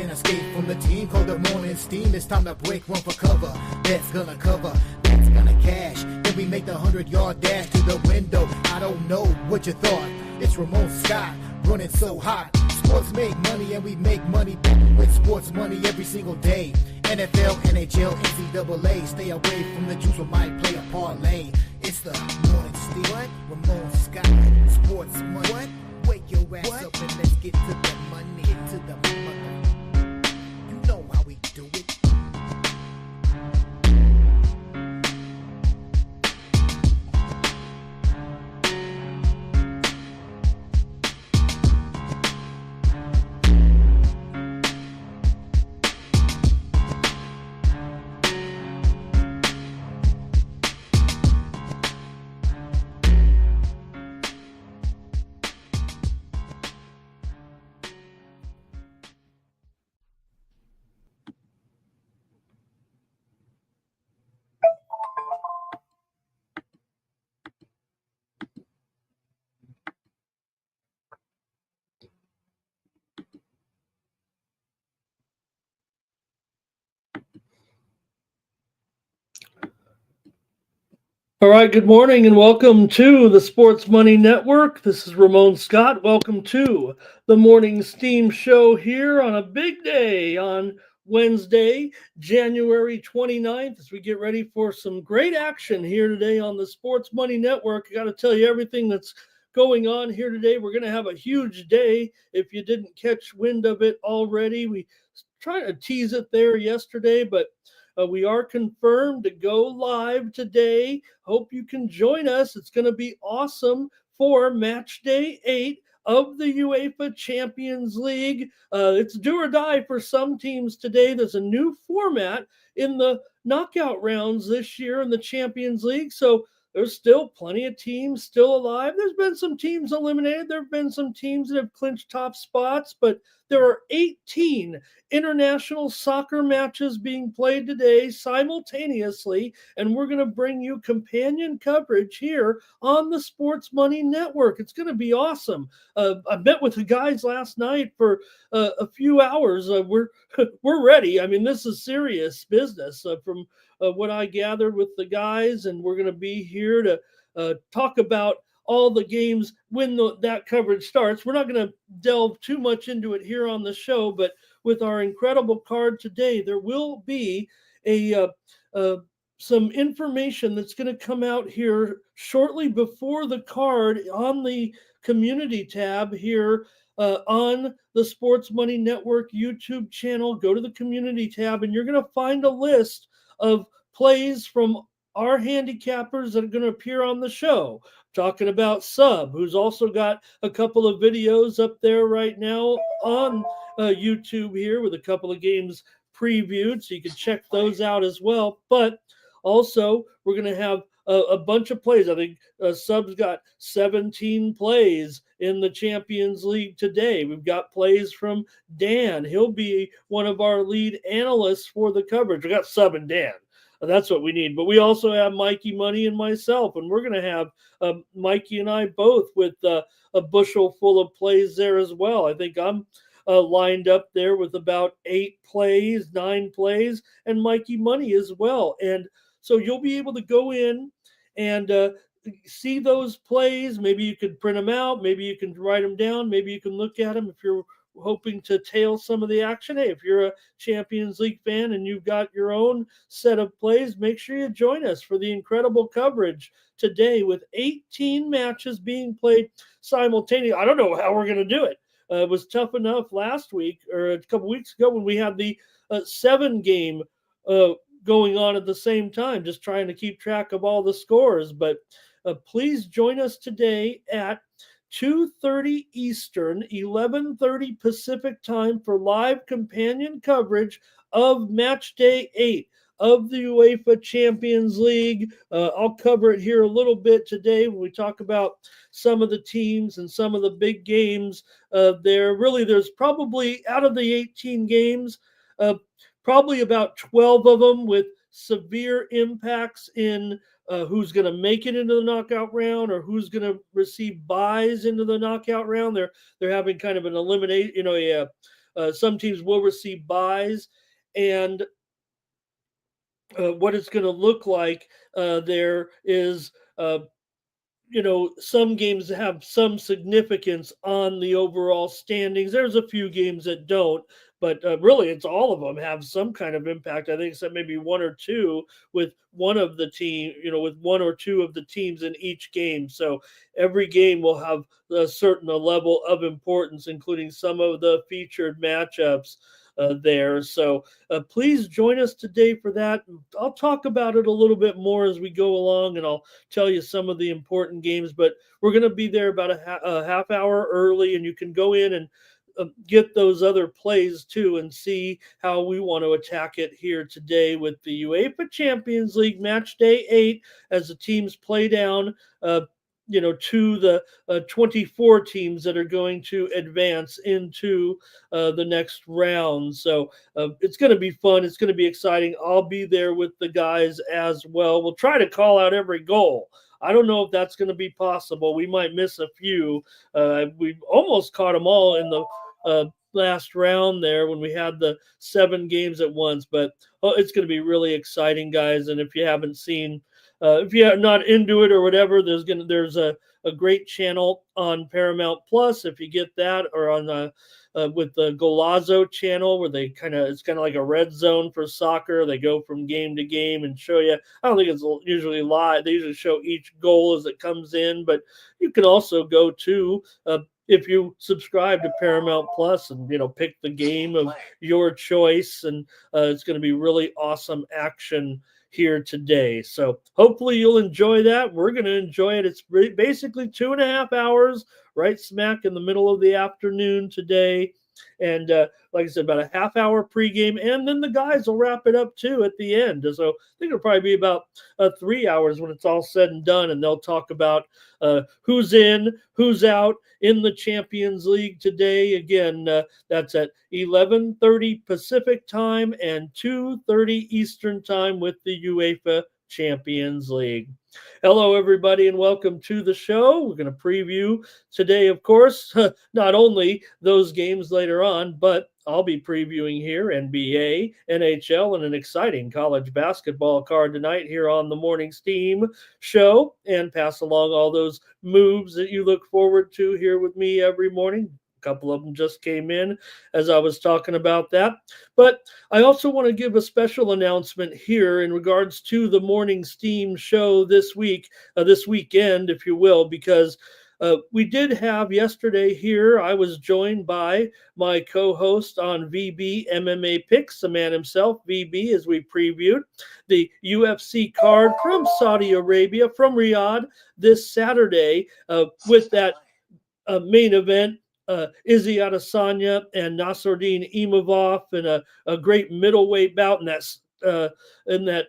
and escape from the team called the morning steam. It's time to break, run for cover. That's gonna cover, that's gonna cash. Then we make the 100-yard dash to the window. I don't know what you thought. It's Ramon Scott running so hot. Sports make money and we make money with sports money every single day. NFL, NHL, NCAA. Stay away from the juice, we might play a parlay. It's the morning steam. What? Ramon Scott, sports money. What? Wake your ass up and let's get to the money. Get to the money. You know how we do it. All right, good morning and welcome to the Sports Money Network. This is Ramon Scott. Welcome to the Morning Steam Show here on a big day on Wednesday, January 29th, as we get ready for some great action here today on the Sports Money Network. I got to tell you everything that's going on here today. We're going to have a huge day. If you didn't catch wind of it already, we tried to tease it there yesterday, but we are confirmed to go live today. Hope you can join us. It's going to be awesome for match day 8 of the UEFA Champions League. It's do or die for some teams today. There's a new format in the knockout rounds this year in the Champions League. So there's still plenty of teams still alive. There's been some teams eliminated. There have been some teams that have clinched top spots, but there are 18 international soccer matches being played today simultaneously, and we're going to bring you companion coverage here on the Sports Money Network. It's going to be awesome. I met with the guys last night for a few hours. We're ready. I mean, this is serious business from what I gathered with the guys, and we're going to be here to talk about all the games when that coverage starts. We're not going to delve too much into it here on the show, but with our incredible card today, there will be some information that's going to come out here shortly before the card on the community tab here on the Sports Money Network YouTube channel. Go to the community tab, and you're going to find a list of plays from our handicappers that are going to appear on the show. Talking about Sub, who's also got a couple of videos up there right now on YouTube here with a couple of games previewed, so you can check those out as well. But also, we're going to have a bunch of plays. I think Sub's got 17 plays in the Champions League today. We've got plays from Dan. He'll be one of our lead analysts for the coverage. We got Sub and Dan. That's what we need. But we also have Mikey Money and myself, and we're going to have Mikey and I both with a bushel full of plays there as well. I think I'm lined up there with about 9 plays, and Mikey Money as well. And so you'll be able to go in and see those plays. Maybe you could print them out. Maybe you can write them down. Maybe you can look at them if you're hoping to tail some of the action. Hey, if you're a Champions League fan and you've got your own set of plays, make sure you join us for the incredible coverage today with 18 matches being played simultaneously. I don't know how we're going to do it. It was tough enough last week or a couple weeks ago when we had the 7-game going on at the same time, just trying to keep track of all the scores. But please join us today at 2:30 Eastern, 11:30 Pacific time for live companion coverage of match day 8 of the UEFA Champions League. I'll cover it here a little bit today when we talk about some of the teams and some of the big games there. Really, there's probably, out of the 18 games, probably about 12 of them with severe impacts in who's going to make it into the knockout round or who's going to receive buys into the knockout round. They're having kind of an eliminate, some teams will receive buys, and what it's going to look like. There is some games have some significance on the overall standings. There's a few games that don't, but really, it's all of them have some kind of impact. I think except maybe one or two with one of the team, with one or two of the teams in each game. So every game will have a certain level of importance, including some of the featured matchups. There. So please join us today for that. I'll talk about it a little bit more as we go along, and I'll tell you some of the important games, but we're going to be there about a half hour early, and you can go in and get those other plays too and see how we want to attack it here today with the UEFA Champions League match day 8 as the teams play down to the 24 teams that are going to advance into the next round. So it's going to be fun. It's going to be exciting. I'll be there with the guys as well. We'll try to call out every goal. I don't know if that's going to be possible. We might miss a few. We almost caught them all in the last round there when we had the 7 games at once. But it's going to be really exciting, guys. And if you haven't seen, if you're not into it or whatever, there's a great channel on Paramount Plus if you get that, or on with the Golazo channel where it's kind of like a red zone for soccer. They go from game to game and show you. I don't think it's usually live. They usually show each goal as it comes in, but you can also go to if you subscribe to Paramount Plus and pick the game of your choice, and it's going to be really awesome action here today. So hopefully you'll enjoy that. We're going to enjoy it. It's basically 2.5 hours, right smack in the middle of the afternoon today. And like I said, about a half hour pregame, and then the guys will wrap it up too at the end. So I think it'll probably be about 3 hours when it's all said and done, and they'll talk about who's in, who's out in the Champions League today. Again, that's at 11:30 Pacific time and 2:30 Eastern time with the UEFA Champions League. Hello, everybody, and welcome to the show. We're going to preview today, of course, not only those games later on, but I'll be previewing here NBA, NHL, and an exciting college basketball card tonight here on the Morning Steam show, and pass along all those moves that you look forward to here with me every morning. A couple of them just came in as I was talking about that. But I also want to give a special announcement here in regards to the Morning Steam show this weekend, if you will, because we did have yesterday here, I was joined by my co-host on VB MMA Picks, the man himself, VB, as we previewed the UFC card from Saudi Arabia, from Riyadh, this Saturday with that main event. Izzy Adesanya and Nasruddin Imavov in a great middleweight bout, and that's in that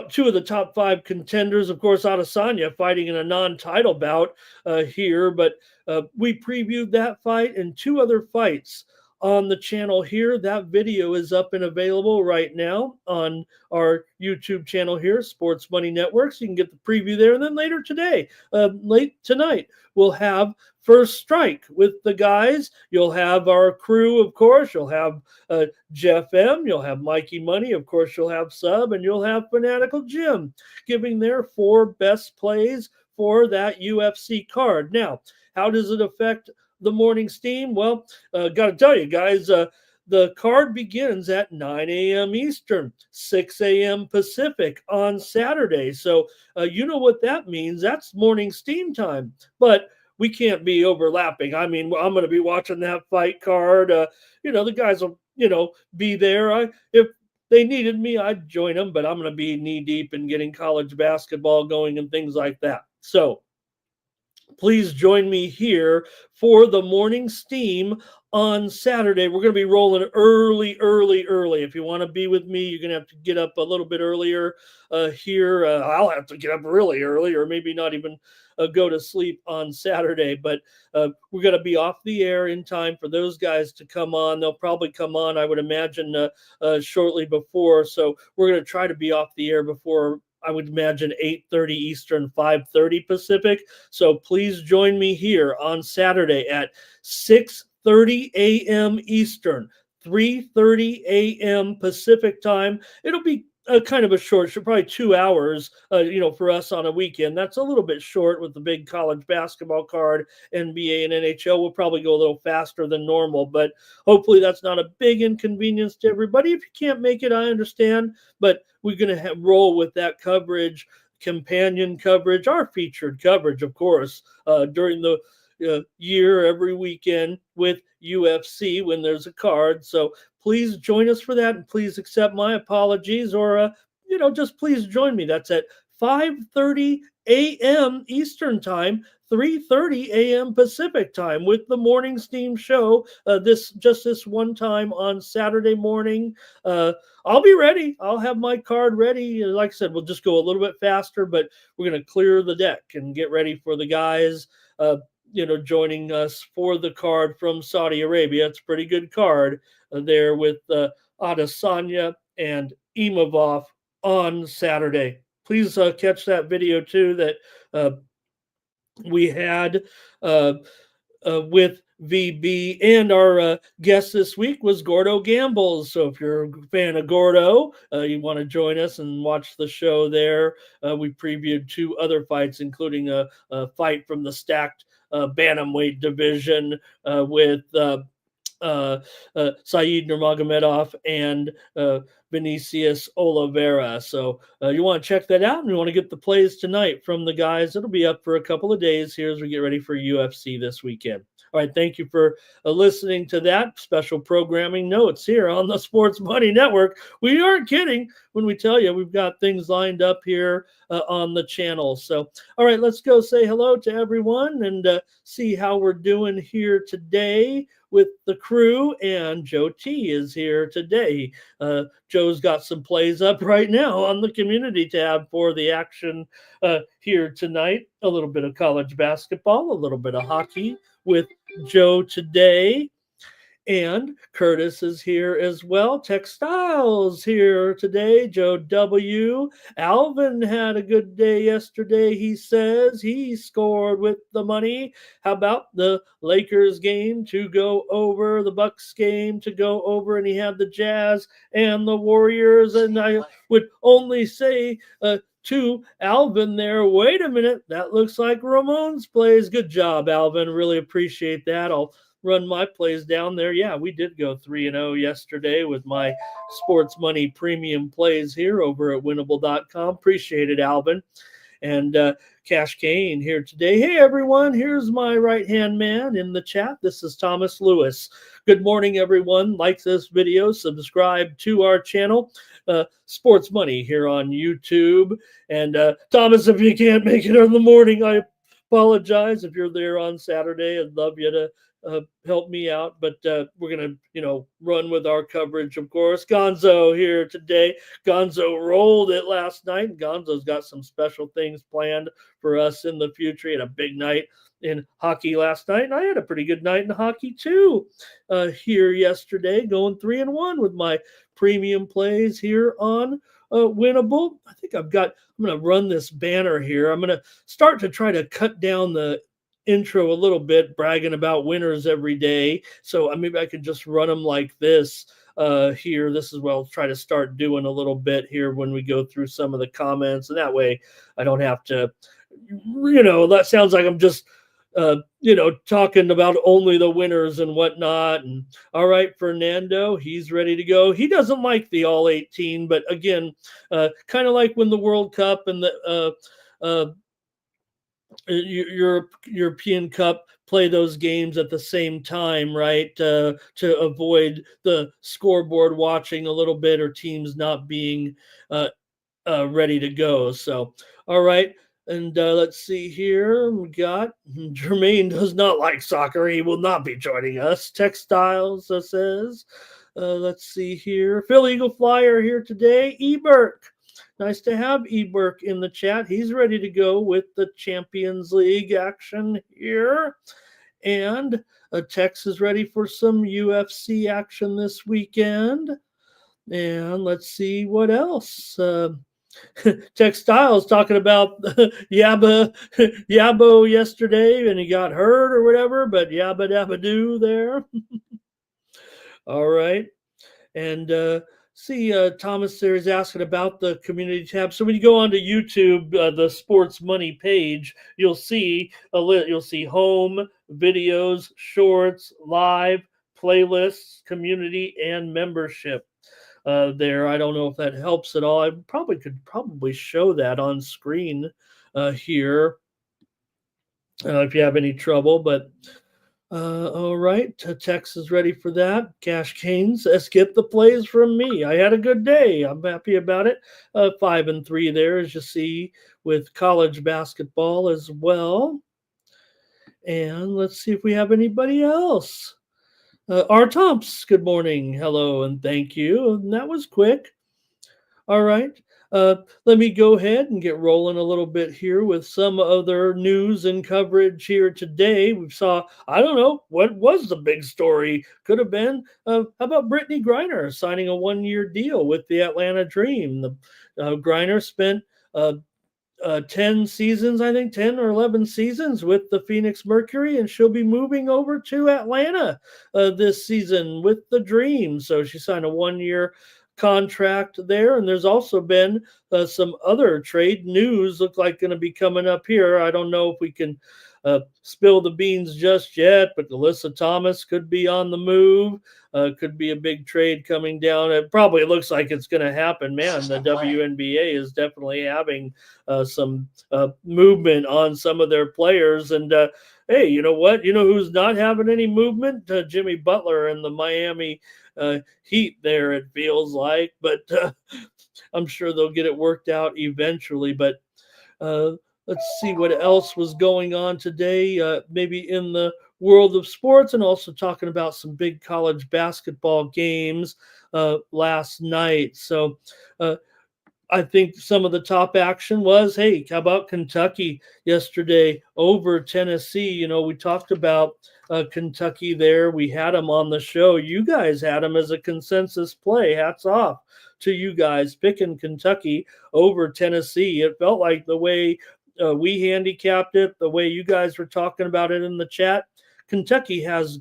two of the top 5 contenders. Of course, Adesanya fighting in a non-title bout here, but we previewed that fight and 2 other fights on the channel here. That video is up and available right now on our YouTube channel here, Sports Money Network. So you can get the preview there. And then later today, late tonight, we'll have First Strike with the guys. You'll have our crew, of course. You'll have Jeff M. You'll have Mikey Money. Of course, you'll have Sub. And you'll have Fanatical Jim giving their 4 best plays for that UFC card. Now, how does it affect the Morning Steam? Well, got to tell you guys, the card begins at 9 a.m. Eastern, 6 a.m. Pacific on Saturday. So you know what that means. That's Morning Steam time. But we can't be overlapping. I mean, I'm going to be watching that fight card. The guys will, be there. If they needed me, I'd join them, but I'm going to be knee deep in getting college basketball going and things like that. So please join me here for the Morning Steam on Saturday. We're going to be rolling early. If you want to be with me, you're going to have to get up a little bit earlier here. I'll have to get up really early, or maybe not even go to sleep on Saturday. But we're going to be off the air in time for those guys to come on. They'll probably come on, I would imagine, shortly before. So we're going to try to be off the air before, I would imagine, 8:30 Eastern, 5:30 Pacific. So please join me here on Saturday at 6:30 3:30 a.m. Eastern, 3:30 a.m. Pacific time. It'll be kind of a short, probably 2 hours, for us on a weekend. That's a little bit short with the big college basketball card, NBA and NHL. Will probably go a little faster than normal, but hopefully that's not a big inconvenience to everybody. If you can't make it, I understand, but we're going to roll with that coverage, companion coverage, our featured coverage, of course, during the year every weekend with UFC when there's a card. So please join us for that, and please accept my apologies, or just please join me. That's at 5:30 a.m. Eastern time, 3:30 a.m. Pacific time, with the morning steam show. This one time on Saturday morning. I'll be ready. I'll have my card ready. Like I said, we'll just go a little bit faster, but we're going to clear the deck and get ready for the guys. Joining us for the card from Saudi Arabia. It's a pretty good card there with Adesanya and Imavov on Saturday. Please catch that video too that we had with VB, and our guest this week was Gordo Gambles. So if you're a fan of Gordo, you want to join us and watch the show there. We previewed 2 other fights, including a fight from the stacked bantamweight division with Saeed Nurmagomedov and Vinicius Oliveira. So you want to check that out, and you want to get the plays tonight from the guys. It'll be up for a couple of days here as we get ready for UFC this weekend. All right, thank you for listening to that special programming notes here on the Sports Money Network. We aren't kidding when we tell you we've got things lined up here on the channel. So, all right, let's go say hello to everyone and see how we're doing here today with the crew. And Joe T is here today. Joe's got some plays up right now on the community tab for the action here tonight. A little bit of college basketball, a little bit of hockey with Joe today. And Curtis is here as well. Textiles here today. Joe W. Alvin had a good day yesterday. He says he scored with the money. How about the Lakers game to go over, the Bucks game to go over, and he had the Jazz and the Warriors. And I would only say to Alvin there, wait a minute, that looks like Ramon's plays. Good job, Alvin. Really appreciate that. I'll run my plays down there. Yeah, we did go 3-0 yesterday with my sports money premium plays here over at winnable.com. Appreciate it, Alvin. And Cash Kane here today. Hey, everyone. Here's my right-hand man in the chat. This is Thomas Lewis. Good morning, everyone. Like this video. Subscribe to our channel, Sports Money, here on YouTube. And Thomas, if you can't make it in the morning, I apologize. If you're there on Saturday, I'd love you to help me out, but we're gonna run with our coverage, of course. Gonzo here today. Gonzo rolled it last night. Gonzo's got some special things planned for us in the future. He had a big night in hockey last night, and I had a pretty good night in hockey too here yesterday, going 3-1 with my premium plays here on Winnable. I think I'm gonna run this banner here. I'm gonna start to try to cut down the intro a little bit, bragging about winners every day. So maybe I could just run them like this here. This is what I'll try to start doing a little bit here when we go through some of the comments. And that way I don't have to, that sounds like I'm just, talking about only the winners and whatnot. And all right, Fernando, he's ready to go. He doesn't like the all 18, but again, kind of like when the World Cup and the, European Cup play those games at the same time, right? To avoid the scoreboard watching a little bit or teams not being ready to go. So, all right. And let's see here. We got Jermaine does not like soccer. He will not be joining us. Textiles says. Let's see here. Phil Eagle Flyer here today. Eberk. Nice to have Eberk in the chat. He's ready to go with the Champions League action here. And Tex is ready for some UFC action this weekend. And let's see what else. Textiles talking about Yabo yesterday, and he got hurt or whatever, but Yabba Dabba Doo there. All right. And see, Thomas there is asking about the community tab. So when you go onto YouTube, the Sports Money page, you'll see you'll see home, videos, shorts, live, playlists, community, and membership. There, I don't know if that helps at all. I probably could probably show that on screen here if you have any trouble, but all right, Tex is ready for that. Cash Canes, skip the plays from me. I had a good day. I'm happy about it. 5-3 there, as you see, with college basketball as well. And let's see if we have anybody else. R. Tomps, good morning, hello, and thank you. And that was quick. All right. Let me go ahead and get rolling a little bit here with some other news and coverage here today. We saw, I don't know, what was the big story? Could have been, how about Brittany Griner signing a 1-year deal with the Atlanta Dream? The Griner spent uh, 10 seasons, I think 10 or 11 seasons with the Phoenix Mercury, and she'll be moving over to Atlanta this season with the Dream. So she signed a 1-year contract there. And there's also been some other trade news look like going to be coming up here. I don't know if we can spill the beans just yet, but Alyssa Thomas could be on the move. Could be a big trade coming down. It probably looks like it's going to happen. Man, the WNBA is definitely having some movement on some of their players. And hey, you know what? You know who's not having any movement? Jimmy Butler and the Miami Heat there, it feels like. But I'm sure they'll get it worked out eventually. But let's see what else was going on today, maybe in the world of sports, and also talking about some big college basketball games last night. So I think some of the top action was, hey, how about Kentucky yesterday over Tennessee? You know, we talked about Kentucky there. We had them on the show. You guys had them as a consensus play. Hats off to you guys picking Kentucky over Tennessee. It felt like the way we handicapped it, the way you guys were talking about it in the chat, Kentucky has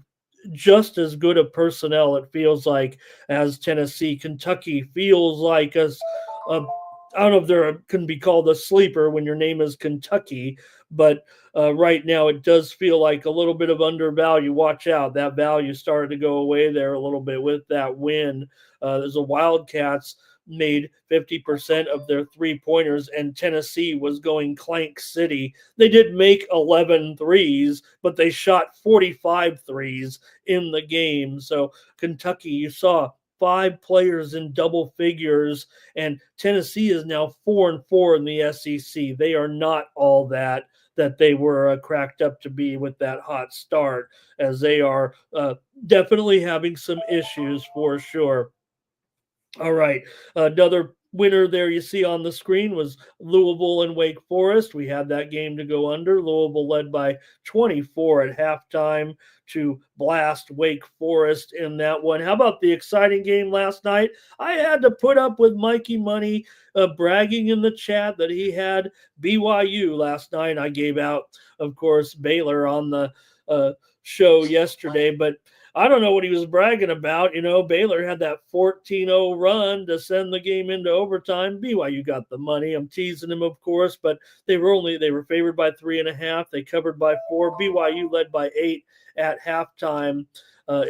just as good a personnel, it feels like, as Tennessee. Kentucky feels like a I don't know if there can be called a sleeper when your name is Kentucky, but right now it does feel like a little bit of undervalue. Watch out. That value started to go away there a little bit with that win. There's a Wildcats made 50% of their 3-pointers, and Tennessee was going Clank City. They did make 11 threes, but they shot 45 threes in the game. So Kentucky, you saw 5 players in double figures, and Tennessee is now 4-4 in the SEC. They are not all that they were cracked up to be with that hot start, as they are definitely having some issues for sure. All right. Another winner there you see on the screen was Louisville and Wake Forest. We had that game to go under. Louisville led by 24 at halftime to blast Wake Forest in that one. How about the exciting game last night? I had to put up with Mikey Money bragging in the chat that he had BYU last night. I gave out, of course, Baylor on the show yesterday, but I don't know what he was bragging about. You know, Baylor had that 14-0 run to send the game into overtime. BYU got the money. I'm teasing him, of course, but they were favored by 3.5. They covered by 4. BYU led by 8 at halftime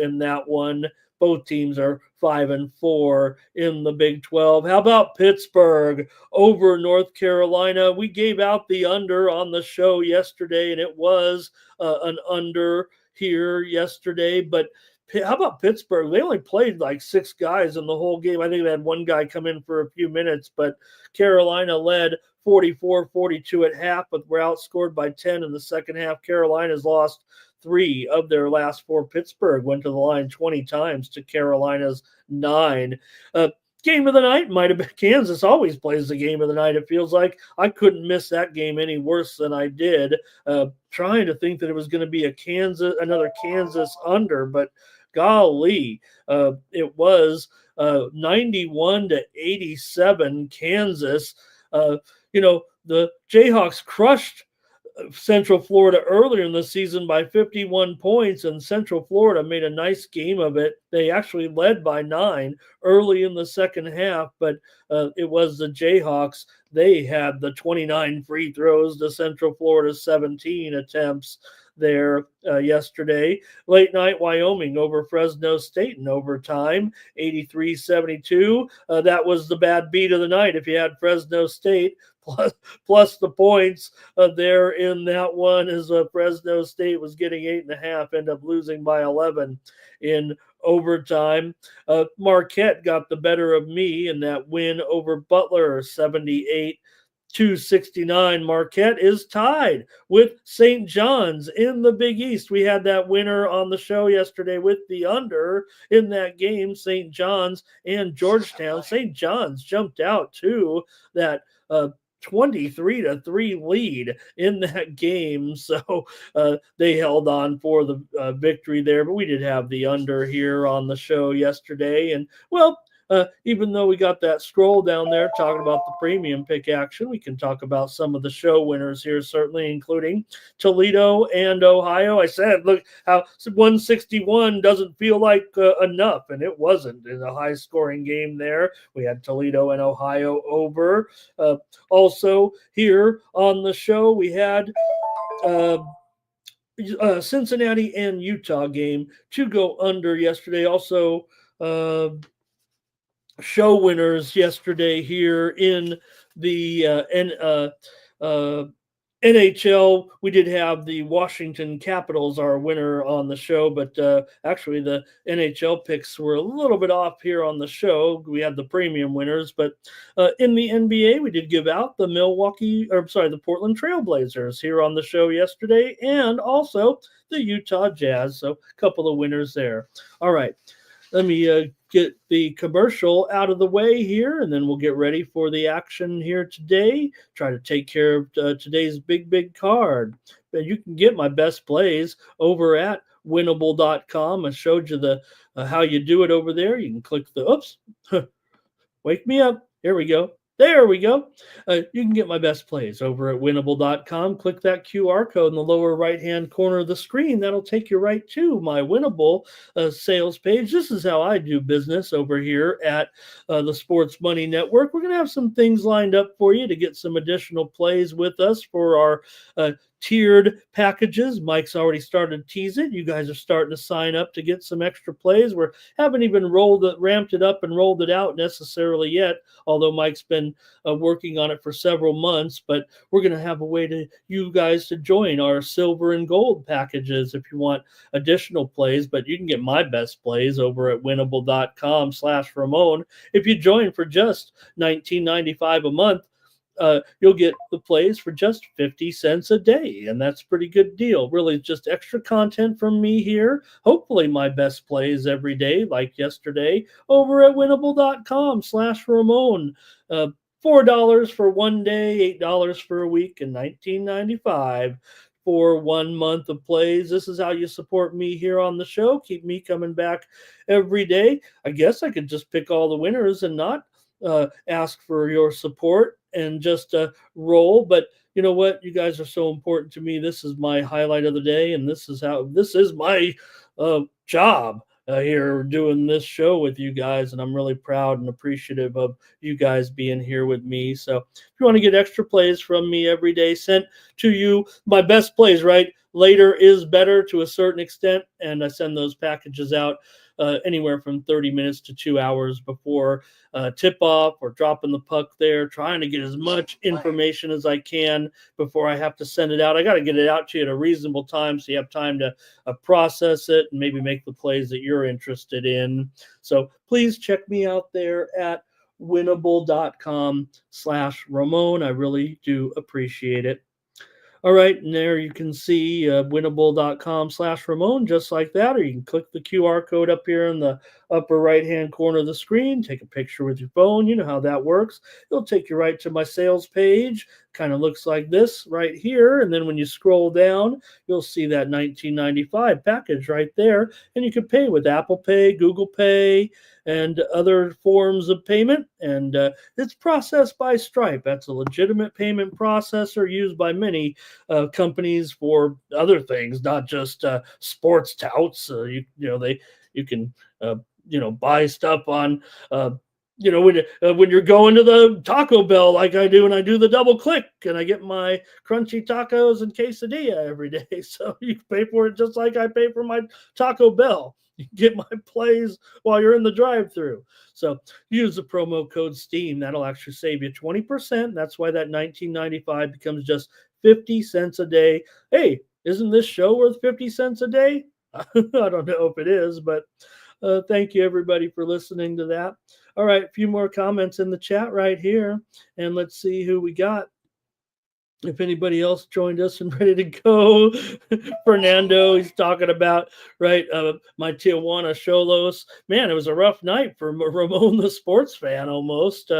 in that one. Both teams are 5-4 in the Big 12. How about Pittsburgh over North Carolina? We gave out the under on the show yesterday, and it was an under here yesterday. But how about Pittsburgh? They only played like 6 guys in the whole game. I think they had one guy come in for a few minutes, but Carolina led 44-42 at half, but were outscored by 10 in the second half. Carolina's lost 3 of their last 4. Pittsburgh went to the line 20 times to Carolina's 9. Game of the night might have been Kansas. Always plays the game of the night, it feels like. I couldn't miss that game any worse than I did. Trying to think that it was going to be another Kansas under, but golly, it was 91-87 Kansas. Uh, the Jayhawks crushed Central Florida earlier in the season by 51 points, and Central Florida made a nice game of it. They actually led by 9 early in the second half, but it was the Jayhawks. They had the 29 free throws to Central Florida's 17 attempts there yesterday. Late night Wyoming over Fresno State in overtime, 83-72. That was the bad beat of the night if you had Fresno State plus the points there in that one, as Fresno State was getting 8.5, end up losing by 11 in overtime. Marquette got the better of me in that win over Butler, 78-69. Marquette is tied with St. John's in the Big East. We had that winner on the show yesterday with the under in that game, St. John's and Georgetown. St. John's jumped out to that 23-3 lead in that game. So they held on for the victory there, but we did have the under here on the show yesterday. And well, even though we got that scroll down there talking about the premium pick action, we can talk about some of the show winners here, certainly including Toledo and Ohio. I said, look how 161 doesn't feel like enough, and it wasn't in a high scoring game there. We had Toledo and Ohio over. Also here on the show, we had Cincinnati and Utah game to go under yesterday. Also, show winners yesterday here in the NHL. We did have the Washington Capitals, our winner on the show, but actually the NHL picks were a little bit off here on the show. We had the premium winners, but in the NBA, we did give out the the Portland Trailblazers here on the show yesterday, and also the Utah Jazz. So a couple of winners there. All right. Let me get the commercial out of the way here, and then we'll get ready for the action here today. Try to take care of today's big card. And you can get my best plays over at winnable.com. I showed you the how you do it over there. You can click the, wake me up. Here we go. There we go. You can get my best plays over at winnable.com. Click that QR code in the lower right-hand corner of the screen. That'll take you right to my Winnable sales page. This is how I do business over here at the Sports Money Network. We're going to have some things lined up for you to get some additional plays with us for our tiered packages. Mike's already started to tease it. You guys are starting to sign up to get some extra plays. We haven't even ramped it up and rolled it out necessarily yet, although Mike's been working on it for several months. But we're going to have a way to you guys to join our silver and gold packages if you want additional plays. But you can get my best plays over at winnable.com/Ramon. If you join for just $19.95 a month, you'll get the plays for just 50 cents a day, and that's a pretty good deal. Really, just extra content from me here. Hopefully my best plays every day, like yesterday, over at winnable.com/Ramon. $4 for one day, $8 for a week, and $19.95 for 1 month of plays. This is how you support me here on the show. Keep me coming back every day. I guess I could just pick all the winners and not ask for your support and just roll. But you know what? You guys are so important to me. This is my highlight of the day, and this is my job here doing this show with you guys, and I'm really proud and appreciative of you guys being here with me. So if you want to get extra plays from me every day sent to you, my best plays, right? Later is better to a certain extent, and I send those packages out anywhere from 30 minutes to 2 hours before tip off, or dropping the puck there, trying to get as much information as I can before I have to send it out. I got to get it out to you at a reasonable time so you have time to process it and maybe make the plays that you're interested in. So please check me out there at winnable.com/Ramon. I really do appreciate it. All right, and there you can see winnable.com/Ramon, just like that, or you can click the QR code up here in the upper right-hand corner of the screen, take a picture with your phone. You know how that works. It'll take you right to my sales page. kind of looks like this right here. And then when you scroll down, you'll see that 1995 package right there. And you can pay with Apple Pay, Google Pay, and other forms of payment. And it's processed by Stripe. That's a legitimate payment processor used by many companies for other things, not just sports touts. You can buy stuff on when you're going to the Taco Bell like I do, and I do the double click and I get my crunchy tacos and quesadilla every day. So you can pay for it just like I pay for my Taco Bell. You get my plays while you're in the drive-through. So use the promo code STEAM. That'll actually save you 20%. That's why that 1995 becomes just 50 cents a day. Hey, isn't this show worth 50 cents a day? I don't know if it is, but thank you everybody for listening to that. All right, a few more comments in the chat right here, and let's see who we got. If anybody else joined us and ready to go, Fernando, he's talking about my Tijuana Cholos. Man, it was a rough night for Ramon, the sports fan. Almost,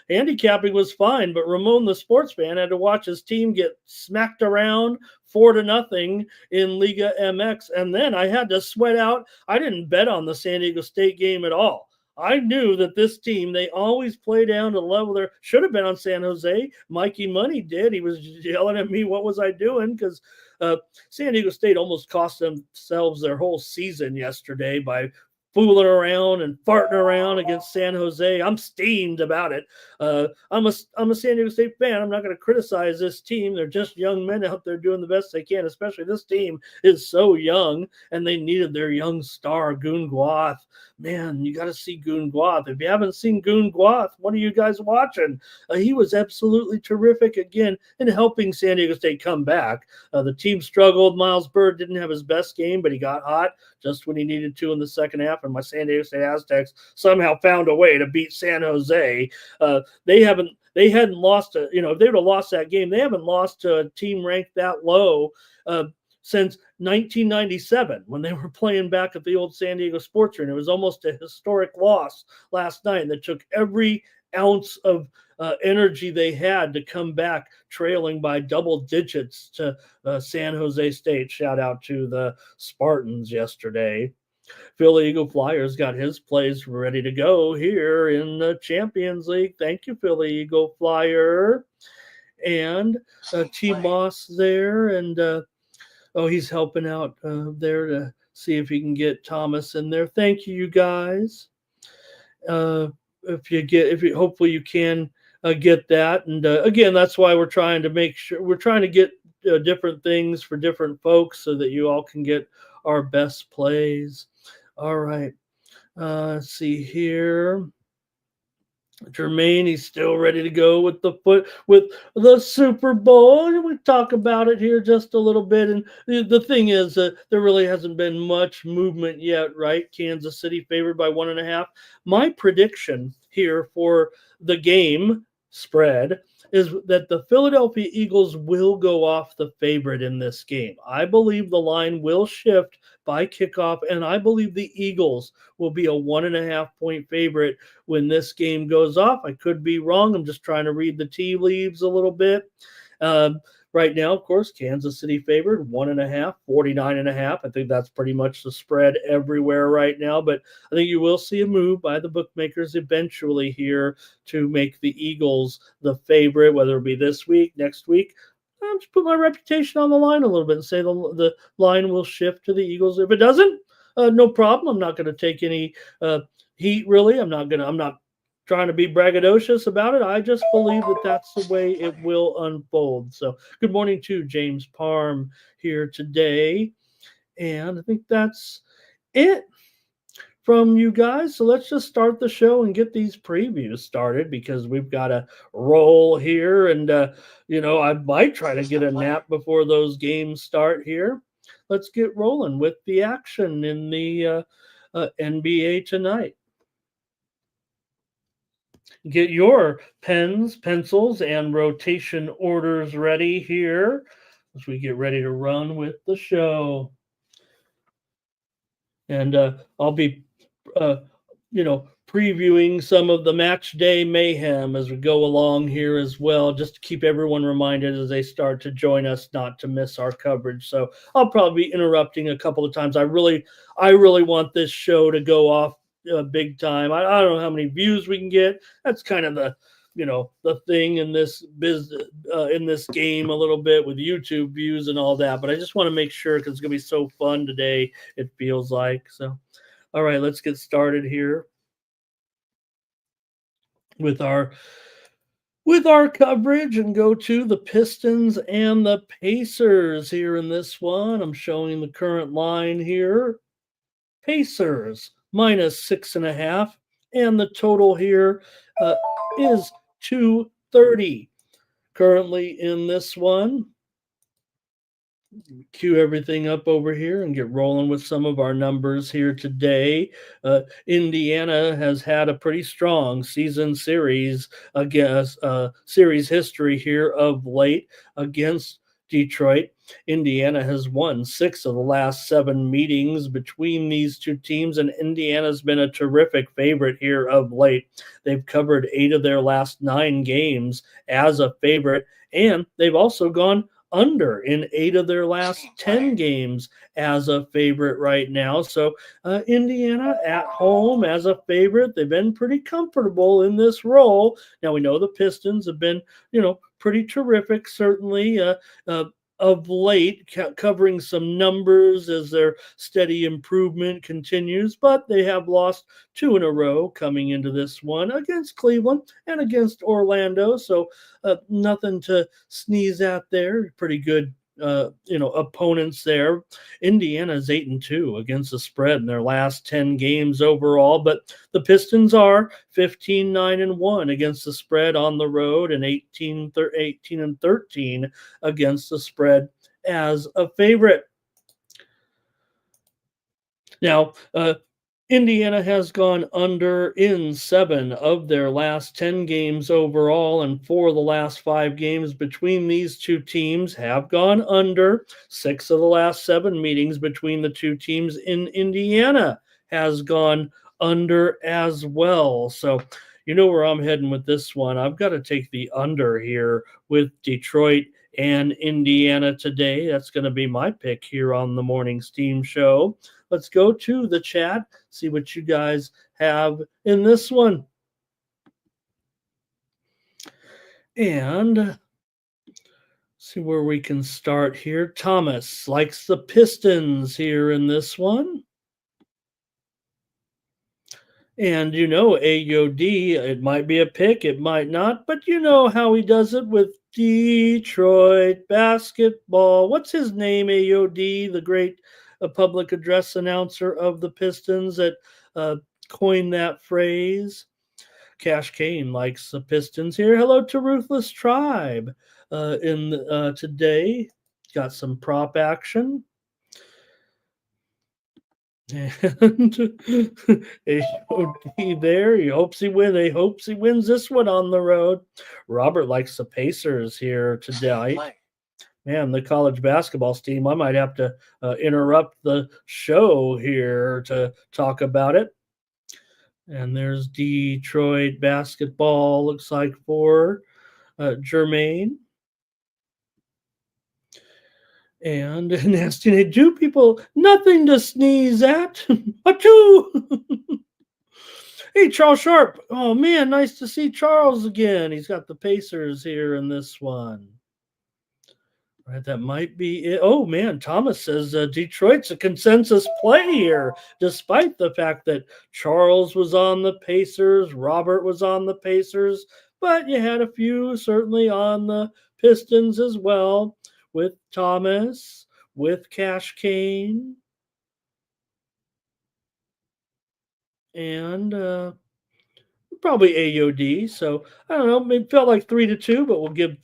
handicapping was fine, but Ramon, the sports fan, had to watch his team get smacked around 4-0 in Liga MX, and then I had to sweat out. I didn't bet on the San Diego State game at all. I knew that this team, they always play down to the level there. Should have been on San Jose. Mikey Money did. He was yelling at me, what was I doing? Because San Diego State almost cost themselves their whole season yesterday by fooling around and farting around against San Jose. I'm steamed about it. I'm a San Diego State fan. I'm not going to criticize this team. They're just young men out there doing the best they can, especially this team is so young, and they needed their young star, Goon Guath. Man, you got to see Goon Guath. If you haven't seen Goon Guath, what are you guys watching? He was absolutely terrific again in helping San Diego State come back. The team struggled. Miles Bird didn't have his best game, but he got hot just when he needed to in the second half, and my San Diego State Aztecs somehow found a way to beat San Jose. They hadn't lost if they would have lost that game, they haven't lost to a team ranked that low since 1997 when they were playing back at the old San Diego Sports Arena. It was almost a historic loss last night that took every ounce of energy they had to come back trailing by double digits to San Jose State. Shout out to the Spartans yesterday. Philly Eagle Flyers got his plays ready to go here in the Champions League. Thank you, Philly Eagle Flyer. And T. Moss there, and he's helping out there to see if he can get Thomas in there. Thank you, you guys. Hopefully you can get that. And again, that's why we're trying to get different things for different folks so that you all can get our best plays. All right. Let's see here. Jermaine, he's still ready to go with the Super Bowl. We talk about it here just a little bit. And the thing is that there really hasn't been much movement yet, right? Kansas City favored by 1.5. My prediction here for the game spread is that the Philadelphia Eagles will go off the favorite in this game. I believe the line will shift by kickoff, and I believe the Eagles will be a 1.5 point favorite when this game goes off. I could be wrong. I'm just trying to read the tea leaves a little bit. Right now, of course, Kansas City favored 1.5, 49.5. I think that's pretty much the spread everywhere right now. But I think you will see a move by the bookmakers eventually here to make the Eagles the favorite, whether it be this week, next week. I'll just put my reputation on the line a little bit and say the line will shift to the Eagles. If it doesn't, no problem. I'm not going to take any heat, really. I'm not trying to be braggadocious about it. I just believe that that's the way it will unfold. So good morning to James Parm here today. And I think that's it from you guys. So let's just start the show and get these previews started because we've got to roll here. And, I might try to get a nap before those games start here. Let's get rolling with the action in the NBA tonight. Get your pens, pencils, and rotation orders ready here as we get ready to run with the show. And I'll be, previewing some of the match day mayhem as we go along here as well, just to keep everyone reminded as they start to join us not to miss our coverage. So I'll probably be interrupting a couple of times. I really want this show to go off big time. I don't know how many views we can get. That's kind of the thing in this business, in this game a little bit with YouTube views and all that. But I just want to make sure because it's gonna be so fun today. It feels like so. All right, let's get started here with our coverage and go to the Pistons and the Pacers here in this one. I'm showing the current line here. Pacers minus 6.5, and the total here is 230. Currently in this one, cue everything up over here and get rolling with some of our numbers here today. Indiana has had a pretty strong season series against series history here of late against Detroit. Indiana has won 6 of the last 7 meetings between these two teams, and Indiana's been a terrific favorite here of late. They've covered 8 of their last 9 games as a favorite, and they've also gone under in 8 of their last 10 games as a favorite right now. So Indiana at home as a favorite. They've been pretty comfortable in this role. Now we know the Pistons have been, pretty terrific, certainly. Of late, covering some numbers as their steady improvement continues, but they have lost 2 in a row coming into this one against Cleveland and against Orlando. So nothing to sneeze at there. Pretty good, opponents there. Indiana's 8-2 against the spread in their last 10 games overall, but the Pistons are 15-9-1 against the spread on the road and 18-13 against the spread as a favorite. Now, Indiana has gone under in 7 of their last 10 games overall, and 4 of the last 5 games between these two teams have gone under. 6 of the last 7 meetings between the two teams in Indiana has gone under as well. So you know where I'm heading with this one. I've got to take the under here with Detroit and Indiana today. That's going to be my pick here on the Morning Steam Show. Let's go to the chat, see what you guys have in this one. And see where we can start here. Thomas likes the Pistons here in this one. And AOD, it might be a pick, it might not, but you know how he does it with Detroit basketball. What's his name, AOD, the great public address announcer of the Pistons that coined that phrase? Cash Kane likes the Pistons here. Hello to Ruthless Tribe today. Got some prop action. And AOD there. He hopes he wins this one on the road. Robert likes the Pacers here tonight. Man, the college basketball team. I might have to interrupt the show here to talk about it. And there's Detroit basketball. Looks like for Jermaine. And nasty, do people nothing to sneeze at? Achoo! Hey, Charles Sharp. Oh, man, nice to see Charles again. He's got the Pacers here in this one. Right, that might be it. Oh, man, Thomas says Detroit's a consensus play here, despite the fact that Charles was on the Pacers, Robert was on the Pacers, but you had a few certainly on the Pistons as well, with Thomas, with Cash Kane, and probably AOD. So I don't know. It felt like 3-2, but we'll give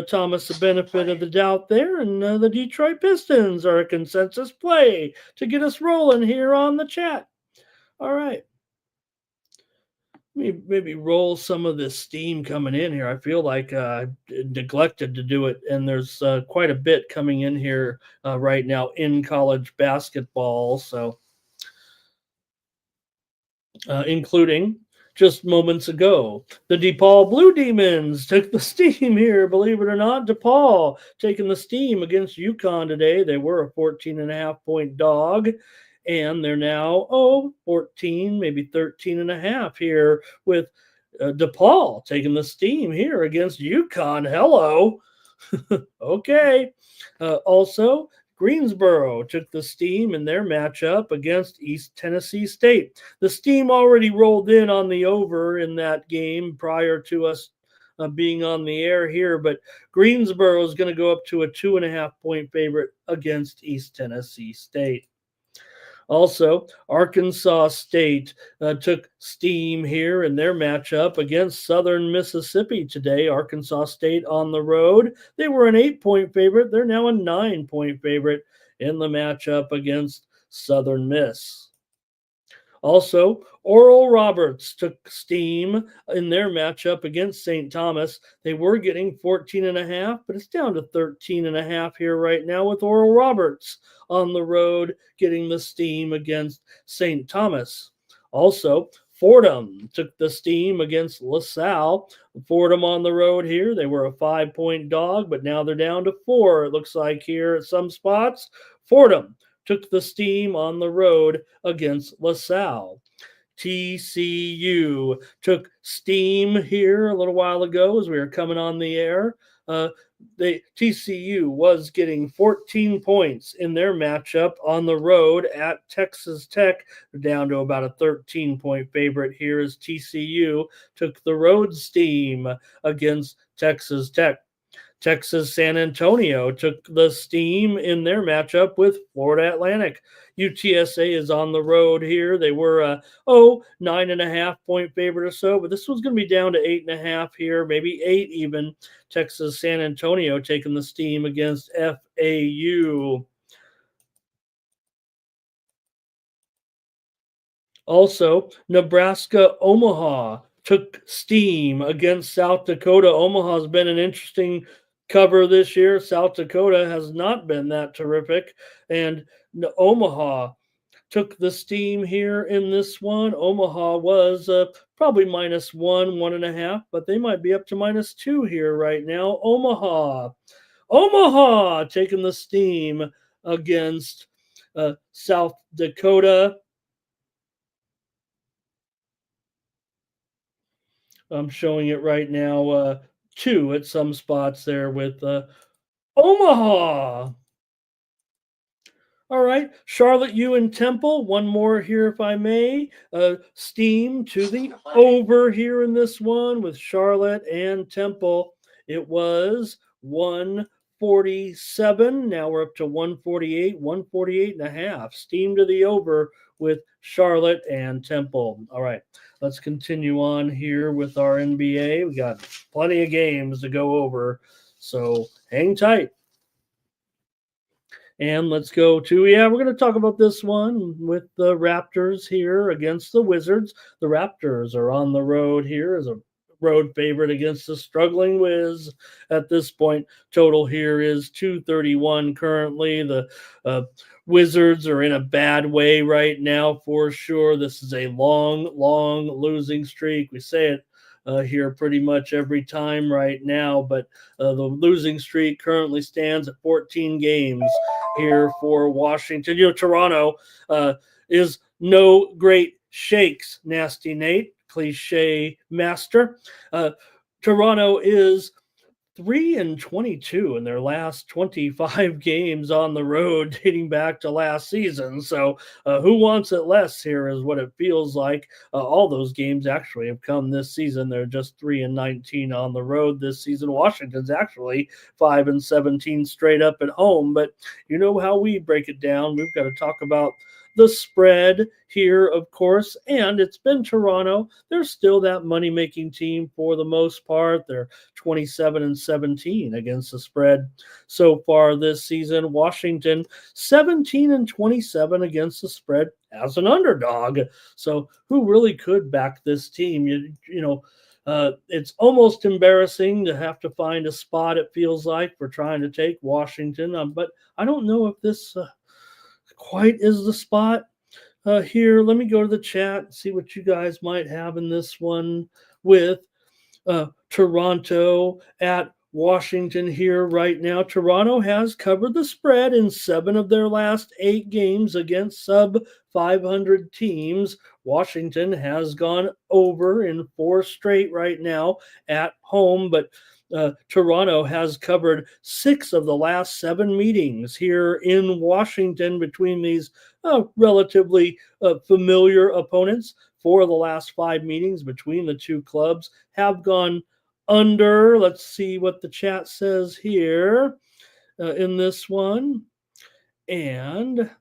Thomas the benefit of the doubt there. And the Detroit Pistons are a consensus play to get us rolling here on the chat. All right. Maybe roll some of this steam coming in here. I feel like I neglected to do it, and there's quite a bit coming in here right now in college basketball. So, including just moments ago. The DePaul Blue Demons took the steam here, believe it or not. DePaul taking the steam against UConn today. They were a 14.5 point dog, and they're now, 14, maybe 13 and a half here with DePaul taking the steam here against UConn. Hello. Okay. Also, Greensboro took the steam in their matchup against East Tennessee State. The steam already rolled in on the over in that game prior to us being on the air here, but Greensboro is going to go up to a 2.5 point favorite against East Tennessee State. Also, Arkansas State took steam here in their matchup against Southern Mississippi today. Arkansas State on the road. They were an 8 point favorite. They're now a 9 point favorite in the matchup against Southern Miss. Also, Oral Roberts took steam in their matchup against St. Thomas. They were getting 14.5, but it's down to 13.5 here right now with Oral Roberts on the road getting the steam against St. Thomas. Also, Fordham took the steam against LaSalle. Fordham on the road here. They were a 5 point dog, but now they're down to 4. It looks like here at some spots. Fordham took the steam on the road against LaSalle. TCU took steam here a little while ago as we were coming on the air. TCU was getting 14 points in their matchup on the road at Texas Tech. They're down to about a 13 point favorite here as TCU took the road steam against Texas Tech. Texas San Antonio took the steam in their matchup with Florida Atlantic. UTSA is on the road here. They were a 9.5 point favorite or so, but this one's going to be down to 8.5 here, maybe 8 even. Texas San Antonio taking the steam against FAU. Also, Nebraska Omaha took steam against South Dakota. Omaha's been an interesting cover this year. South Dakota has not been that terrific. And Omaha took the steam here in this one. Omaha was probably -1, 1.5, but they might be up to -2 here right now. Omaha taking the steam against South Dakota. I'm showing it right now. 2 at some spots there with Omaha. All right, Charlotte U and Temple. One more here, if I may. Steam to the over here in this one with Charlotte and Temple. It was 147. Now we're up to 148, 148.5. Steam to the over with Charlotte and Temple. All right, let's continue on here with our NBA. We got plenty of games to go over, so hang tight. And let's go to, we're going to talk about this one with the Raptors here against the Wizards. The Raptors are on the road here as a road favorite against the struggling Wiz at this point. Total here is 231 currently. The Wizards are in a bad way right now for sure. This is a long, long losing streak. We say it here pretty much every time right now, but the losing streak currently stands at 14 games here for Washington. Toronto is no great shakes, Nasty Nate, cliche master. Toronto is 3-22 in their last 25 games on the road dating back to last season. So who wants it less here is what it feels like. All those games actually have come this season. They're just 3-19 on the road this season. Washington's actually 5-17 straight up at home. But you know how we break it down. We've got to talk about the spread here, of course, and it's been Toronto. They're still that money-making team for the most part. They're 27-17 against the spread so far this season. Washington 17-27 against the spread as an underdog. So who really could back this team? It's almost embarrassing to have to find a spot, it feels like, for trying to take Washington. But I don't know if this quite is the spot. Here, let me go to the chat and see what you guys might have in this one with Toronto at Washington here right now. Toronto has covered the spread in 7 of their last 8 games against sub 500 teams. Washington has gone over in 4 straight right now at home, but Toronto has covered 6 of the last 7 meetings here in Washington between these relatively familiar opponents. 4 of the last 5 meetings between the two clubs have gone under. Let's see what the chat says here in this one. And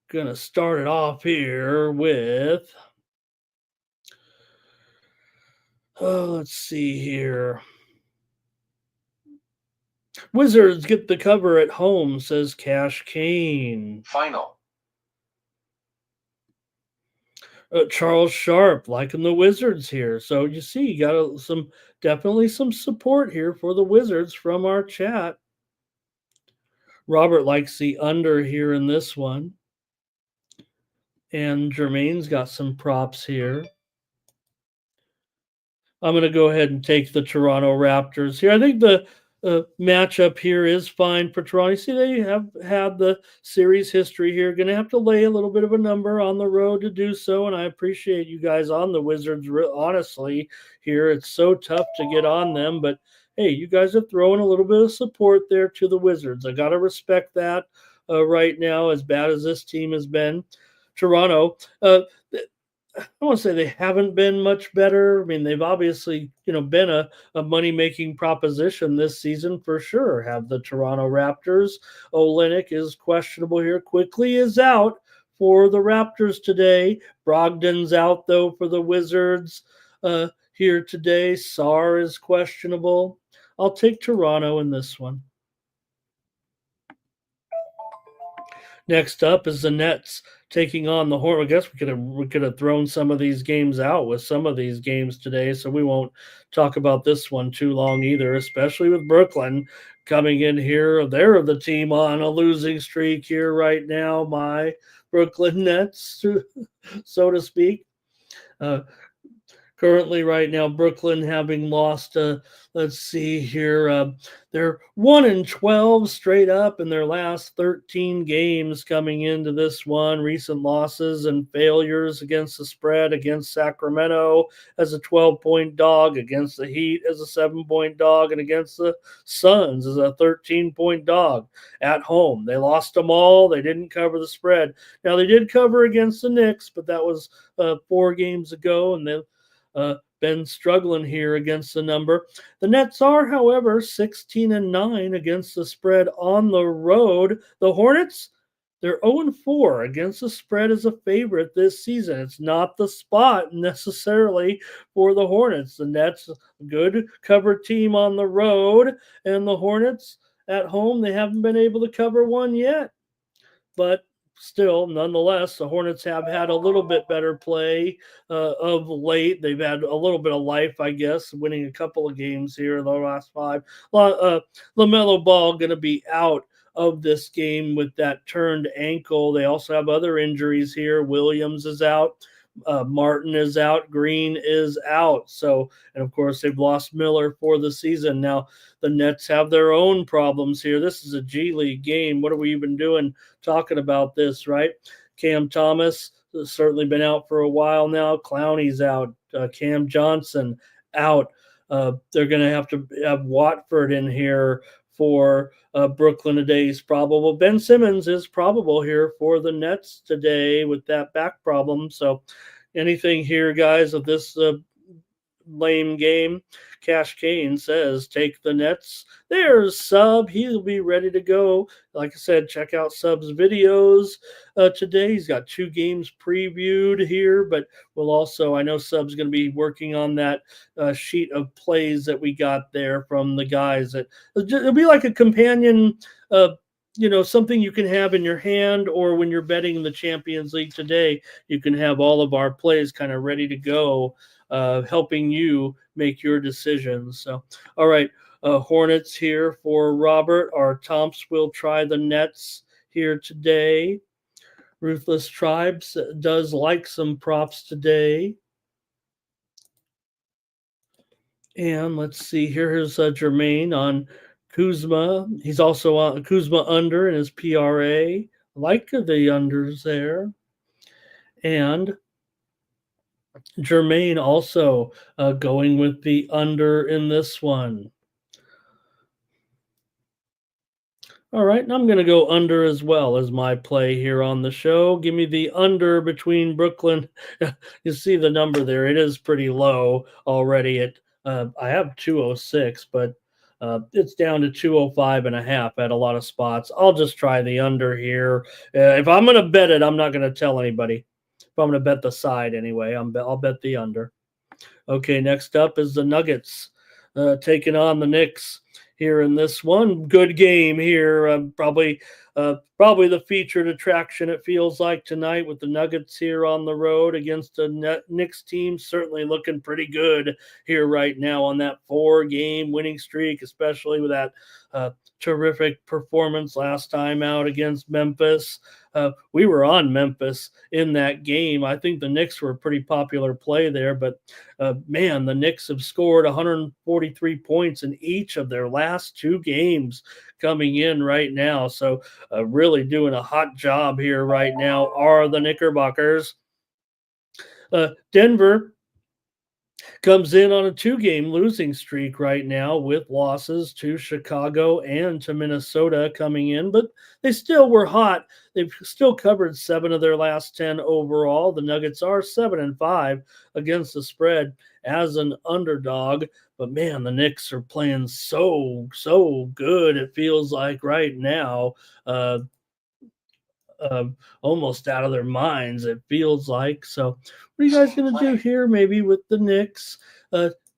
gonna start it off here with let's see here. Wizards get the cover at home, says Cash Kane. Final. Charles Sharp liking the Wizards here. So you see, you got definitely some support here for the Wizards from our chat. Robert likes the under here in this one. And Jermaine's got some props here. I'm going to go ahead and take the Toronto Raptors here. I think the matchup here is fine for Toronto. See, they have had the series history here. Going to have to lay a little bit of a number on the road to do so, and I appreciate you guys on the Wizards. Honestly, here it's so tough to get on them, but hey, you guys are throwing a little bit of support there to the Wizards. I got to respect that right now, as bad as this team has been. Toronto, I don't want to say they haven't been much better. I mean, they've obviously, been a money-making proposition this season for sure. Have the Toronto Raptors. Olynyk is questionable here. Quickly is out for the Raptors today. Brogdon's out, though, for the Wizards here today. Sarr is questionable. I'll take Toronto in this one. Next up is the Nets taking on the Hornets. I guess we could have thrown some of these games out with some of these games today, so we won't talk about this one too long either, especially with Brooklyn coming in here. They're the team on a losing streak here right now, my Brooklyn Nets, so to speak. Currently, right now, Brooklyn having lost, let's see here, they're 1-12 straight up in their last 13 games coming into this one. Recent losses and failures against the spread, against Sacramento as a 12-point dog, against the Heat as a 7-point dog, and against the Suns as a 13-point dog at home. They lost them all. They didn't cover the spread. Now, they did cover against the Knicks, but that was 4 games ago, and they been struggling here against the number. The Nets are, however, 16-9 against the spread on the road. The Hornets, they're 0-4 against the spread as a favorite this season. It's not the spot necessarily for the Hornets. The Nets, good cover team on the road, and the Hornets at home, they haven't been able to cover one yet. But still, nonetheless, the Hornets have had a little bit better play of late. They've had a little bit of life, I guess, winning a couple of games here in the last 5. LaMelo Ball going to be out of this game with that turned ankle. They also have other injuries here. Williams is out. Martin is out. Green is out. So, and of course, they've lost Miller for the season. Now, the Nets have their own problems here. This is a G League game. What are we even doing talking about this, right? Cam Thomas has certainly been out for a while now. Clowney's out. Cam Johnson out. They're going to have Watford in here for Brooklyn today. He's probable. Ben Simmons is probable here for the Nets today with that back problem. So anything here, guys, of this lame game? Cash Kane says take the Nets. There's Sub. He'll be ready to go. Like I said, check out Sub's videos today. He's got 2 games previewed here, but we'll also, I know Sub's going to be working on that sheet of plays that we got there from the guys. It'll be like a companion something you can have in your hand, or when you're betting the Champions League today, you can have all of our plays kind of ready to go, helping you make your decisions. So, all right, Hornets here for Robert. Our Tomps will try the Nets here today. Ruthless Tribes does like some props today. And let's see, here's Jermaine on Kuzma. He's also on Kuzma under in his PRA. Like the unders there. And Jermaine also going with the under in this one. All right, and I'm going to go under as well as my play here on the show. Give me the under between Brooklyn. You see the number there; it is pretty low already. I have 206, but it's down to 205 and a half at a lot of spots. I'll just try the under here. If I'm going to bet it, I'm not going to tell anybody. If I'm going to bet the side anyway, I'll bet the under. Okay, next up is the Nuggets taking on the Knicks here in this one. Good game here. Probably the featured attraction, it feels like, tonight with the Nuggets here on the road against a Knicks team. Certainly looking pretty good here right now on that 4-game winning streak, especially with that terrific performance last time out against Memphis. We were on Memphis in that game. I think the Knicks were a pretty popular play there, but man, the Knicks have scored 143 points in each of their last 2 games coming in right now. So really doing a hot job here right now are the Knickerbockers. Denver comes in on a 2-game losing streak right now with losses to Chicago and to Minnesota coming in, but they still were hot. They've still covered 7 of their last 10 overall. The Nuggets are 7-5 against the spread as an underdog, but man, the Knicks are playing so good. It feels like right now, almost out of their minds, it feels like. So what are you guys going to do here maybe with the Knicks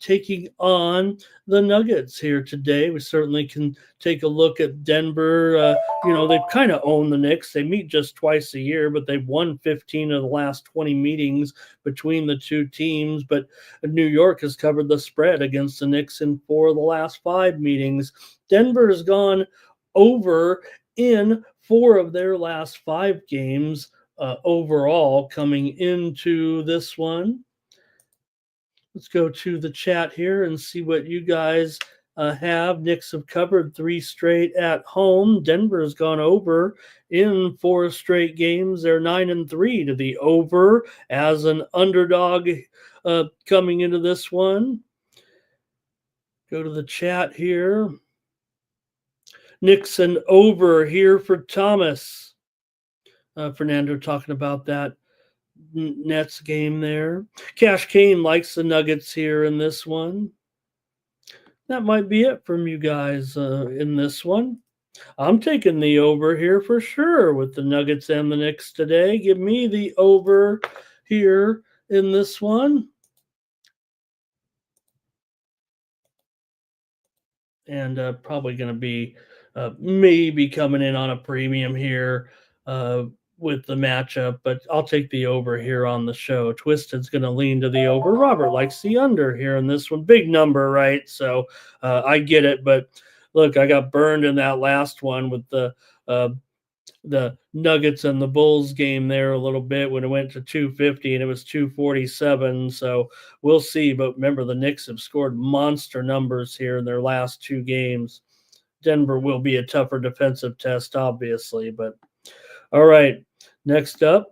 taking on the Nuggets here today? We certainly can take a look at Denver. They've kind of owned the Knicks. They meet just twice a year, but they've won 15 of the last 20 meetings between the two teams. But New York has covered the spread against the Knicks in 4 of the last 5 meetings. Denver has gone over in 4 of their last 5 games overall coming into this one. Let's go to the chat here and see what you guys have. Knicks have covered 3 straight at home. Denver has gone over in 4 straight games. They're 9-3 to the over as an underdog coming into this one. Go to the chat here. Knicks and over here for Thomas. Fernando talking about that Nets game there. Cash Kane likes the Nuggets here in this one. That might be it from you guys in this one. I'm taking the over here for sure with the Nuggets and the Knicks today. Give me the over here in this one. And probably going to be maybe coming in on a premium here with the matchup, but I'll take the over here on the show. Twisted's going to lean to the over. Robert likes the under here in this one. Big number, right? So I get it, but look, I got burned in that last one with the Nuggets and the Bulls game there a little bit when it went to 250 and it was 247. So we'll see. But remember, the Knicks have scored monster numbers here in their last 2 games. Denver will be a tougher defensive test, obviously. But all right, next up.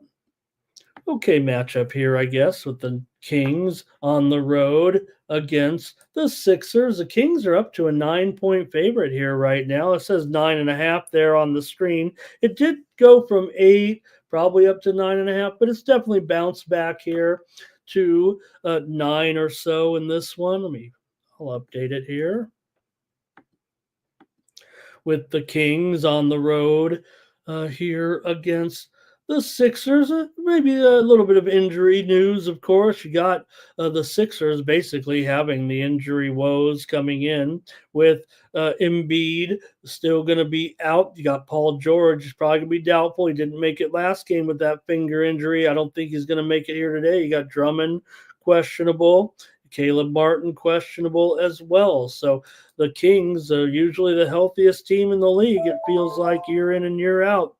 Okay, matchup here, I guess, with the Kings on the road against the Sixers. The Kings are up to a 9-point favorite here right now. It says 9.5 there on the screen. It did go from 8, probably up to 9.5, but it's definitely bounced back here to 9 or so in this one. I'll update it here. With the Kings on the road here against the Sixers. Maybe a little bit of injury news, of course. You got the Sixers basically having the injury woes coming in with Embiid still going to be out. You got Paul George, he's probably going to be doubtful. He didn't make it last game with that finger injury. I don't think he's going to make it here today. You got Drummond questionable. Caleb Martin questionable as well. So the Kings are usually the healthiest team in the league. It feels like year in and year out.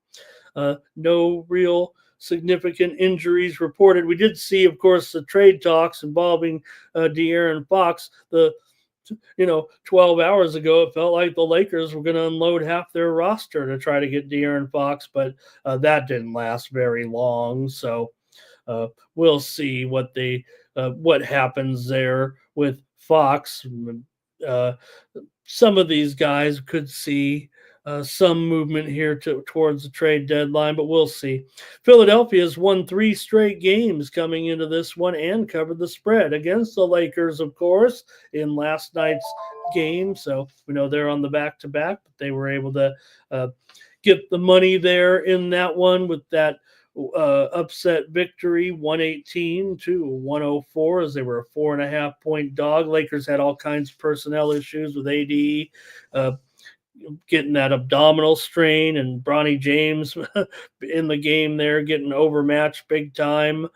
No real significant injuries reported. We did see, of course, the trade talks involving De'Aaron Fox. 12 hours ago, it felt like the Lakers were going to unload half their roster to try to get De'Aaron Fox, but that didn't last very long. So we'll see what happens there with Fox. Uh, some of these guys could see some movement here towards the trade deadline, but we'll see. Philadelphia's won 3 straight games coming into this one and covered the spread against the Lakers, of course, in last night's game. So we know they're on the back-to-back, but they were able to get the money there in that one with that upset victory, 118 to 104, as they were a 4.5-point dog. Lakers had all kinds of personnel issues with AD getting that abdominal strain, and Bronny James in the game there getting overmatched big time.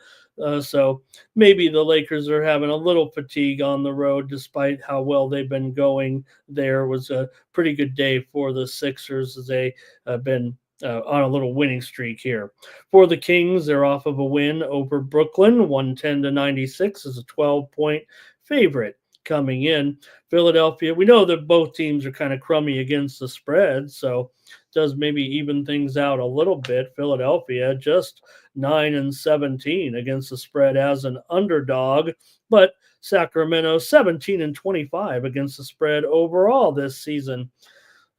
So maybe the Lakers are having a little fatigue on the road, despite how well they've been going. There was a pretty good day for the Sixers, as they have been on a little winning streak here. For the Kings, they're off of a win over Brooklyn, 110-96, as a 12-point favorite coming in. Philadelphia, we know that both teams are kind of crummy against the spread, so does maybe even things out a little bit. Philadelphia just 9-17 against the spread as an underdog, but Sacramento 17-25 against the spread overall this season.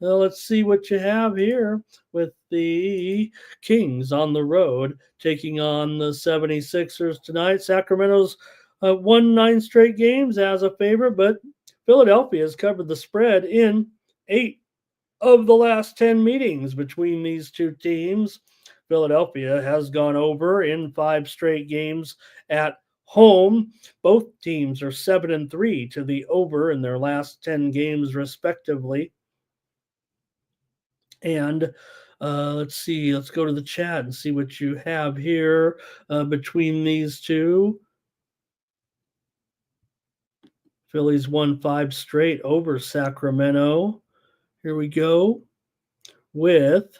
Well, let's see what you have here with the Kings on the road taking on the 76ers tonight. Sacramento's won 9 straight games as a favorite, but Philadelphia has covered the spread in 8 of the last 10 meetings between these two teams. Philadelphia has gone over in 5 straight games at home. Both teams are 7-3 to the over in their last 10 games, respectively. And let's see, let's go to the chat and see what you have here between these two. Phillies won 5 straight over Sacramento. Here we go with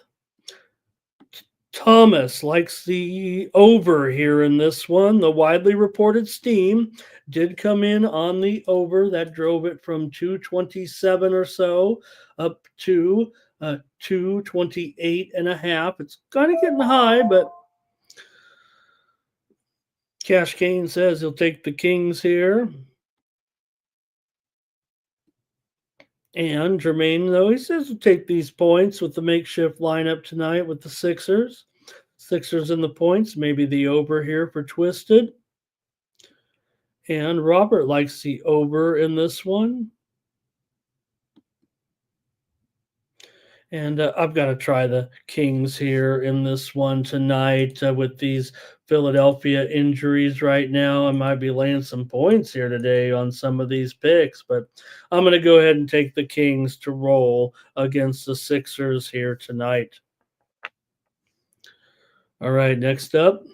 Thomas likes the over here in this one. The widely reported steam did come in on the over. That drove it from 227 or so up to 228.5. It's kind of getting high, but Cash Kane says he'll take the Kings here. And Jermaine, though, he says he'll take these points with the makeshift lineup tonight with the Sixers. Sixers in the points, maybe the over here for Twisted. And Robert likes the over in this one. And I've got to try the Kings here in this one tonight with these Philadelphia injuries right now. I might be laying some points here today on some of these picks, but I'm going to go ahead and take the Kings to roll against the Sixers here tonight. All right, next up.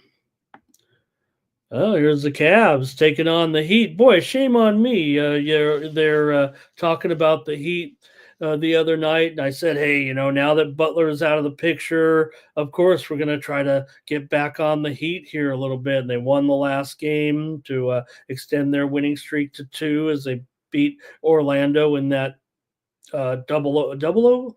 Oh, here's the Cavs taking on the Heat. Boy, shame on me. They're talking about the Heat the other night, and I said, hey, now that Butler is out of the picture, of course, we're going to try to get back on the Heat here a little bit. And they won the last game to extend their winning streak to 2 as they beat Orlando in that double.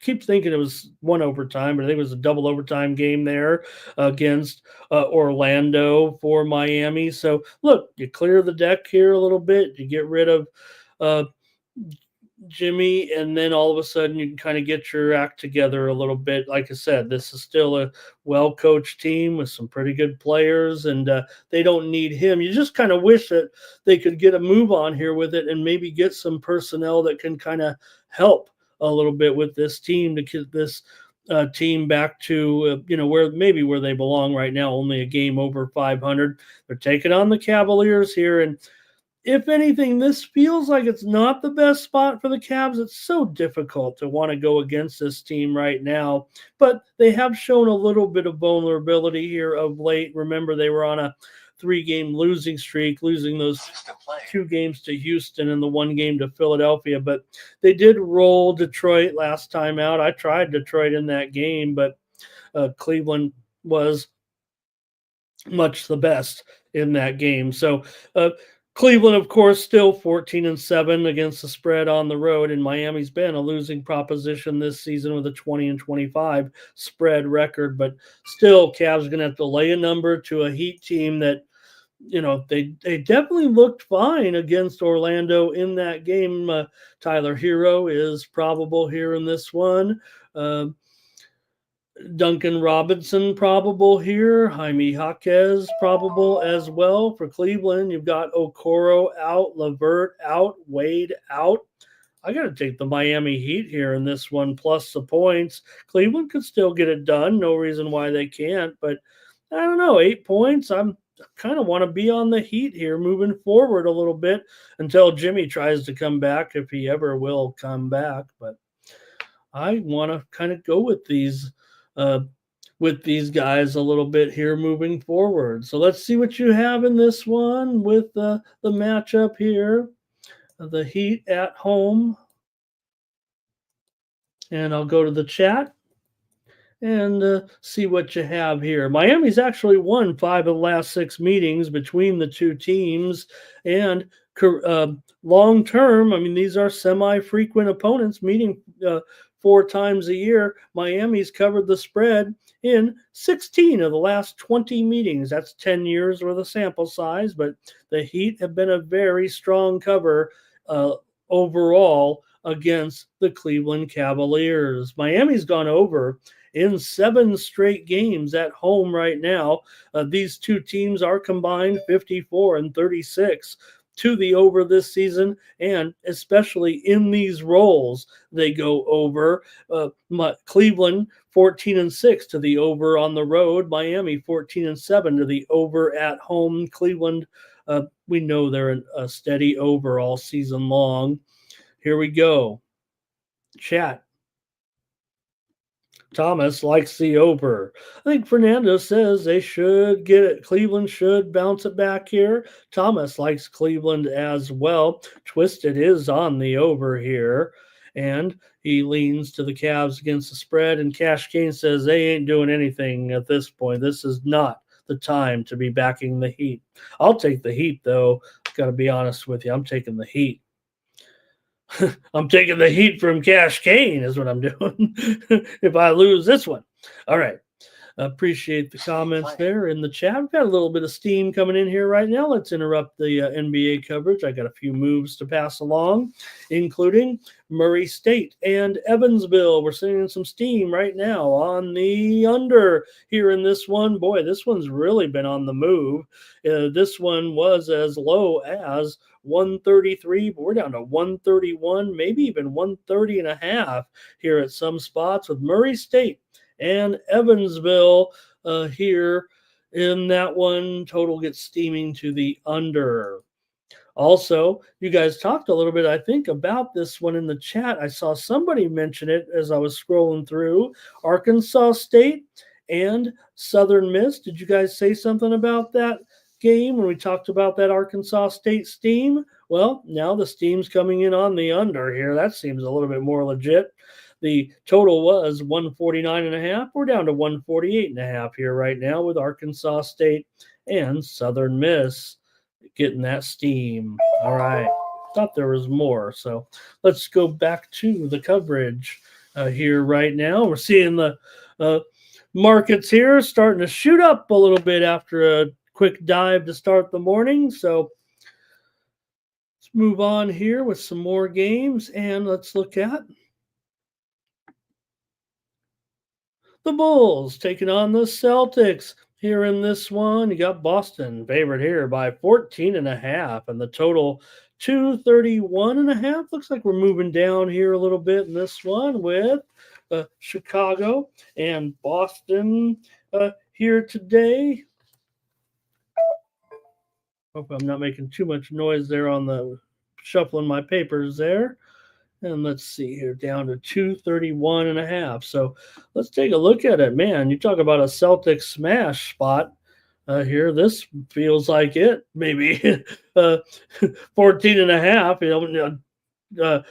Keep thinking it was 1 overtime, but I think it was a double overtime game there against Orlando for Miami. So look, you clear the deck here a little bit, you get rid of Jimmy, and then all of a sudden you can kind of get your act together a little bit. Like I said, this is still a well-coached team with some pretty good players, and they don't need him. You just kind of wish that they could get a move on here with it and maybe get some personnel that can kind of help a little bit with this team to get this team back to where they belong right now, only a game over 500. They're taking on the Cavaliers here, and if anything, this feels like it's not the best spot for the Cavs. It's so difficult to want to go against this team right now, but they have shown a little bit of vulnerability here of late. Remember, they were on a 3-game losing streak, losing those 2 games to Houston and the 1 game to Philadelphia, but they did roll Detroit last time out. I tried Detroit in that game, but Cleveland was much the best in that game. So Cleveland, of course, still 14-7 against the spread on the road, and Miami's been a losing proposition this season with a 20-25 spread record. But still, Cavs are going to have to lay a number to a Heat team that, they definitely looked fine against Orlando in that game. Tyler Hero is probable here in this one. Duncan Robinson probable here. Jaime Jaquez probable as well for Cleveland. You've got Okoro out, LeVert out, Wade out. I got to take the Miami Heat here in this one, plus the points. Cleveland could still get it done. No reason why they can't. But I don't know, 8 points. I'm kind of want to be on the Heat here moving forward a little bit until Jimmy tries to come back, if he ever will come back. But I want to kind of go with these guys a little bit here moving forward. So let's see what you have in this one with the matchup here. The Heat at home. And I'll go to the chat and see what you have here. Miami's actually won 5 of the last 6 meetings between the two teams. And long term, I mean, these are semi-frequent opponents meeting 4 times a year. Miami's covered the spread in 16 of the last 20 meetings. That's 10 years worth of sample size, but the Heat have been a very strong cover overall against the Cleveland Cavaliers. Miami's gone over in 7 straight games at home right now. These two teams are combined 54-36 to the over this season, and especially in these roles, they go over. Cleveland 14-6 to the over on the road. Miami 14-7 to the over at home. Cleveland, we know they're a steady over all season long. Here we go. Chat. Thomas likes the over. I think Fernando says they should get it. Cleveland should bounce it back here. Thomas likes Cleveland as well. Twisted is on the over here. And he leans to the Cavs against the spread. And Cash Kane says they ain't doing anything at this point. This is not the time to be backing the Heat. I'll take the Heat, though. Got to be honest with you. I'm taking the Heat. I'm taking the Heat from Cash Kane is what I'm doing if I lose this one. All right. Appreciate the comments there in the chat. We've got a little bit of steam coming in here right now. Let's interrupt the NBA coverage. I got a few moves to pass along, including Murray State and Evansville. We're sitting in some steam right now on the under here in this one. Boy, this one's really been on the move. This one was as low as 133, but we're down to 131, maybe even 130.5 here at some spots with Murray State and Evansville here in that one. Total gets steaming to the under. Also, you guys talked a little bit, I think, about this one in the chat. I saw somebody mention it as I was scrolling through. Arkansas State and Southern Miss. Did you guys say something about that game when we talked about that Arkansas State steam? Well, now the steam's coming in on the under here. That seems a little bit more legit. The total was 149.5. We're down to 148.5 here right now with Arkansas State and Southern Miss getting that steam. All right. Thought there was more. So let's go back to the coverage here right now. We're seeing the markets here starting to shoot up a little bit after a quick dive to start the morning. So let's move on here with some more games, and let's look at the Bulls taking on the Celtics here in this one. You got Boston favored here by 14.5, and the total 231.5. Looks like we're moving down here a little bit in this one with Chicago and Boston here today. Hope I'm not making too much noise there on the shuffling my papers there. And let's see here, down to 231.5. So let's take a look at it. Man, you talk about a Celtics smash spot here. This feels like it. Maybe 14.5.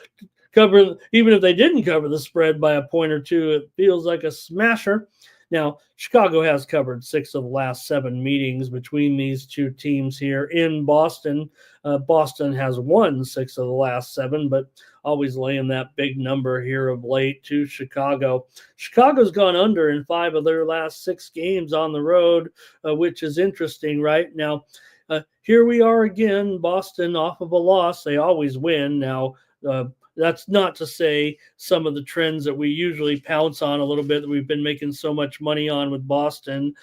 Cover, even if they didn't cover the spread by a point or two, it feels like a smasher. Now, Chicago has covered 6 of the last 7 meetings between these two teams here in Boston. Boston has won 6 of the last 7, but always laying that big number here of late to Chicago. Chicago's gone under in 5 of their last 6 games on the road, which is interesting, right? Now, here we are again, Boston off of a loss. They always win. Now, that's not to say some of the trends that we usually pounce on a little bit that we've been making so much money on with Boston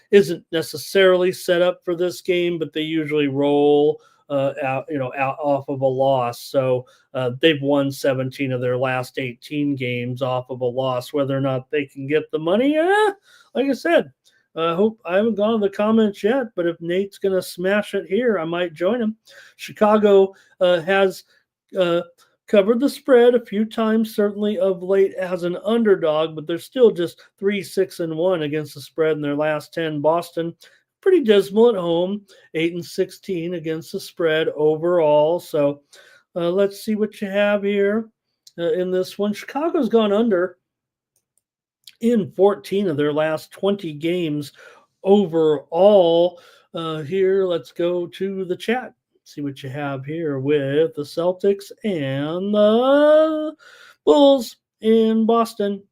isn't necessarily set up for this game, but they usually roll out off of a loss. So they've won 17 of their last 18 games off of a loss. Whether or not they can get the money, like I said, I hope I haven't gone to the comments yet, but if Nate's going to smash it here, I might join him. Chicago has covered the spread a few times, certainly of late as an underdog, but they're still just 3-6-1 against the spread in their last 10. Boston, pretty dismal at home, 8-16 against the spread overall. So let's see what you have here in this one. Chicago's gone under in 14 of their last 20 games overall. Here, let's go to the chat. See what you have here with the Celtics and the Bulls in Boston.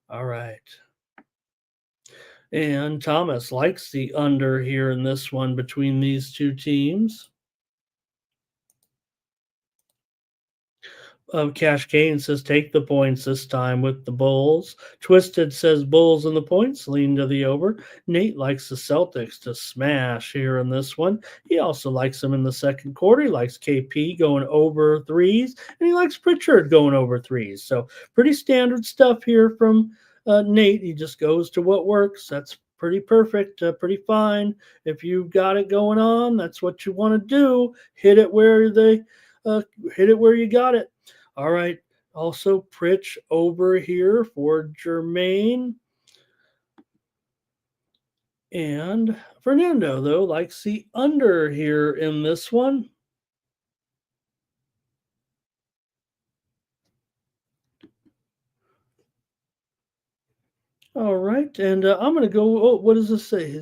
All right. And Thomas likes the under here in this one between these two teams. Cash Kane says take the points this time with the Bulls. Twisted says Bulls and the points, lean to the over. Nate likes the Celtics to smash here in this one. He also likes them in the second quarter. He likes KP going over threes, and he likes Pritchard going over threes. So pretty standard stuff here from Nate. He just goes to what works. That's pretty perfect, pretty fine. If you've got it going on, that's what you want to do. Hit it where you got it. All right. Also, Pritch over here for Jermaine. And Fernando, though, likes the under here in this one. All right, and I'm going to go. Oh, what does this say?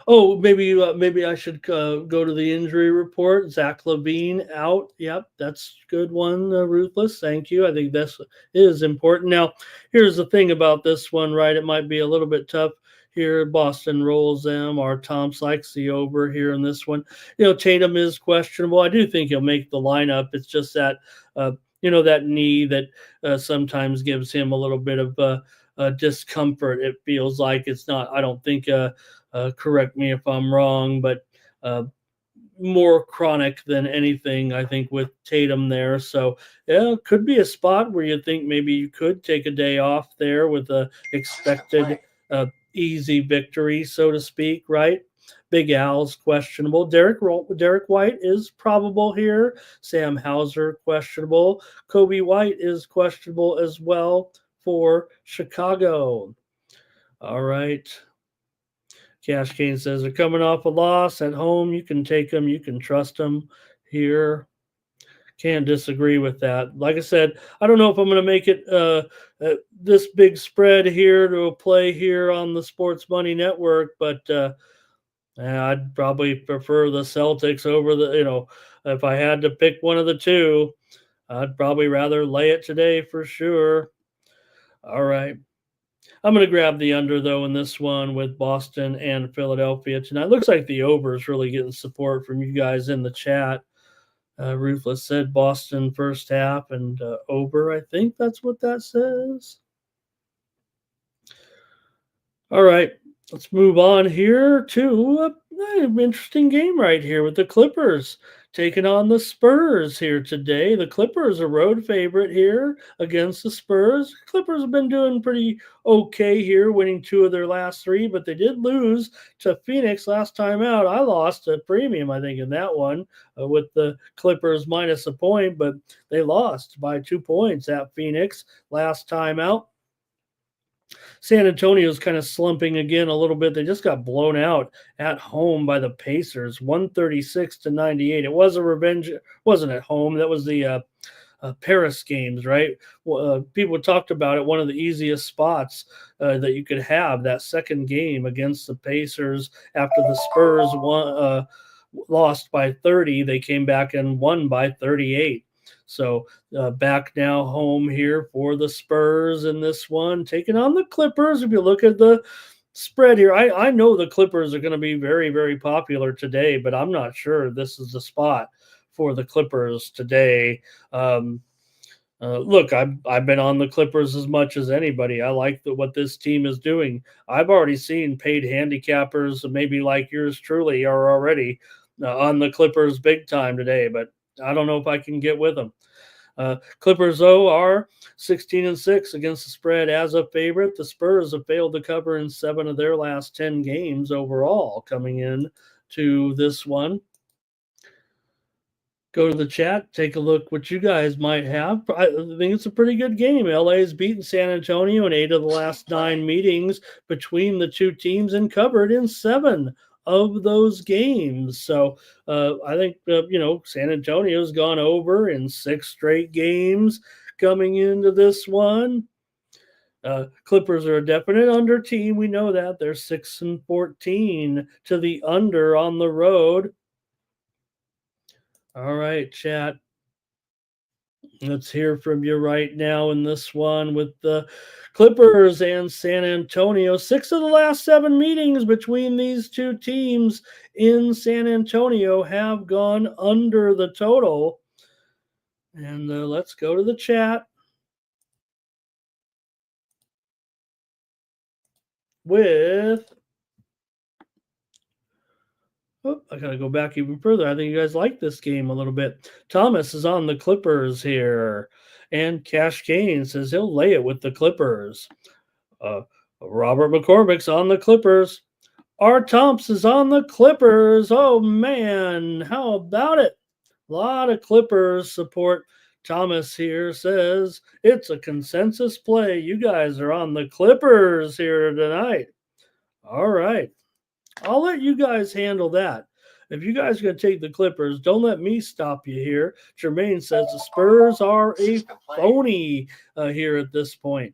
Maybe I should go to the injury report. Zach Levine out. Yep, that's a good one. Ruthless, thank you. I think this is important. Now, here's the thing about this one, right? It might be a little bit tough here. Boston rolls them. Or Tom's likes the over here in this one. Tatum is questionable. I do think he'll make the lineup. It's just that that knee that sometimes gives him a little bit of discomfort. It feels like it's not. I don't think. Correct me if I'm wrong, but more chronic than anything, I think, with Tatum there. So yeah, it could be a spot where you think maybe you could take a day off there with a expected easy victory, so to speak, right? Big Al's questionable. Derek White is probable here. Sam Hauser questionable. Kobe White is questionable as well for Chicago. All right. Cash Kane says they're coming off a loss at home. You can take them. You can trust them here. Can't disagree with that. Like I said, I don't know if I'm going to make it this big spread here to a play here on the Sports Money Network, but I'd probably prefer the Celtics over if I had to pick one of the two, I'd probably rather lay it today for sure. All right. I'm going to grab the under, though, in this one with Boston and Philadelphia tonight. Looks like the over is really getting support from you guys in the chat. Ruthless said Boston first half and over. I think that's what that says. All right. Let's move on here to an interesting game right here with the Clippers taking on the Spurs here today. The Clippers are road favorite here against the Spurs. Clippers have been doing pretty okay here, winning 2 of their last 3, but they did lose to Phoenix last time out. I lost a premium, I think, in that one with the Clippers minus a point, but they lost by 2 points at Phoenix last time out. San Antonio's kind of slumping again a little bit. They just got blown out at home by the Pacers, 136-98. It was a revenge. It wasn't at home. That was the Paris games, right? Well, people talked about it. One of the easiest spots that you could have, that second game against the Pacers after the Spurs lost by 30. They came back and won by 38. So back now home here for the Spurs in this one, taking on the Clippers. If you look at the spread here, I know the Clippers are going to be very, very popular today, but I'm not sure this is the spot for the Clippers today. Um, Look, I've been on the Clippers as much as anybody. I like what this team is doing. I've already seen paid handicappers, maybe like yours truly, are already on the Clippers big time today. But I don't know if I can get with them. Clippers, though, are 16-6 against the spread as a favorite. The Spurs have failed to cover in 7 of their last 10 games overall coming in to this one. Go to the chat, take a look what you guys might have. I think it's a pretty good game. LA has beaten San Antonio in 8 of the last 9 meetings between the two teams and covered in 7 of those games. So I think, San Antonio's gone over in 6 straight games coming into this one. Clippers are a definite under team. We know that. They're 6-14 to the under on the road. All right, chat. Let's hear from you right now in this one with the Clippers and San Antonio. 6 of the last 7 meetings between these two teams in San Antonio have gone under the total. And let's go to the chat with. Oh, I got to go back even further. I think you guys like this game a little bit. Thomas is on the Clippers here. And Cash Kane says he'll lay it with the Clippers. Robert McCormick's on the Clippers. R. Thompson is on the Clippers. Oh, man. How about it? A lot of Clippers support. Thomas here says it's a consensus play. You guys are on the Clippers here tonight. All right. I'll let you guys handle that. If you guys are going to take the Clippers, don't let me stop you here. Jermaine says the Spurs are a phony here at this point.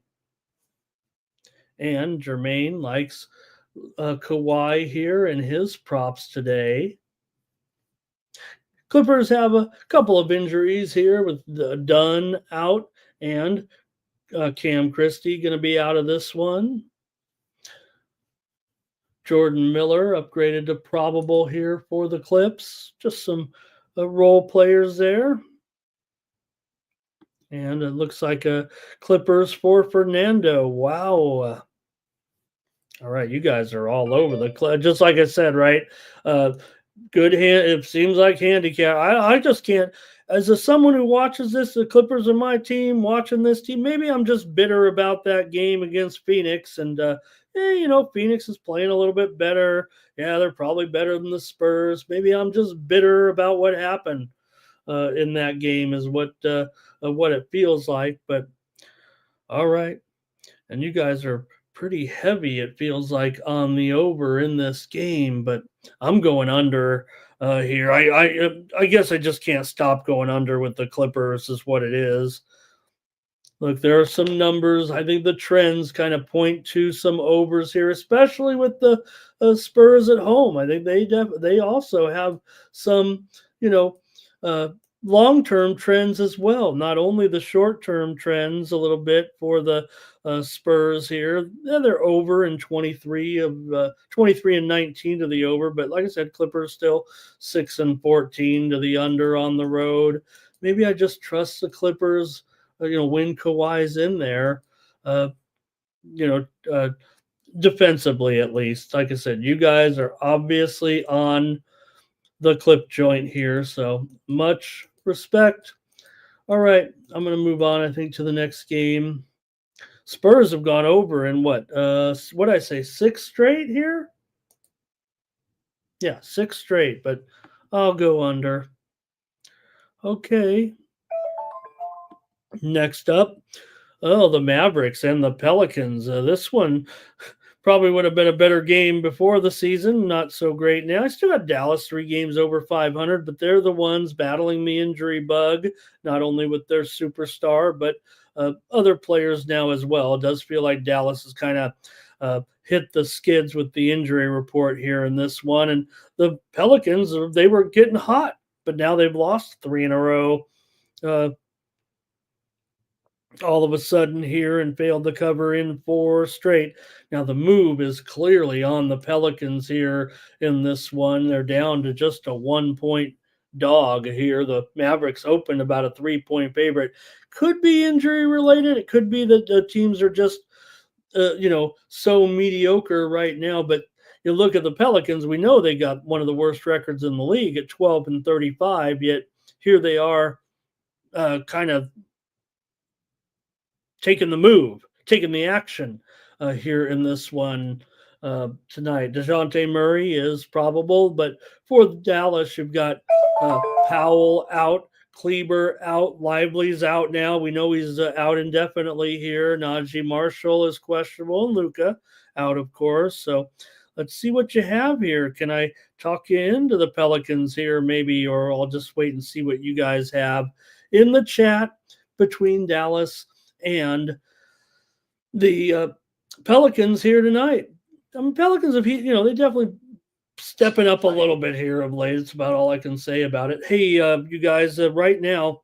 And Jermaine likes Kawhi here and his props today. Clippers have a couple of injuries here with Dunn out and Cam Christie going to be out of this one. Jordan Miller upgraded to probable here for the Clips. Just some role players there. And it looks like Clippers for Fernando. Wow. All right, you guys are all over the just like I said, right? Good hand. It seems like handicap. I just can't. As someone who watches this, the Clippers are my team. Watching this team, maybe I'm just bitter about that game against Phoenix. And Phoenix is playing a little bit better. Yeah, they're probably better than the Spurs. Maybe I'm just bitter about what happened in that game. Is what it feels like. But all right, and you guys are pretty heavy, it feels like, on the over in this game, but I'm going under here. I guess I just can't stop going under with the Clippers is what it is. Look, there are some numbers. I think the trends kind of point to some overs here, especially with the Spurs at home. I think they also have some, long-term trends as well. Not only the short-term trends a little bit for the Spurs here. Yeah, they're over in 23 and 19 to the over, but like I said, Clippers still 6-14 to the under on the road. Maybe I just trust the Clippers. When Kawhi's in there, defensively at least. Like I said, you guys are obviously on the clip joint here, so much respect. All right, I'm going to move on, I think, to the next game. Spurs have gone over in what did I say, 6 straight here? Yeah, 6 straight, but I'll go under. Okay. Next up, the Mavericks and the Pelicans. This one Probably would have been a better game before the season. Not so great now. I still got Dallas 3 games over 500, but they're the ones battling the injury bug, not only with their superstar, but other players now as well. It does feel like Dallas has kind of hit the skids with the injury report here in this one. And the Pelicans, they were getting hot, but now they've lost 3 in a row. Uh, all of a sudden here and failed to cover in 4 straight. Now the move is clearly on the Pelicans here in this one. They're down to just a 1 point dog here. The Mavericks opened about a 3 point favorite. Could be injury related. It could be that the teams are just so mediocre right now. But you look at the Pelicans, we know they got one of the worst records in the league at 12-35. Yet here they are, kind of taking the move, taking the action here in this one tonight. DeJounte Murray is probable, but for Dallas, you've got Powell out, Kleber out, Lively's out now. We know he's out indefinitely here. Najee Marshall is questionable, and Luka out, of course. So let's see what you have here. Can I talk you into the Pelicans here, maybe, or I'll just wait and see what you guys have in the chat between Dallas and the Pelicans here tonight. I mean, Pelicans have, they definitely stepping up a little bit here of late. It's about all I can say about it. Hey, you guys, right now,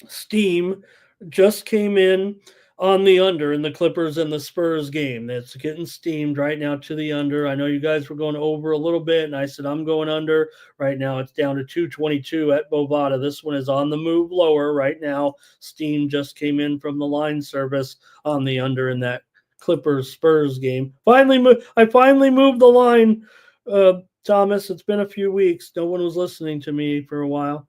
Steam just came in on the under in the Clippers and the Spurs game. It's getting steamed right now to the under. I know you guys were going over a little bit, and I said I'm going under. Right now it's down to 222 at Bovada. This one is on the move lower right now. Steam just came in from the line service on the under in that Clippers Spurs game. I finally moved the line, Thomas. It's been a few weeks. No one was listening to me for a while.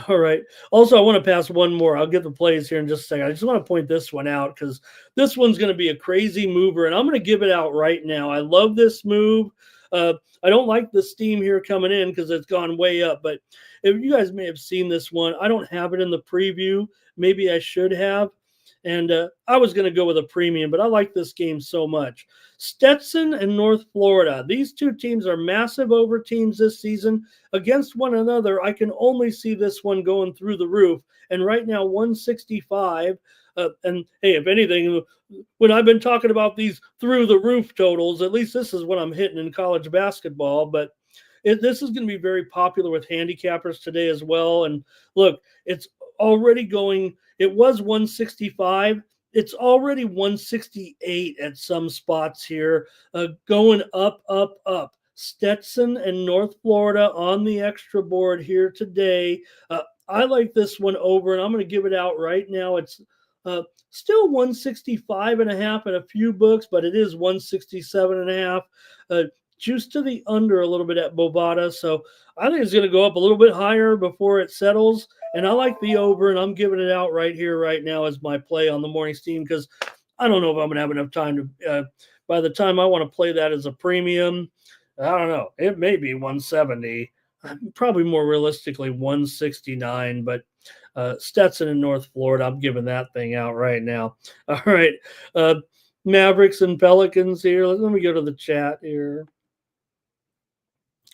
All right. Also, I want to pass one more. I'll get the plays here in just a second. I just want to point this one out because this one's going to be a crazy mover, and I'm going to give it out right now. I love this move. I don't like the steam here coming in because it's gone way up, but if you guys may have seen this one, I don't have it in the preview. Maybe I should have. And I was going to go with a premium, but I like this game so much. Stetson and North Florida. These two teams are massive over teams this season. Against one another, I can only see this one going through the roof. And right now, 165. And hey, if anything, when I've been talking about these through the roof totals, at least this is what I'm hitting in college basketball. But this is going to be very popular with handicappers today as well. And look, it's already going. It was 165. It's already 168 at some spots here, going up, up, up. Stetson and North Florida on the extra board here today. I like this one over, and I'm going to give it out right now. It's still 165.5 in a few books, but it is 167.5. Juice to the under a little bit at Bovada. So I think it's going to go up a little bit higher before it settles. And I like the over, and I'm giving it out right here, right now as my play on the morning steam because I don't know if I'm going to have enough time to, by the time I want to play that as a premium, I don't know. It may be 170, probably more realistically 169, but Stetson in North Florida, I'm giving that thing out right now. All right. Mavericks and Pelicans here. Let me go to the chat here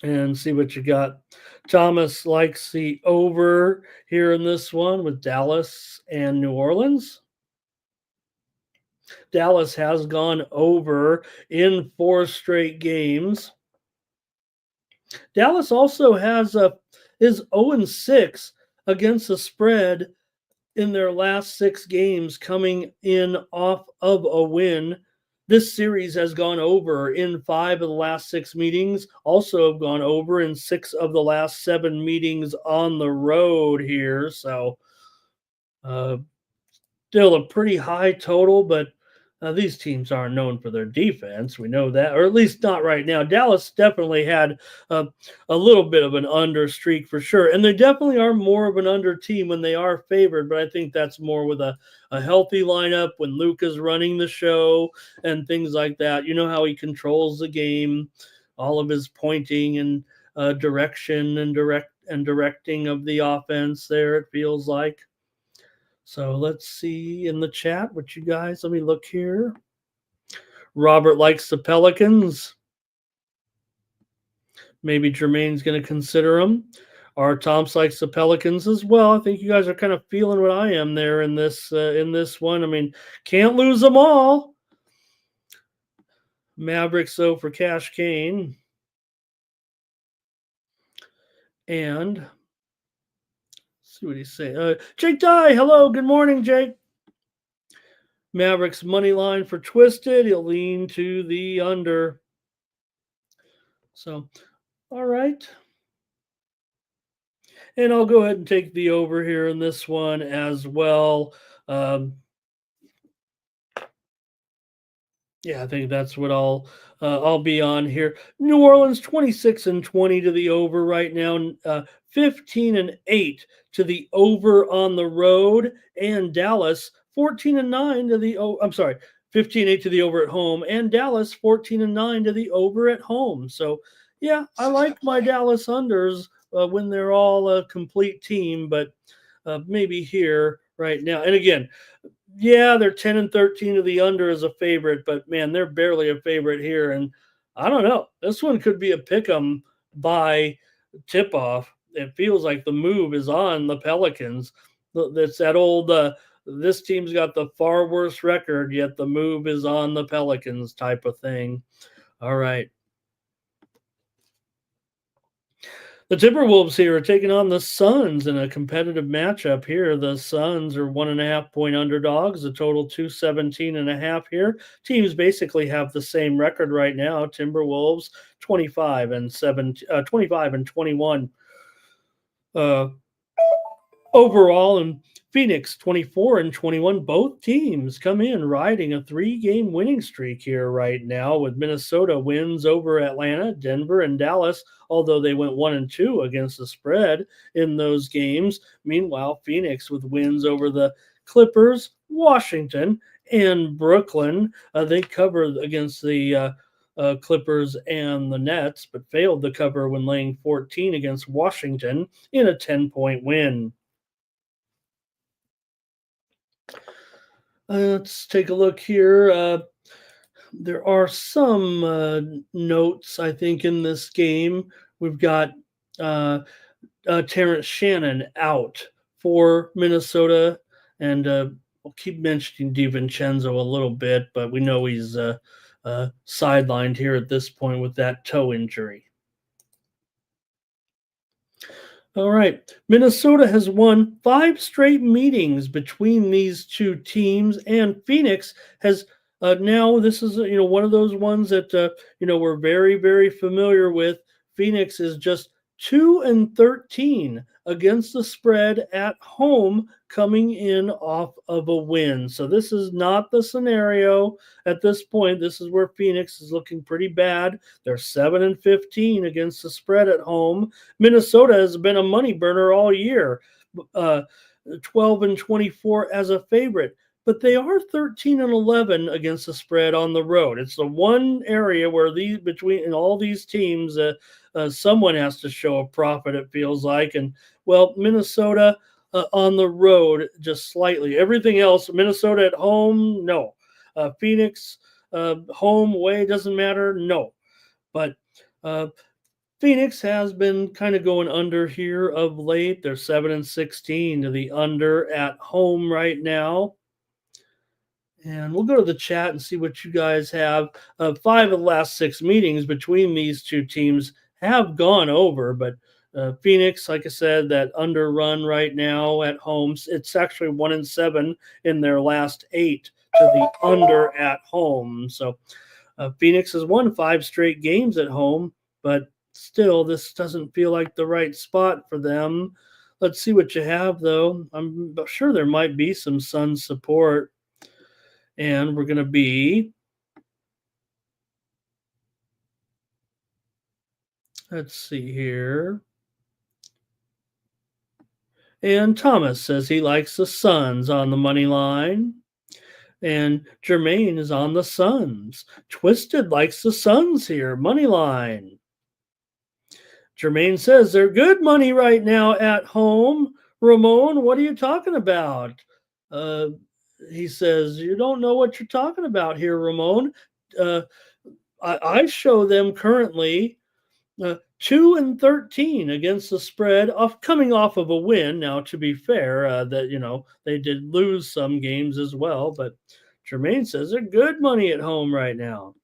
and see what you got. Thomas likes the over here in this one with Dallas and New Orleans. Dallas has gone over in 4 straight games. Dallas also is 0-6 against the spread in their last 6 games, coming in off of a win. This series has gone over in 5 of the last 6 meetings, also have gone over in 6 of the last 7 meetings on the road here. So still a pretty high total, but these teams aren't known for their defense. We know that, or at least not right now. Dallas definitely had a little bit of an under streak for sure. And they definitely are more of an under team when they are favored, but I think that's more with a healthy lineup when Luka's running the show and things like that. You know how he controls the game, all of his pointing and direction and directing of the offense there, it feels like. So let's see in the chat what you guys, let me look here. Robert likes the Pelicans. Maybe Jermaine's going to consider them. Our Tom's likes the Pelicans as well. I think you guys are kind of feeling what I am there in this one. I mean, can't lose them all. Mavericks though for Cash Kane. And let's see what he's saying. Jake Dye, hello, good morning, Jake. Mavericks money line for Twisted. He'll lean to the under. So, all right. And I'll go ahead and take the over here in this one as well. Yeah, I think that's what I'll be on here. New Orleans 26-20 to the over right now. 15-8 to the over on the road, and Dallas 14-9 to the I'm sorry, 15-8 to the over at home, and Dallas 14-9 to the over at home. So yeah, I like my Dallas unders when they're all a complete team, but maybe here right now. And again, yeah, they're 10-13 to the under as a favorite, but man, they're barely a favorite here. And I don't know. This one could be a pick 'em by tip off. It feels like the move is on the Pelicans. That's that old this team's got the far worse record, yet the move is on the Pelicans type of thing. All right. The Timberwolves here are taking on the Suns in a competitive matchup here. The Suns are 1.5-point underdogs, a total 217.5 here. Teams basically have the same record right now. Timberwolves 25-21 overall, and Phoenix 24-21. Both teams come in riding a 3-game winning streak here right now, with Minnesota wins over Atlanta, Denver, and Dallas, although they went 1-2 against the spread in those games. Meanwhile, Phoenix with wins over the Clippers, Washington, and Brooklyn. They covered against the Clippers and the Nets, but failed to cover when laying 14 against Washington in a 10-point win. Let's take a look here. There are some notes, I think, in this game. We've got Terrence Shannon out for Minnesota, and we'll keep mentioning DiVincenzo a little bit, but we know he's sidelined here at this point with that toe injury. All right. Minnesota has won 5 straight meetings between these two teams, and Phoenix has now, this is one of those ones that we're very, very familiar with. Phoenix is just 2-13 against the spread at home, coming in off of a win. So this is not the scenario at this point. This is where Phoenix is looking pretty bad. They're 7-15 against the spread at home. Minnesota has been a money burner all year, 12-24 as a favorite, but they are 13-11 against the spread on the road. It's the one area where between all these teams, someone has to show a profit, it feels like. And well, Minnesota on the road just slightly. Everything else, Minnesota at home, no. Phoenix home, away, doesn't matter, no. But Phoenix has been kind of going under here of late. They're 7-16 to the under at home right now. And we'll go to the chat and see what you guys have. 5 of the last 6 meetings between these two teams have gone over, but Phoenix, like I said, that under run right now at home. It's actually 1-7 in their last 8 to the under at home. So Phoenix has won 5 straight games at home, but still, this doesn't feel like the right spot for them. Let's see what you have, though. I'm sure there might be some Sun support. And we're going to be, let's see here. And Thomas says he likes the Suns on the money line. And Jermaine is on the Suns. Twisted likes the Suns here, money line. Jermaine says they're good money right now at home. Ramon, what are you talking about? He says, you don't know what you're talking about here, Ramon. I show them currently 2-13 against the spread, off coming off of a win. Now, to be fair, that they did lose some games as well, but Jermaine says they're good money at home right now.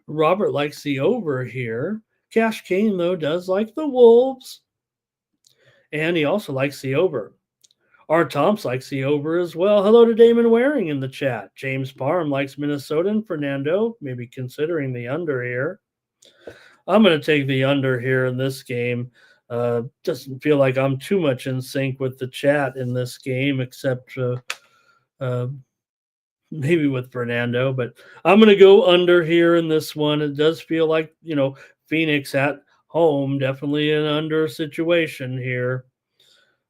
Robert likes the over here. Cash Kane, though, does like the Wolves, and he also likes the over. R. Tomps likes the over as well. Hello to Damon Waring in the chat. James Parham likes Minnesota, and Fernando maybe considering the under here. I'm going to take the under here in this game. Doesn't feel like I'm too much in sync with the chat in this game, except maybe with Fernando. But I'm going to go under here in this one. It does feel like, Phoenix at home, definitely an under situation here.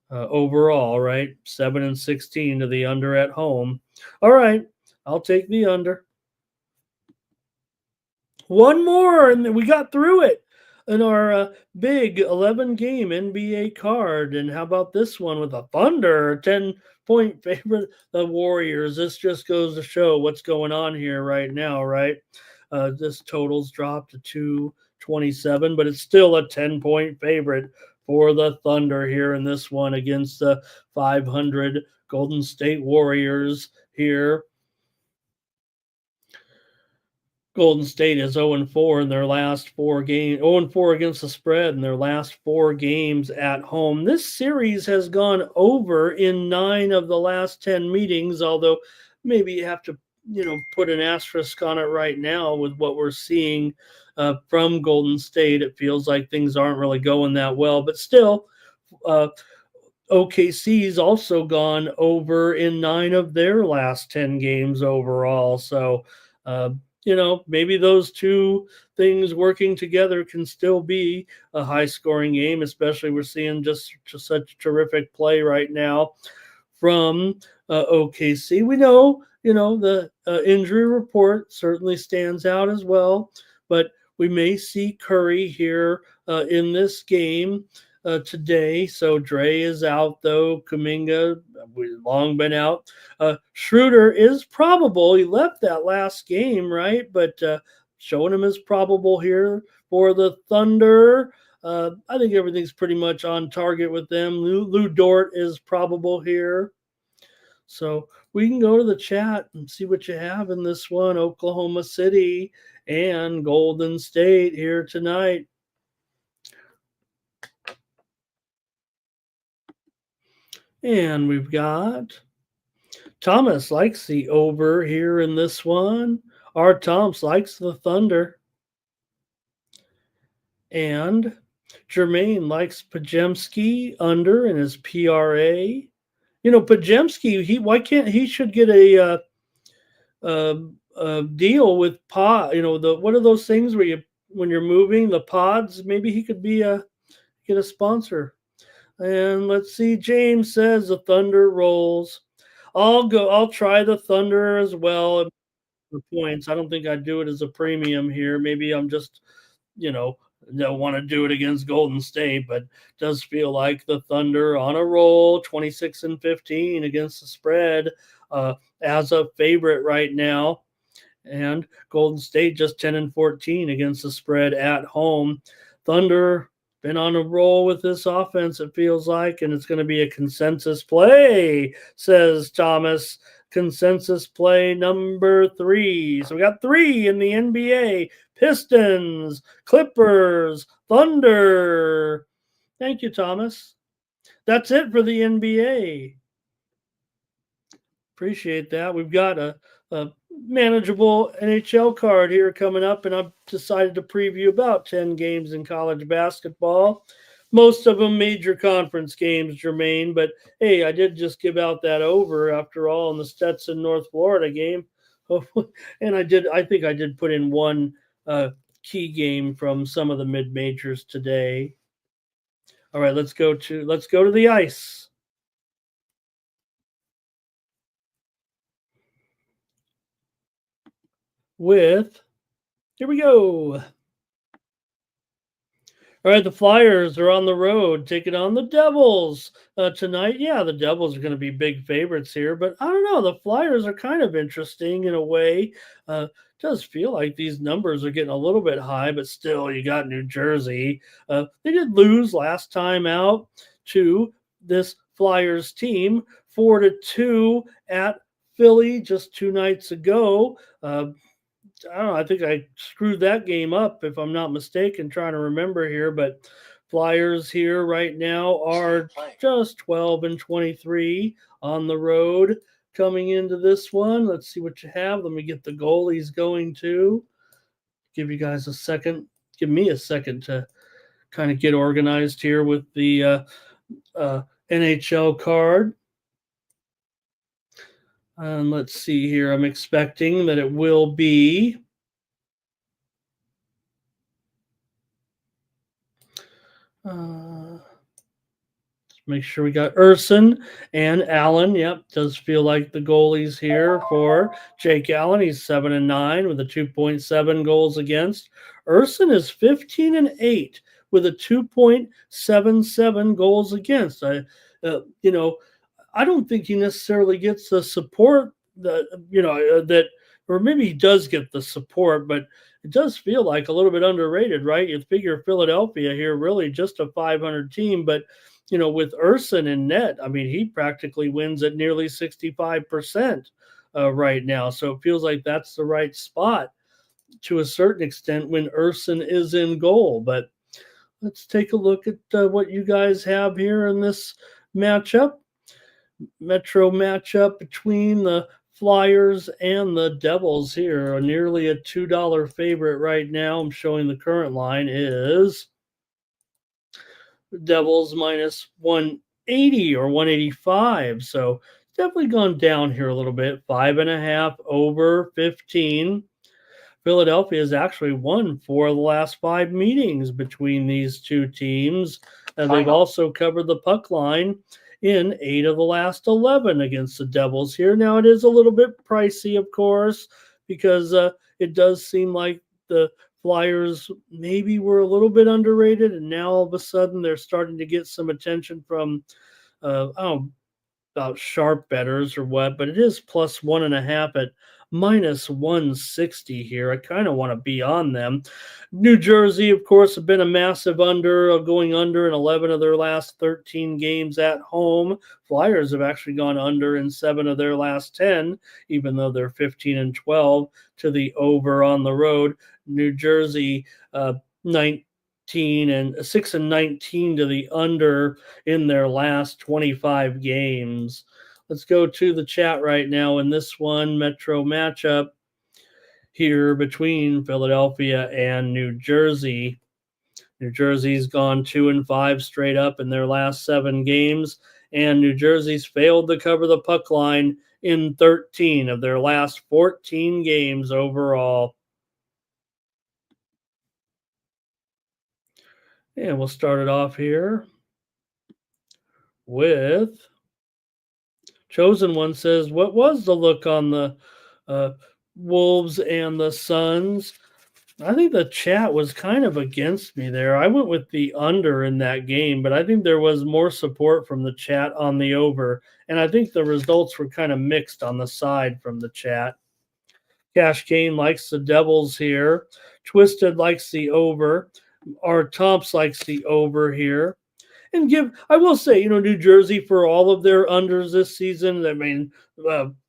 Overall, right? 7-16 to the under at home. All right, I'll take the under. One more, and we got through it in our big 11-game NBA card. And how about this one with a Thunder, 10-point favorite, the Warriors? This just goes to show what's going on here right now, right? This total's dropped to 227, but it's still a 10-point favorite for the Thunder here in this one against the 500 Golden State Warriors here. Golden State is 0-4 in their last 4 games, 0-4 against the spread in their last 4 games at home. This series has gone over in 9 of the last 10 meetings, although maybe you have to, put an asterisk on it right now with what we're seeing from Golden State. It feels like things aren't really going that well, but still, OKC's also gone over in 9 of their last 10 games overall. So, maybe those two things working together can still be a high-scoring game, especially we're seeing just such terrific play right now from OKC. We know, the injury report certainly stands out as well, but we may see Curry here in this game today. So Dre is out, though. Kuminga, we've long been out. Schroeder is probable. He left that last game, right? But showing him as probable here for the Thunder. I think everything's pretty much on target with them. Lou Dort is probable here. So we can go to the chat and see what you have in this one. Oklahoma City and Golden State here tonight. And we've got Thomas likes the over here in this one. R. Tomps likes the Thunder. And Jermaine likes Pajemski under in his PRA. Pajemski, he should get a deal with pod. What are those things where when you're moving the pods? Maybe he could get a sponsor. And let's see. James says the Thunder rolls. I'll try the Thunder as well. The points. I don't think I'd do it as a premium here. Maybe I'm just, don't want to do it against Golden State, but does feel like the Thunder on a roll, 26-15 against the spread as a favorite right now. And Golden State just 10-14 against the spread at home. Thunder been on a roll with this offense, it feels like, and it's going to be a consensus play, says Thomas. Consensus play number 3. So we got 3 in the NBA. Pistons, Clippers, Thunder. Thank you, Thomas. That's it for the NBA. Appreciate that. We've got a manageable NHL card here coming up, and I've decided to preview about 10 games in college basketball. Most of them major conference games, Jermaine, but hey, I did just give out that over after all in the Stetson, North Florida game. And I think I did put in one key game from some of the mid-majors today. All right, let's go to the ice. Here we go. All right, the Flyers are on the road taking on the Devils tonight. Yeah, the Devils are going to be big favorites here, but I don't know. The Flyers are kind of interesting in a way. does feel like these numbers are getting a little bit high, but still, you got New Jersey. They did lose last time out to this Flyers team, 4-2 at Philly just 2 nights ago. I don't know. I think I screwed that game up, if I'm not mistaken, trying to remember here. But Flyers here right now are just 12-23 on the road coming into this one. Let's see what you have. Let me get the goalies going too. Give you guys a second. Give me a second to kind of get organized here with the NHL card. And let's see here. I'm expecting that it will be make sure we got Urson and Allen. Yep, does feel like the goalies here for Jake Allen. He's 7-9 with a 2.7 goals against. Urson is 15-8 with a 2.77 goals against. I don't think he necessarily gets the support that, or maybe he does get the support, but it does feel like a little bit underrated, right? You figure Philadelphia here really just a 500 team, but with Urson in net, I mean, he practically wins at nearly 65% right now. So it feels like that's the right spot to a certain extent when Urson is in goal. But let's take a look at what you guys have here in this matchup. Metro matchup between the Flyers and the Devils here. Nearly a $2 favorite right now. I'm showing the current line is Devils minus 180 or 185. So definitely gone down here a little bit. 5.5 over 15. Philadelphia has actually won 4 of the last 5 meetings between these two teams. They've also covered the puck line in 8 of the last 11 against the Devils here. Now, it is a little bit pricey, of course, because it does seem like the Flyers maybe were a little bit underrated, and now all of a sudden they're starting to get some attention from, I don't know about sharp bettors or what, but it is plus 1.5 at minus 160 here. I kind of want to be on them. New Jersey, of course, have been a massive going under in 11 of their last 13 games at home. Flyers have actually gone under in 7 of their last 10, even though they're 15-12 to the over on the road. New Jersey, 6-19 to the under in their last 25 games. Let's go to the chat right now in this one Metro matchup here between Philadelphia and New Jersey. New Jersey's gone 2-5 straight up in their last 7 games, and New Jersey's failed to cover the puck line in 13 of their last 14 games overall. And we'll start it off here with Chosen One says, what was the look on the Wolves and the Suns? I think the chat was kind of against me there. I went with the under in that game, but I think there was more support from the chat on the over. And I think the results were kind of mixed on the side from the chat. Cash Kane likes the Devils here. Twisted likes the over. Our Tomps likes the over here. And I will say, New Jersey for all of their unders this season, I mean,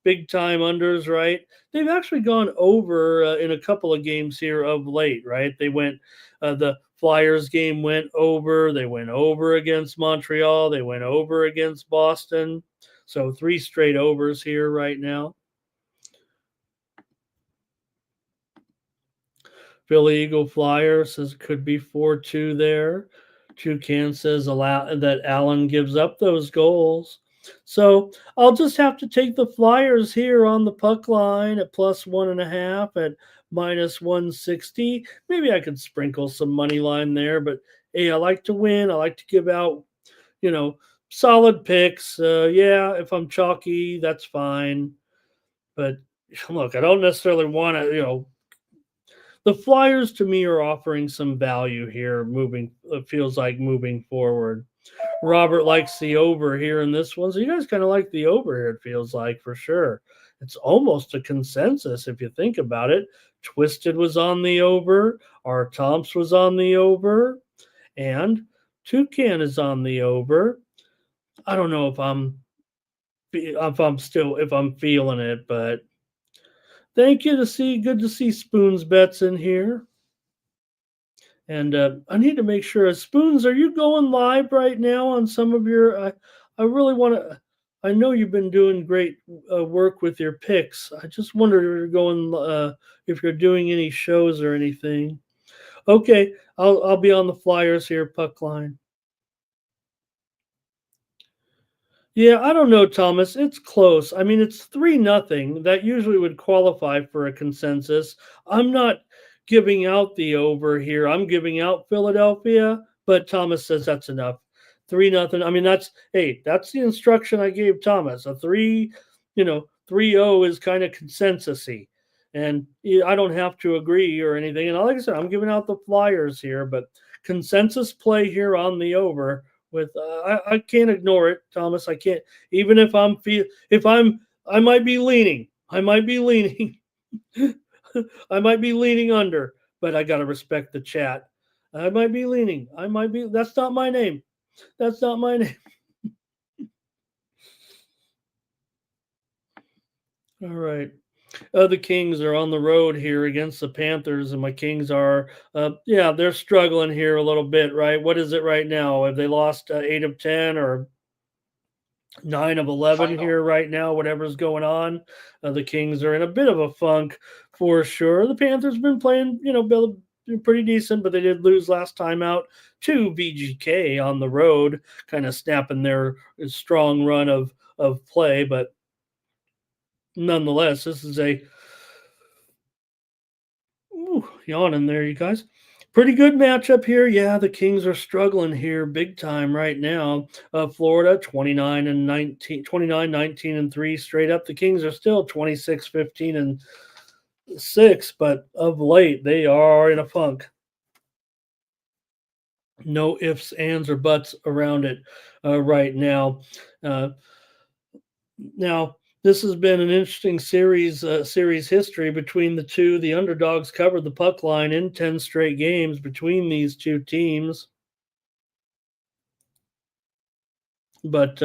big time unders, right? They've actually gone over in a couple of games here of late, right? They went, the Flyers game went over. They went over against Montreal. They went over against Boston. So 3 straight overs here right now. Philly Eagle Flyer says could be 4-2 there. Toucan says that Allen gives up those goals. So I'll just have to take the Flyers here on the puck line at plus 1.5 at minus 160. Maybe I could sprinkle some money line there, but hey, I like to win. I like to give out, solid picks. If I'm chalky, that's fine. But look, I don't necessarily want to, the Flyers to me are offering some value here. It feels like moving forward. Robert likes the over here in this one. So you guys kind of like the over here, it feels like, for sure. It's almost a consensus if you think about it. Twisted was on the over, our Tomps was on the over, and Toucan is on the over. I don't know if I'm feeling it, but thank you to see good to see Spoons Bets in here. And I need to make sure, Spoons, are you going live right now on some of your? I really want to. I know you've been doing great work with your picks. I just wonder if you're going, if you're doing any shows or anything. Okay, I'll be on the flyers here, puck line. Yeah, I don't know, Thomas. It's close. I mean, it's 3-0. That usually would qualify for a consensus. I'm not giving out the over here. I'm giving out Philadelphia, but Thomas says that's enough. 3-0. I mean, that's the instruction I gave Thomas. A 3-0 is kind of consensusy. And I don't have to agree or anything. And like I said, I'm giving out the flyers here, but consensus play here on the over with I can't ignore it, Thomas. I can't, even if I might be leaning. I might be leaning. I might be leaning under, but I gotta respect the chat. I might be leaning. I might be That's not my name. That's not my name. All right. The Kings are on the road here against the Panthers, and my Kings are, yeah, they're struggling here a little bit, right? What is it right now? Have they lost 8 of 10 or 9 of 11 here right now, whatever's going on? The Kings are in a bit of a funk for sure. The Panthers been playing, pretty decent, but they did lose last time out to VGK on the road, kind of snapping their strong run of play. But nonetheless, this is a yawning there, you guys. Pretty good matchup here. Yeah, the Kings are struggling here big time right now. Florida 29, 19, and 3 straight up. The Kings are still 26, 15, and 6, but of late they are in a funk. No ifs, ands, or buts around it right now. Uh, Now, this has been an interesting series history between the two. The underdogs covered the puck line in 10 straight games between these two teams. But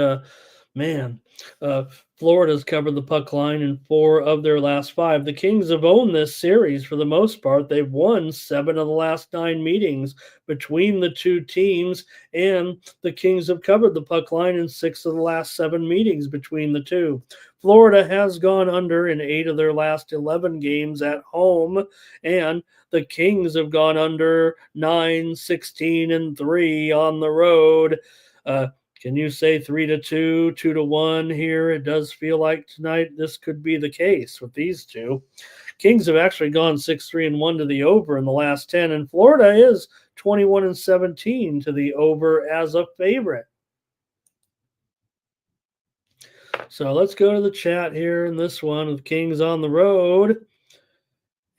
man, uh, Florida's covered the puck line in 4 of their last 5. The Kings have owned this series for the most part. They've won 7 of the last 9 meetings between the two teams, and the Kings have covered the puck line in 6 of the last 7 meetings between the two. Florida has gone under in 8 of their last 11 games at home, and the Kings have gone under 9, 16, and 3 on the road. Can you say 3-2, 2-1 here? It does feel like tonight this could be the case with these two. Kings have actually gone 6-3-1 to the over in the last 10, and Florida is 21-17 to the over as a favorite. So let's go to the chat here in this one with Kings on the road.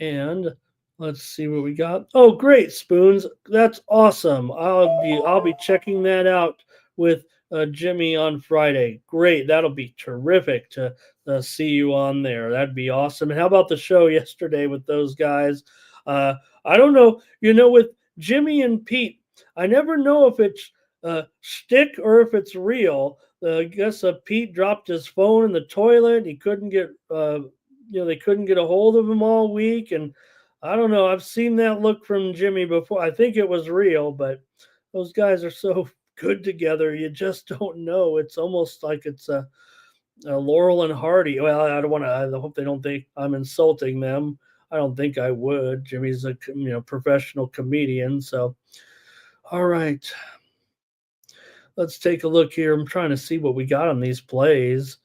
And let's see what we got. Oh, great, Spoons. That's awesome. I'll be checking that out with Jimmy on Friday. Great. That'll be terrific to see you on there. That'd be awesome. And how about the show yesterday with those guys? I don't know. With Jimmy and Pete, I never know if it's shtick or if it's real. I guess Pete dropped his phone in the toilet. He couldn't get, they couldn't get a hold of him all week. And I don't know. I've seen that look from Jimmy before. I think it was real, but those guys are so good together. You just don't know. It's almost like it's a Laurel and Hardy. Well, I don't want to. I hope they don't think I'm insulting them. I don't think I would. Jimmy's a professional comedian. So, all right, let's take a look here. I'm trying to see what we got on these plays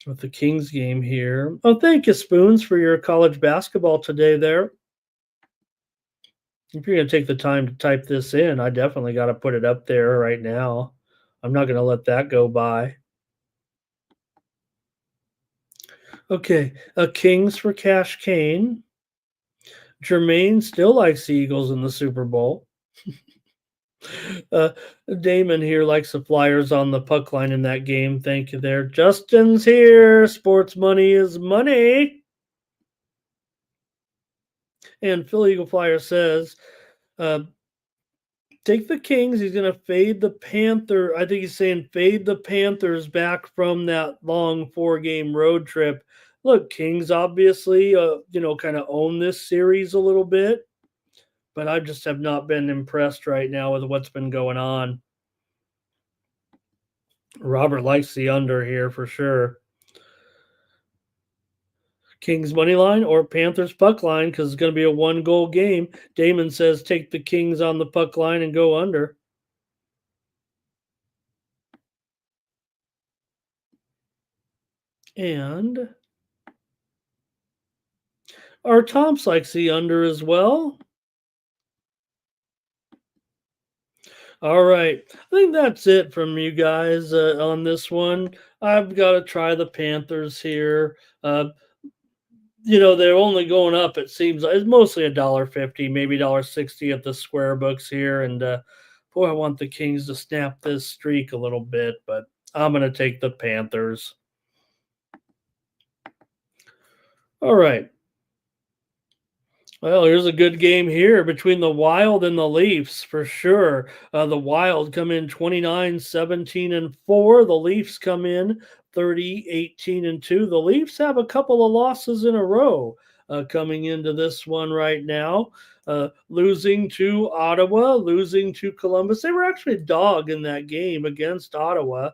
with the Kings game here. Oh, thank you, Spoons, for your college basketball today there. If you're going to take the time to type this in, I definitely got to put it up there right now. I'm not going to let that go by. Okay, Kings for Cash Kane. Jermaine still likes the Eagles in the Super Bowl. Uh, Damon here likes the Flyers on the puck line in that game. Thank you there. Justin's here. Sports money is money. And Philly Eagle Flyer says, uh, take the Kings. He's going to fade the Panther. I think he's saying fade the Panthers back from that long 4-game road trip. Look, Kings obviously, kind of own this series a little bit, but I just have not been impressed right now with what's been going on. Robert likes the under here for sure. Kings money line or Panthers puck line because it's going to be a 1-goal game. Damon says take the Kings on the puck line and go under. And our Tomps likes the under as well. All right. I think that's it from you guys on this one. I've got to try the Panthers here. They're only going up. It seems like it's mostly $1.50, maybe $1.60 at the square books here. And boy, I want the Kings to snap this streak a little bit, but I'm going to take the Panthers. All right. Well, here's a good game here between the Wild and the Leafs for sure. The Wild come in 29, 17, and 4. The Leafs come in 30, 18, and 2. The Leafs have a couple of losses in a row coming into this one right now. Losing to Ottawa, losing to Columbus. They were actually a dog in that game against Ottawa.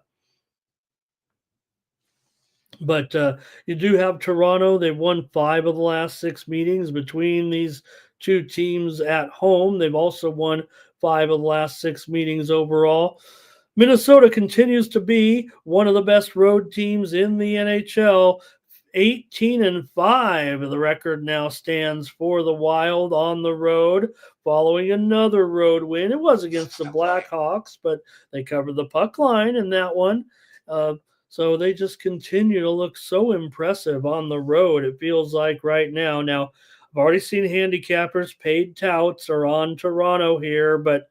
But you do have Toronto. They've won 5 of the last 6 meetings between these two teams at home. They've also won 5 of the last 6 meetings overall. Minnesota continues to be one of the best road teams in the NHL. 18-5. The record now stands for the Wild on the road, following another road win. It was against the Blackhawks, but they covered the puck line in that one. So they just continue to look so impressive on the road, it feels like right now. Now, I've already seen handicappers, paid touts are on Toronto here, but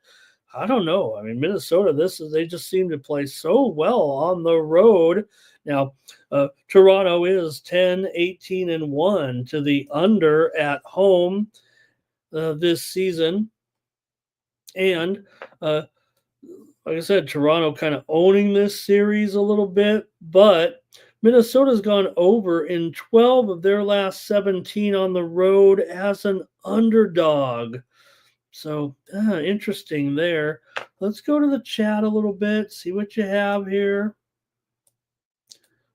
I don't know. I mean, Minnesota, they just seem to play so well on the road. Now, Toronto is 10, 18, and 1 to the under at home this season. And like I said, Toronto kind of owning this series a little bit, but Minnesota's gone over in 12 of their last 17 on the road as an underdog. So interesting there. Let's go to the chat a little bit, see what you have here.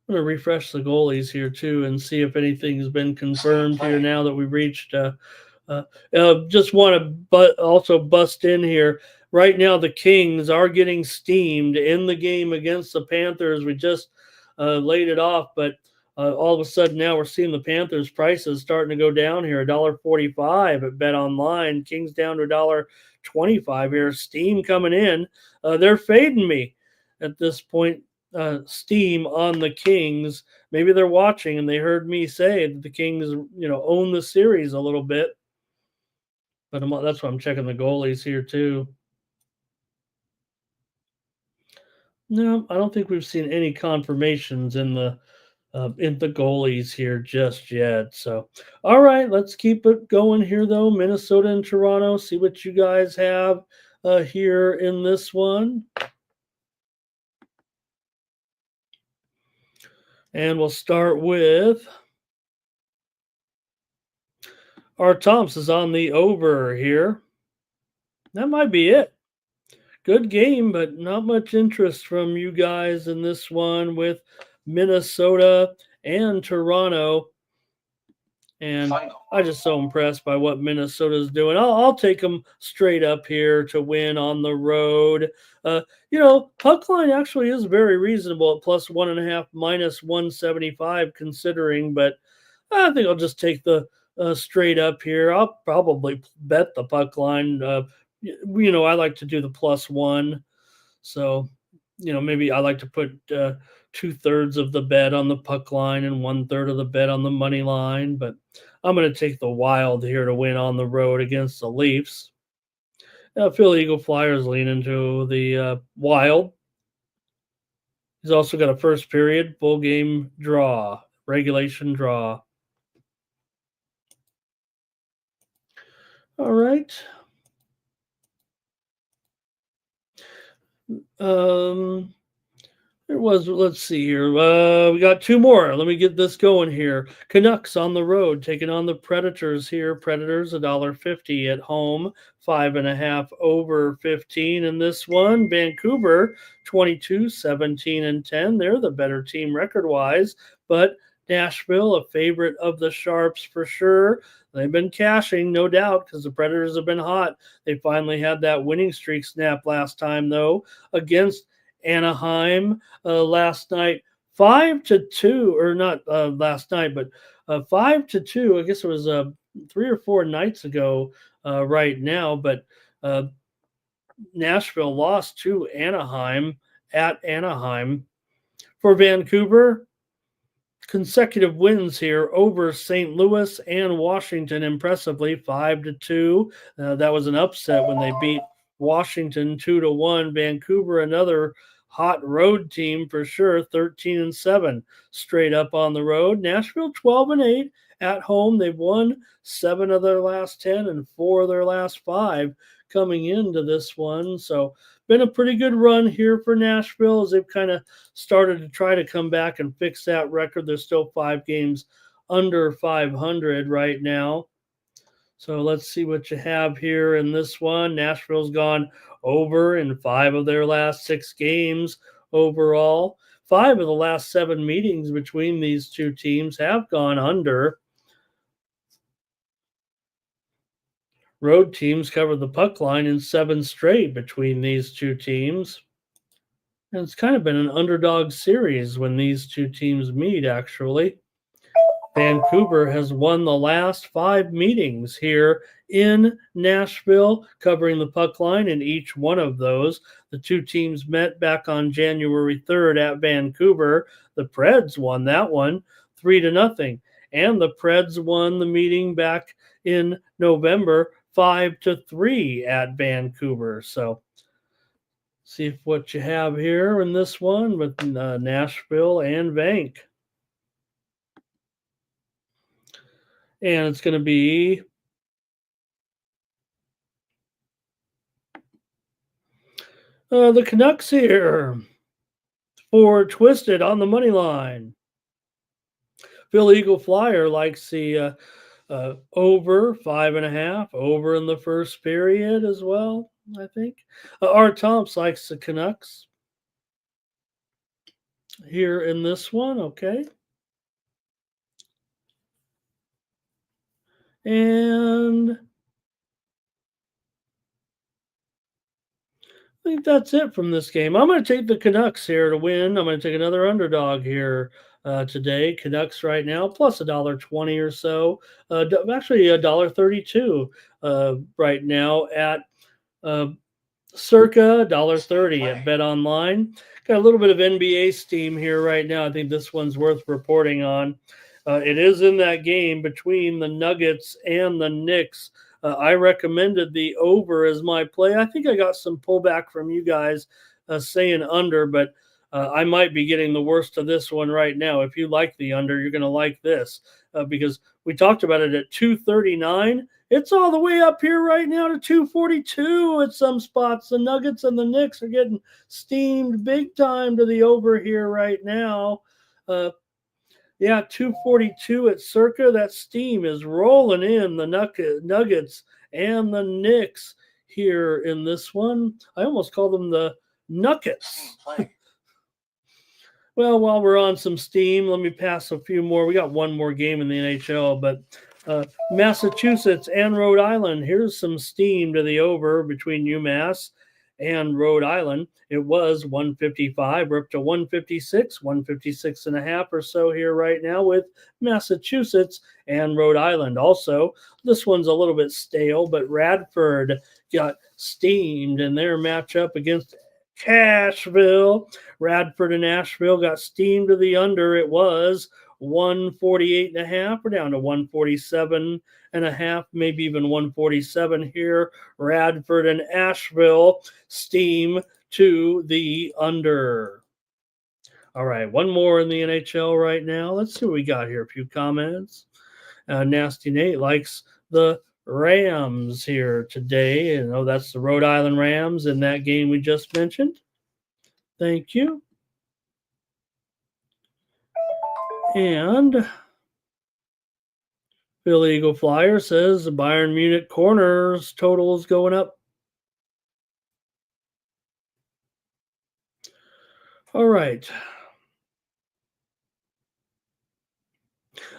I'm going to refresh the goalies here too and see if anything's been confirmed here now that we've reached. Just want to also bust in here. Right now, the Kings are getting steamed in the game against the Panthers. We just laid it off, but all of a sudden now we're seeing the Panthers prices starting to go down here. $1.45 at Bet Online. Kings down to $1.25 here. Steam coming in. They're fading me at this point. Steam on the Kings. Maybe they're watching and they heard me say that the Kings, own the series a little bit. But that's why I'm checking the goalies here too. No, I don't think we've seen any confirmations in the goalies here just yet. So, all right, let's keep it going here though. Minnesota and Toronto. See what you guys have here in this one. And we'll start with our Thompson is on the over here. That might be it. Good game, but not much interest from you guys in this one with Minnesota and Toronto. And I'm just so impressed by what Minnesota's doing. I'll take them straight up here to win on the road. Puck line actually is very reasonable at +1.5, -175 considering, but I think I'll just take the straight up here. I'll probably bet the puck line. I like to do the +1. So, maybe I like to put 2/3 of the bet on the puck line and 1/3 of the bet on the money line. But I'm going to take the Wild here to win on the road against the Leafs. Philly Eagle Flyers leaning to the Wild. He's also got a first period full game draw, regulation draw. All right. Um, let's see here. We got two more. Let me get this going here. Canucks on the road taking on the Predators here. Predators $1.50 at home, 5.5 over 15 in this one. Vancouver 22, 17, and 10. They're the better team record wise, but Nashville a favorite of the Sharps for sure. They've been cashing, no doubt, because the Predators have been hot. They finally had that winning streak snap last time, though, against Anaheim last night, 5-2, or not last night, but 5-2. I guess it was 3 or 4 nights ago right now. But Nashville lost to Anaheim at Anaheim. For Vancouver, consecutive wins here over St. Louis and Washington impressively, 5-2. That was an upset when they beat Washington 2-1. Vancouver, another hot road team for sure, 13-7 straight up on the road. Nashville 12-8 at home. They've won 7 of their last 10 and 4 of their last 5 coming into this one. So been a pretty good run here for Nashville as they've kind of started to try to come back and fix that record. They're still 5 games under 500 right now. So let's see what you have here in this one. Nashville's gone over in 5 of their last 6 games overall. 5 of the last 7 meetings between these two teams have gone under. Road teams covered the puck line in 7 straight between these two teams. And it's kind of been an underdog series when these two teams meet, actually. Vancouver has won the last 5 meetings here in Nashville, covering the puck line in each one of those. The two teams met back on January 3rd at Vancouver. The Preds won that one 3-0. And the Preds won the meeting back in November 5-3 at Vancouver. So see what you have here in this one with Nashville and Vank. And it's going to be the Canucks here for Twisted on the money line. Phil Eagle Flyer likes the over 5.5, over in the first period as well, I think. Art Tomps likes the Canucks here in this one, okay. And I think that's it from this game. I'm going to take the Canucks here to win. I'm going to take another underdog here today. Canucks right now plus $1.20 or so. Actually, $1.32 right now at circa $1.30 at Bet Online. Got a little bit of NBA steam here right now. I think this one's worth reporting on. It is in that game between the Nuggets and the Knicks. I recommended the over as my play. I think I got some pullback from you guys saying under, but I might be getting the worst of this one right now. If you like the under, you're going to like this because we talked about it at 239. It's all the way up here right now to 242 at some spots. The Nuggets and the Knicks are getting steamed big time to the over here right now. Yeah, 242 at circa. That steam is rolling in the Nuggets and the Knicks here in this one. I almost call them the Nuggets. Well, while we're on some steam, let me pass a few more. We got one more game in the NHL, but Massachusetts and Rhode Island. Here's some steam to the over between UMass and Rhode Island. It was 155. We're up to 156, 156.5 or so here right now with Massachusetts and Rhode Island. Also, this one's a little bit stale, but Radford got steamed in their matchup against Asheville. Radford and Asheville got steamed to the under. It was 148.5. We're down to 147.5, maybe even 147 here. Radford and Asheville, Steam to the under. All right, one more in the NHL right now. Let's see what we got here. A few comments. Nasty Nate likes the Rams here today. You know, that's the Rhode Island Rams in that game we just mentioned. Thank you. And Philly Eagle Flyer says the Bayern Munich corners total is going up. All right.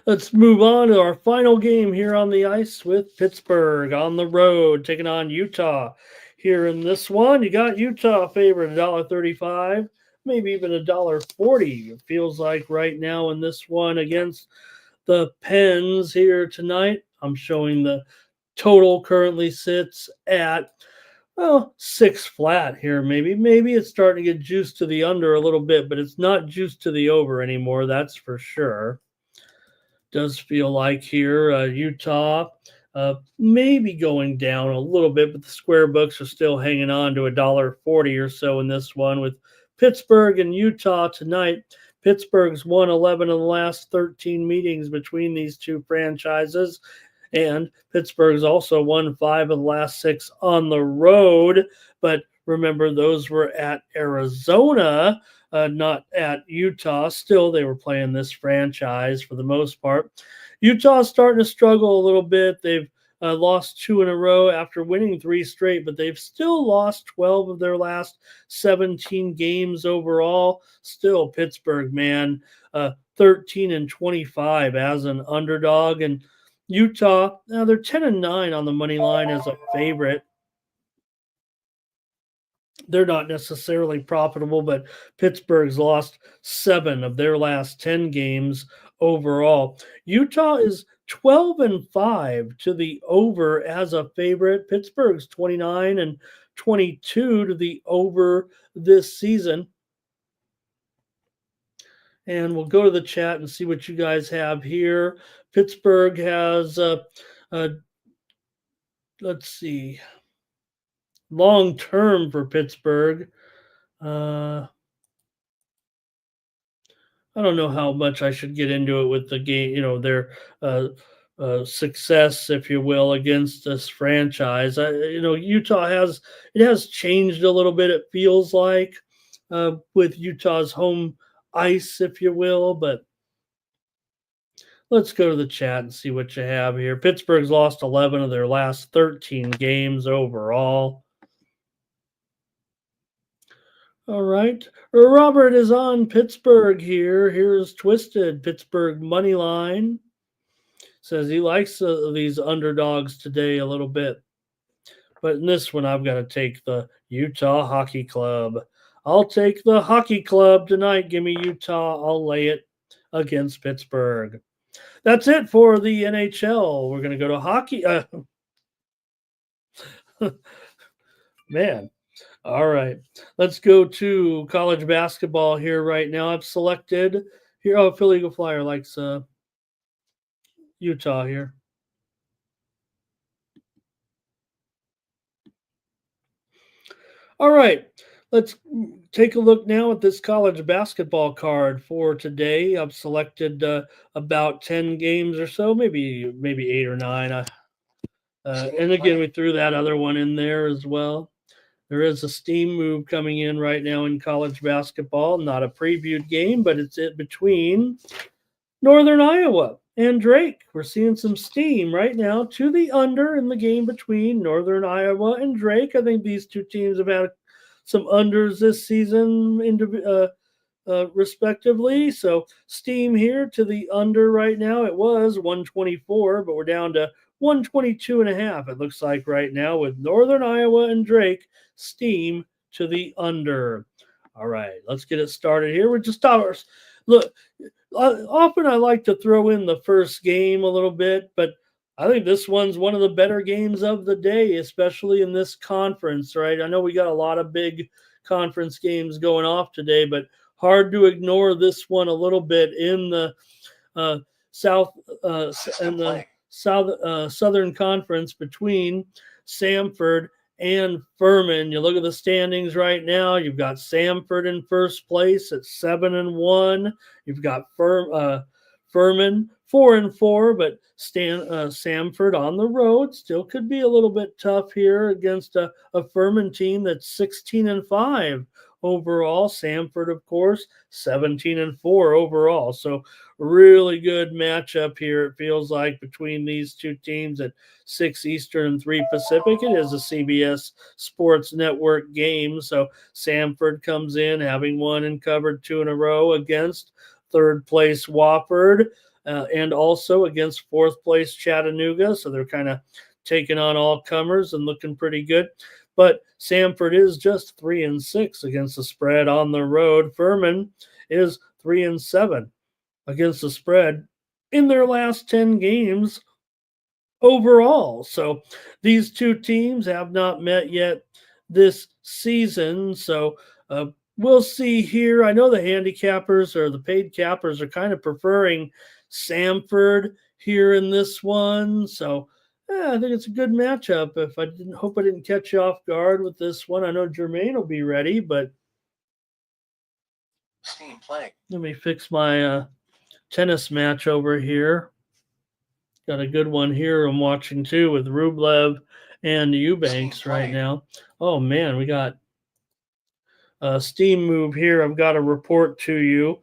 Let's move on to our final game here on the ice with Pittsburgh on the road taking on Utah. Here in this one, you got Utah favored $1.35, maybe even $1.40. It feels like right now in this one against the Pens here tonight. I'm showing the total currently sits at 6 flat here. Maybe it's starting to get juiced to the under a little bit, but it's not juiced to the over anymore. That's for sure. Does feel like here Utah maybe going down a little bit, but the square books are still hanging on to $1.40 or so in this one with Pittsburgh and Utah tonight. Pittsburgh's won 11 of the last 13 meetings between these two franchises, and Pittsburgh's also won 5 of the last 6 on the road. But remember, those were at Arizona, not at Utah. Still, they were playing this franchise for the most part. Utah's starting to struggle a little bit. They've lost 2 in a row after winning 3 straight, but they've still lost 12 of their last 17 games overall. Still, Pittsburgh, man, 13-25 as an underdog. And Utah, they're 10-9 on the money line as a favorite. They're not necessarily profitable, but Pittsburgh's lost 7 of their last 10 games overall. Utah is 12-5 to the over as a favorite. Pittsburgh's 29-22 to the over this season. And we'll go to the chat and see what you guys have here. Pittsburgh has, let's see, long term for Pittsburgh. I don't know how much I should get into it with the game, their success, if you will, against this franchise. Utah has changed a little bit, it feels like, with Utah's home ice, if you will, but let's go to the chat and see what you have here. Pittsburgh's lost 11 of their last 13 games overall. All right. Robert is on Pittsburgh here. Here's Twisted. Pittsburgh money line. Says he likes these underdogs today a little bit. But in this one, I've got to take the Utah Hockey Club. I'll take the Hockey Club tonight. Give me Utah. I'll lay it against Pittsburgh. That's it for the NHL. We're going to go to hockey. Man. All right. Let's go to college basketball here right now. I've selected here. Oh, Philly Eagle Flyer likes Utah here. All right. Let's take a look now at this college basketball card for today. I've selected about 10 games or so, maybe 8 or 9. And again, we threw that other one in there as well. There is a steam move coming in right now in college basketball. Not a previewed game, but it's between Northern Iowa and Drake. We're seeing some steam right now to the under in the game between Northern Iowa and Drake. I think these two teams have had some unders this season respectively. So steam here to the under right now. It was 124, but we're down to 122.5. It looks like right now with Northern Iowa and Drake, steam to the under. All right, let's get it started here. We're just ours. Look, often I like to throw in the first game a little bit, but I think this one's one of the better games of the day, especially in this conference, right? I know we got a lot of big conference games going off today, but hard to ignore this one a little bit in the uh, South and the Southern Conference between Samford and Furman. You look at the standings right now. You've got Samford in first place at 7-1. You've got Furman 4-4, but Samford on the road still could be a little bit tough here against a Furman team that's 16-5 overall. Samford, of course, 17-4 overall. So really good matchup here. It feels like between these two teams at 6 Eastern and 3 Pacific. It is a CBS Sports Network game. So Samford comes in having won and covered 2 in a row against third place Wofford and also against fourth place Chattanooga. So they're kind of taking on all comers and looking pretty good. But Samford is just 3-6 against the spread on the road. Furman is 3-7 against the spread in their last 10 games overall. So these two teams have not met yet this season. So we'll see here. I know the handicappers or the paid cappers are kind of preferring Samford here in this one. So I think it's a good matchup. If I didn't hope I didn't catch you off guard with this one. I know Jermaine will be ready, but Steam playing. Let me fix my tennis match over here. Got a good one here I'm watching too with Rublev and Eubanks right now. Oh man, we got a steam move here. I've got a report to you.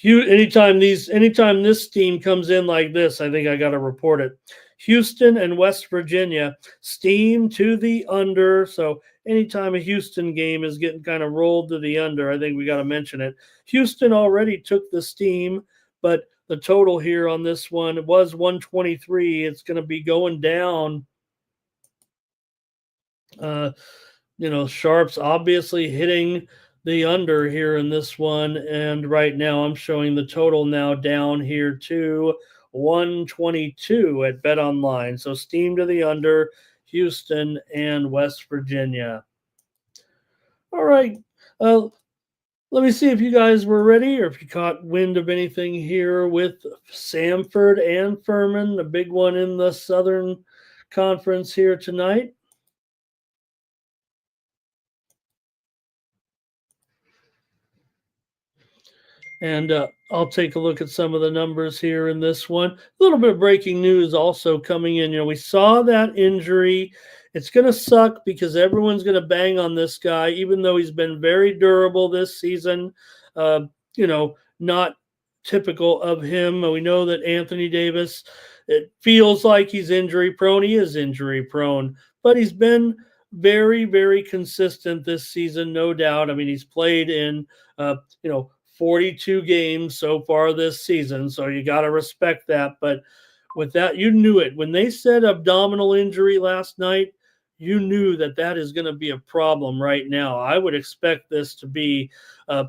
Anytime this steam comes in like this, I think I got to report it. Houston and West Virginia steam to the under. So anytime a Houston game is getting kind of rolled to the under, I think we got to mention it. Houston already took the steam, but the total here on this one was 123. It's going to be going down. Sharps obviously hitting the under here in this one. And right now I'm showing the total now down here to 122 at Bet Online. So steam to the under, Houston and West Virginia. All right. Let me see if you guys were ready or if you caught wind of anything here with Samford and Furman, the big one in the Southern Conference here tonight. And I'll take a look at some of the numbers here in this one. A little bit of breaking news also coming in. We saw that injury. It's going to suck because everyone's going to bang on this guy, even though he's been very durable this season. Not typical of him. We know that Anthony Davis, it feels like he's injury prone. He is injury prone, but he's been very, very consistent this season, no doubt. I mean, he's played in, 42 games so far this season, so you got to respect that. But with that, you knew it. When they said abdominal injury last night, you knew that is going to be a problem right now. I would expect this to be a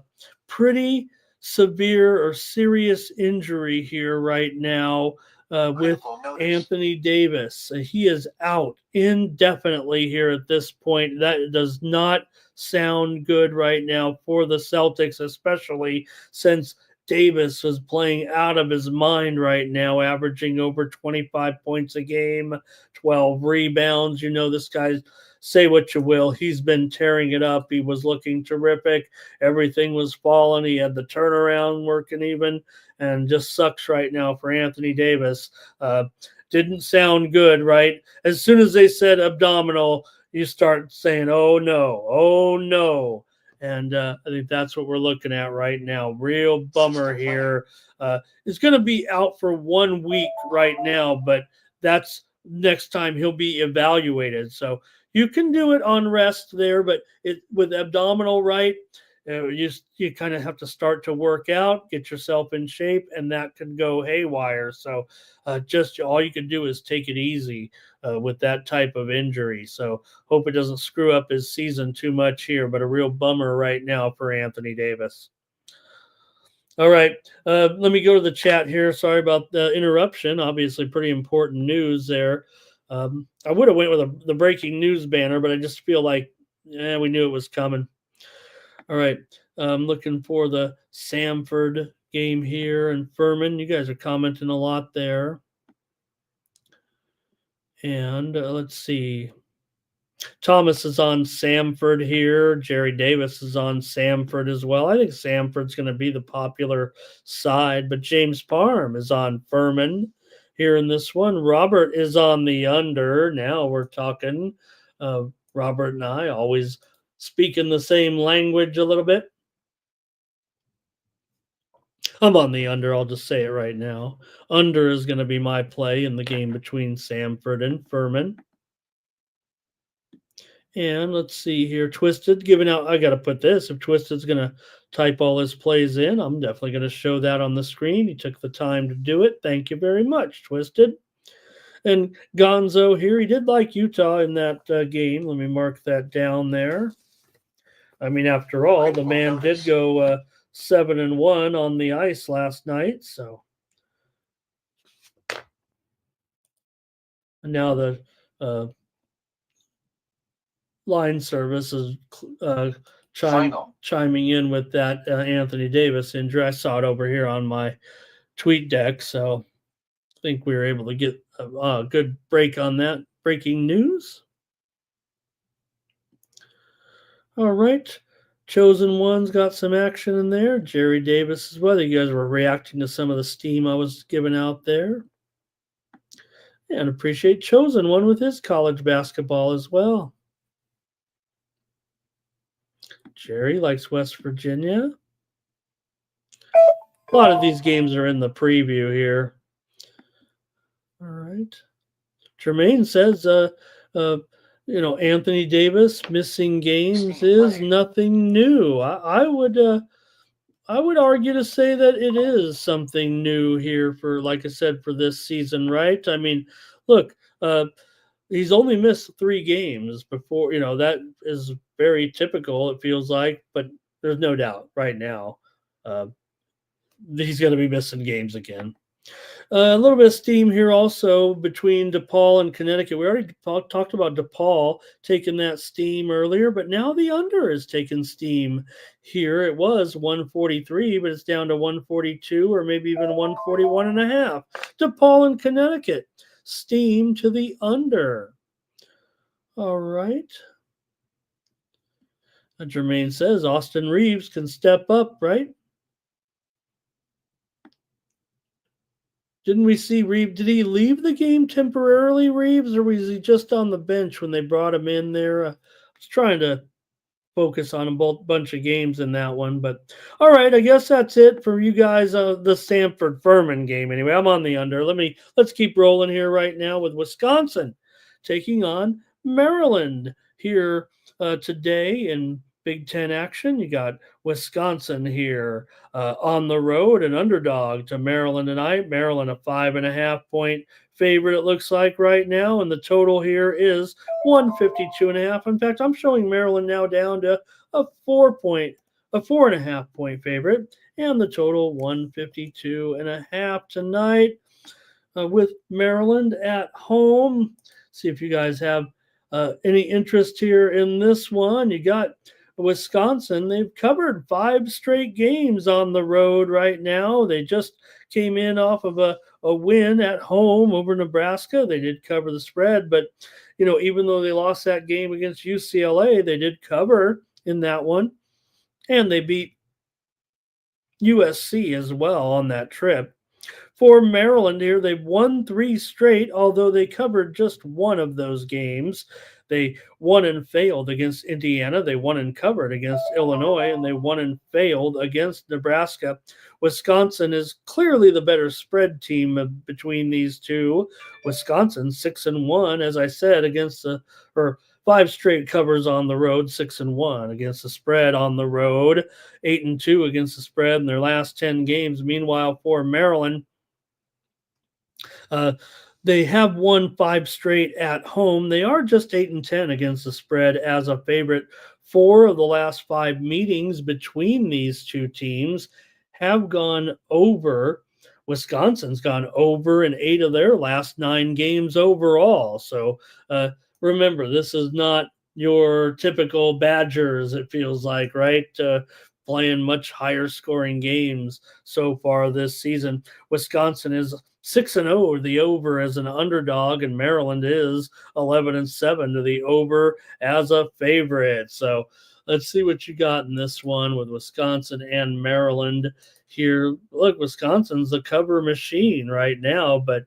pretty severe or serious injury here right now with Anthony Davis. He is out indefinitely here at this point. That does not sound good right now for the Celtics, especially since Davis is playing out of his mind right now, averaging over 25 points a game, 12 rebounds. This guy's, say what you will, he's been tearing it up. He was looking terrific. Everything was falling. He had the turnaround working even, and just sucks right now for Anthony Davis. Didn't sound good, right? As soon as they said abdominal, you start saying, oh no. And I think that's what we're looking at right now. Real bummer here. He's going to be out for 1 week right now, but that's next time he'll be evaluated. So you can do it on rest there, but with abdominal, right, you kind of have to start to work out, get yourself in shape, and that can go haywire. So just all you can do is take it easy with that type of injury. So hope it doesn't screw up his season too much here, but a real bummer right now for Anthony Davis. All right, let me go to the chat here. Sorry about the interruption. Obviously pretty important news there. I would have went with the breaking news banner, but I just feel like we knew it was coming. All right, I'm looking for the Samford game here. And Furman, you guys are commenting a lot there. And let's see. Thomas is on Samford here. Jerry Davis is on Samford as well. I think Samford's going to be the popular side, but James Parham is on Furman here in this one. Robert is on the under. Now we're talking. Robert and I always speaking the same language a little bit. I'm on the under. I'll just say it right now. Under is going to be my play in the game between Samford and Furman. And let's see here. Twisted giving out. I got to put this. If Twisted's going to type all his plays in, I'm definitely going to show that on the screen. He took the time to do it. Thank you very much, Twisted. And Gonzo here, he did like Utah in that game. Let me mark that down there. I mean, after all, the man did go 7-1 on the ice last night. So and now the line service is chiming in with that Anthony Davis injury. I saw it over here on my tweet deck, so I think we were able to get a good break on that breaking news. All right. Chosen One's got some action in there. Jerry Davis as well. You guys were reacting to some of the steam I was giving out there. And appreciate Chosen One with his college basketball as well. Jerry likes West Virginia. A lot of these games are in the preview here. All right. Jermaine says, Anthony Davis missing games is nothing new. I would argue to say that it is something new here for, like I said, for this season, right? I mean, look, he's only missed 3 games before, that is very typical, it feels like, but there's no doubt right now he's going to be missing games again. A little bit of steam here also between DePaul and Connecticut. We already talked about DePaul taking that steam earlier, but now the under is taking steam here. It was 143, but it's down to 142 or maybe even 141.5. DePaul and Connecticut, steam to the under. All right. Jermaine says Austin Reeves can step up, right? Didn't we see Reeves? Did he leave the game temporarily, Reeves, or was he just on the bench when they brought him in there? I was trying to focus on a bunch of games in that one. But all right, I guess that's it for you guys. The Samford Furman game. Anyway, I'm on the under. Let's keep rolling here right now with Wisconsin taking on Maryland here today in Big Ten action. You got Wisconsin here on the road, an underdog to Maryland tonight. Maryland a 5.5-point favorite, it looks like right now, and the total here is 152.5. In fact, I'm showing Maryland now down to a 4.5-point favorite, and the total 152.5 tonight with Maryland at home. See if you guys have any interest here in this one. You got Wisconsin. They've covered 5 straight games on the road right now. They just came in off of a win at home over Nebraska. They did cover the spread, but even though they lost that game against UCLA, they did cover in that one, and they beat USC as well on that trip. For Maryland here, they've won 3 straight, although they covered just one of those games. They won and failed against Indiana. They won and covered against Illinois, and they won and failed against Nebraska. Wisconsin is clearly the better spread team between these two. Wisconsin 6-1, as I said, against 5 straight covers on the road, 6-1 against the spread on the road, 8-2 against the spread in their last 10 games. Meanwhile, for Maryland, they have won 5 straight at home. They are just 8-10 against the spread as a favorite. 4 of the last 5 meetings between these two teams have gone over. Wisconsin's gone over in 8 of their last 9 games overall. So remember, this is not your typical Badgers, it feels like, right? playing much higher scoring games so far this season. Wisconsin is 6-0 the over as an underdog, and Maryland is 11-7 to the over as a favorite. So let's see what you got in this one with Wisconsin and Maryland here. Look, Wisconsin's the cover machine right now, but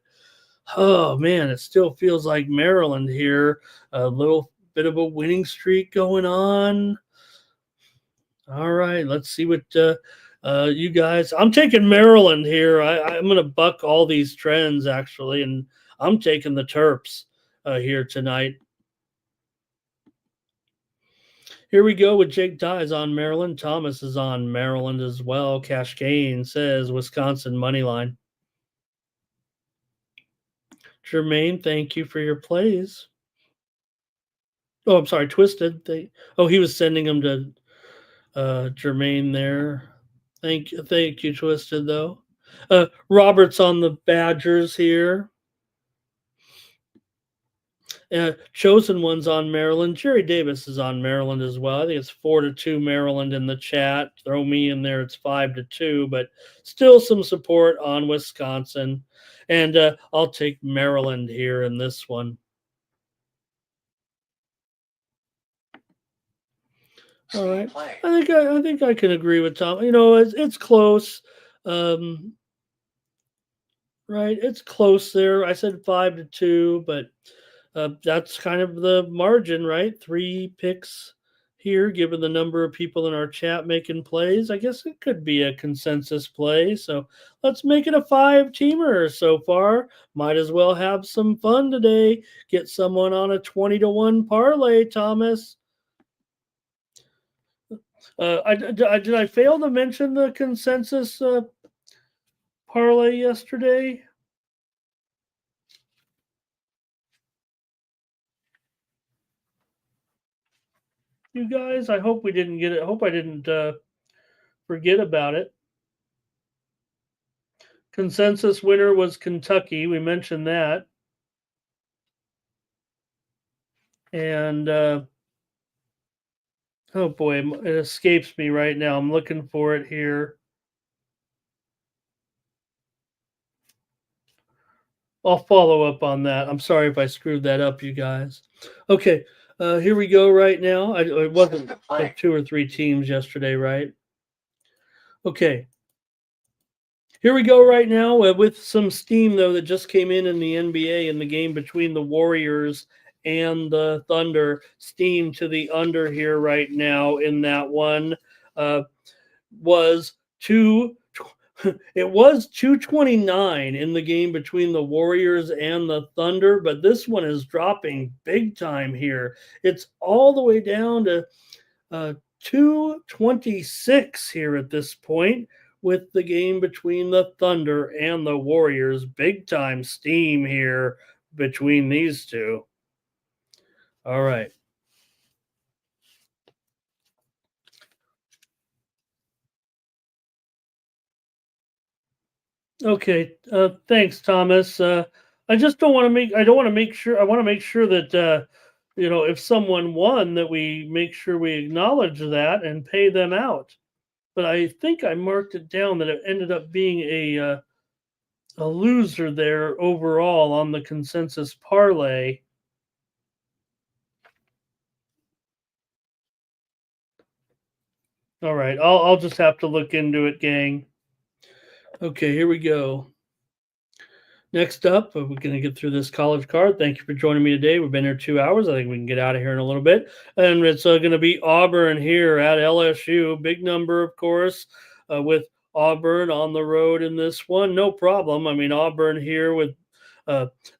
oh man, it still feels like Maryland here. A little bit of a winning streak going on. All right, let's see what you guys. I'm taking Maryland here. I'm going to buck all these trends actually, and I'm taking the Terps here tonight. Here we go with Jake Dye's on Maryland. Thomas is on Maryland as well. Cash Kane says Wisconsin money line. Jermaine, thank you for your plays. Oh, I'm sorry, Twisted. He was sending them to Jermaine there. Thank you, Twisted though. Robert's on the Badgers here. Chosen one's on Maryland. Jerry Davis is on Maryland as well. I think it's 4-2 Maryland in the chat. Throw me in there. It's 5-2, but still some support on Wisconsin. And I'll take Maryland here in this one. All right. I think I can agree with Tom. You know, it's close. Right, it's close there. I said 5-2, but that's kind of the margin, right? 3 picks here, given the number of people in our chat making plays. I guess it could be a consensus play. So let's make it a 5-teamer so far. Might as well have some fun today. Get someone on a 20-1 parlay, Thomas. Did I fail to mention the consensus parlay yesterday? You guys, I hope we didn't get it. I hope I didn't forget about it. Consensus winner was Kentucky. We mentioned that. And oh boy, it escapes me right now. I'm looking for it here. I'll follow up on that. I'm sorry if I screwed that up, you guys. Okay, here we go right now. It wasn't like 2 or 3 teams yesterday, right? Okay. Here we go right now with some steam, though, that just came in the NBA in the game between the Warriors and the Thunder. Steam to the under here right now in that one was 2. It was 229 in the game between the Warriors and the Thunder, but this one is dropping big time here. It's all the way down to 226 here at this point with the game between the Thunder and the Warriors. Big time steam here between these two. All right. Okay. Thanks, Thomas. I just don't want to make. I don't want to make sure. I want to make sure that if someone won, that we make sure we acknowledge that and pay them out. But I think I marked it down that it ended up being a loser there overall on the consensus parlay. All right, I'll just have to look into it, gang. Okay, here we go. Next up, we're going to get through this college card. Thank you for joining me today. We've been here 2 hours. I think we can get out of here in a little bit. And it's going to be Auburn here at LSU. Big number, of course, with Auburn on the road in this one. No problem. I mean, Auburn here with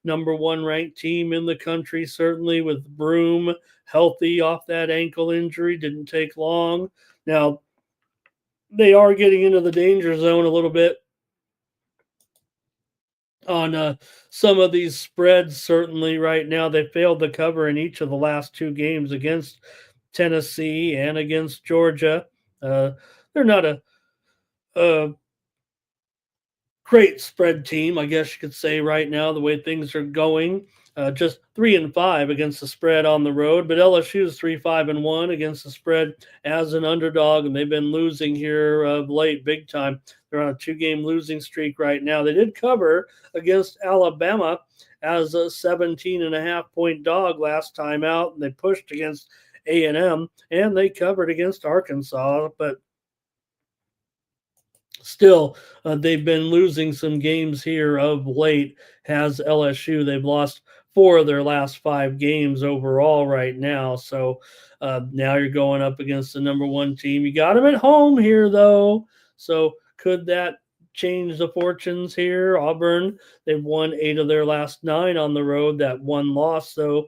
number 1 ranked team in the country, certainly with Broom healthy off that ankle injury. Didn't take long. Now, they are getting into the danger zone a little bit on some of these spreads. Certainly right now they failed to cover in each of the last 2 games against Tennessee and against Georgia. They're not a great spread team, I guess you could say, right now, the way things are going. Just 3-5 against the spread on the road, but LSU is 3-5-1 against the spread as an underdog, and they've been losing here of late, big time. They're on a 2-game losing streak right now. They did cover against Alabama as a 17.5 point dog last time out, and they pushed against A&M, and they covered against Arkansas, but still, they've been losing some games here of late. Has LSU? They've lost 4 of their last 5 games overall right now. So now you're going up against the number 1 team. You got them at home here, though. So could that change the fortunes here? Auburn, they've won 8 of their last 9 on the road. That one loss, though,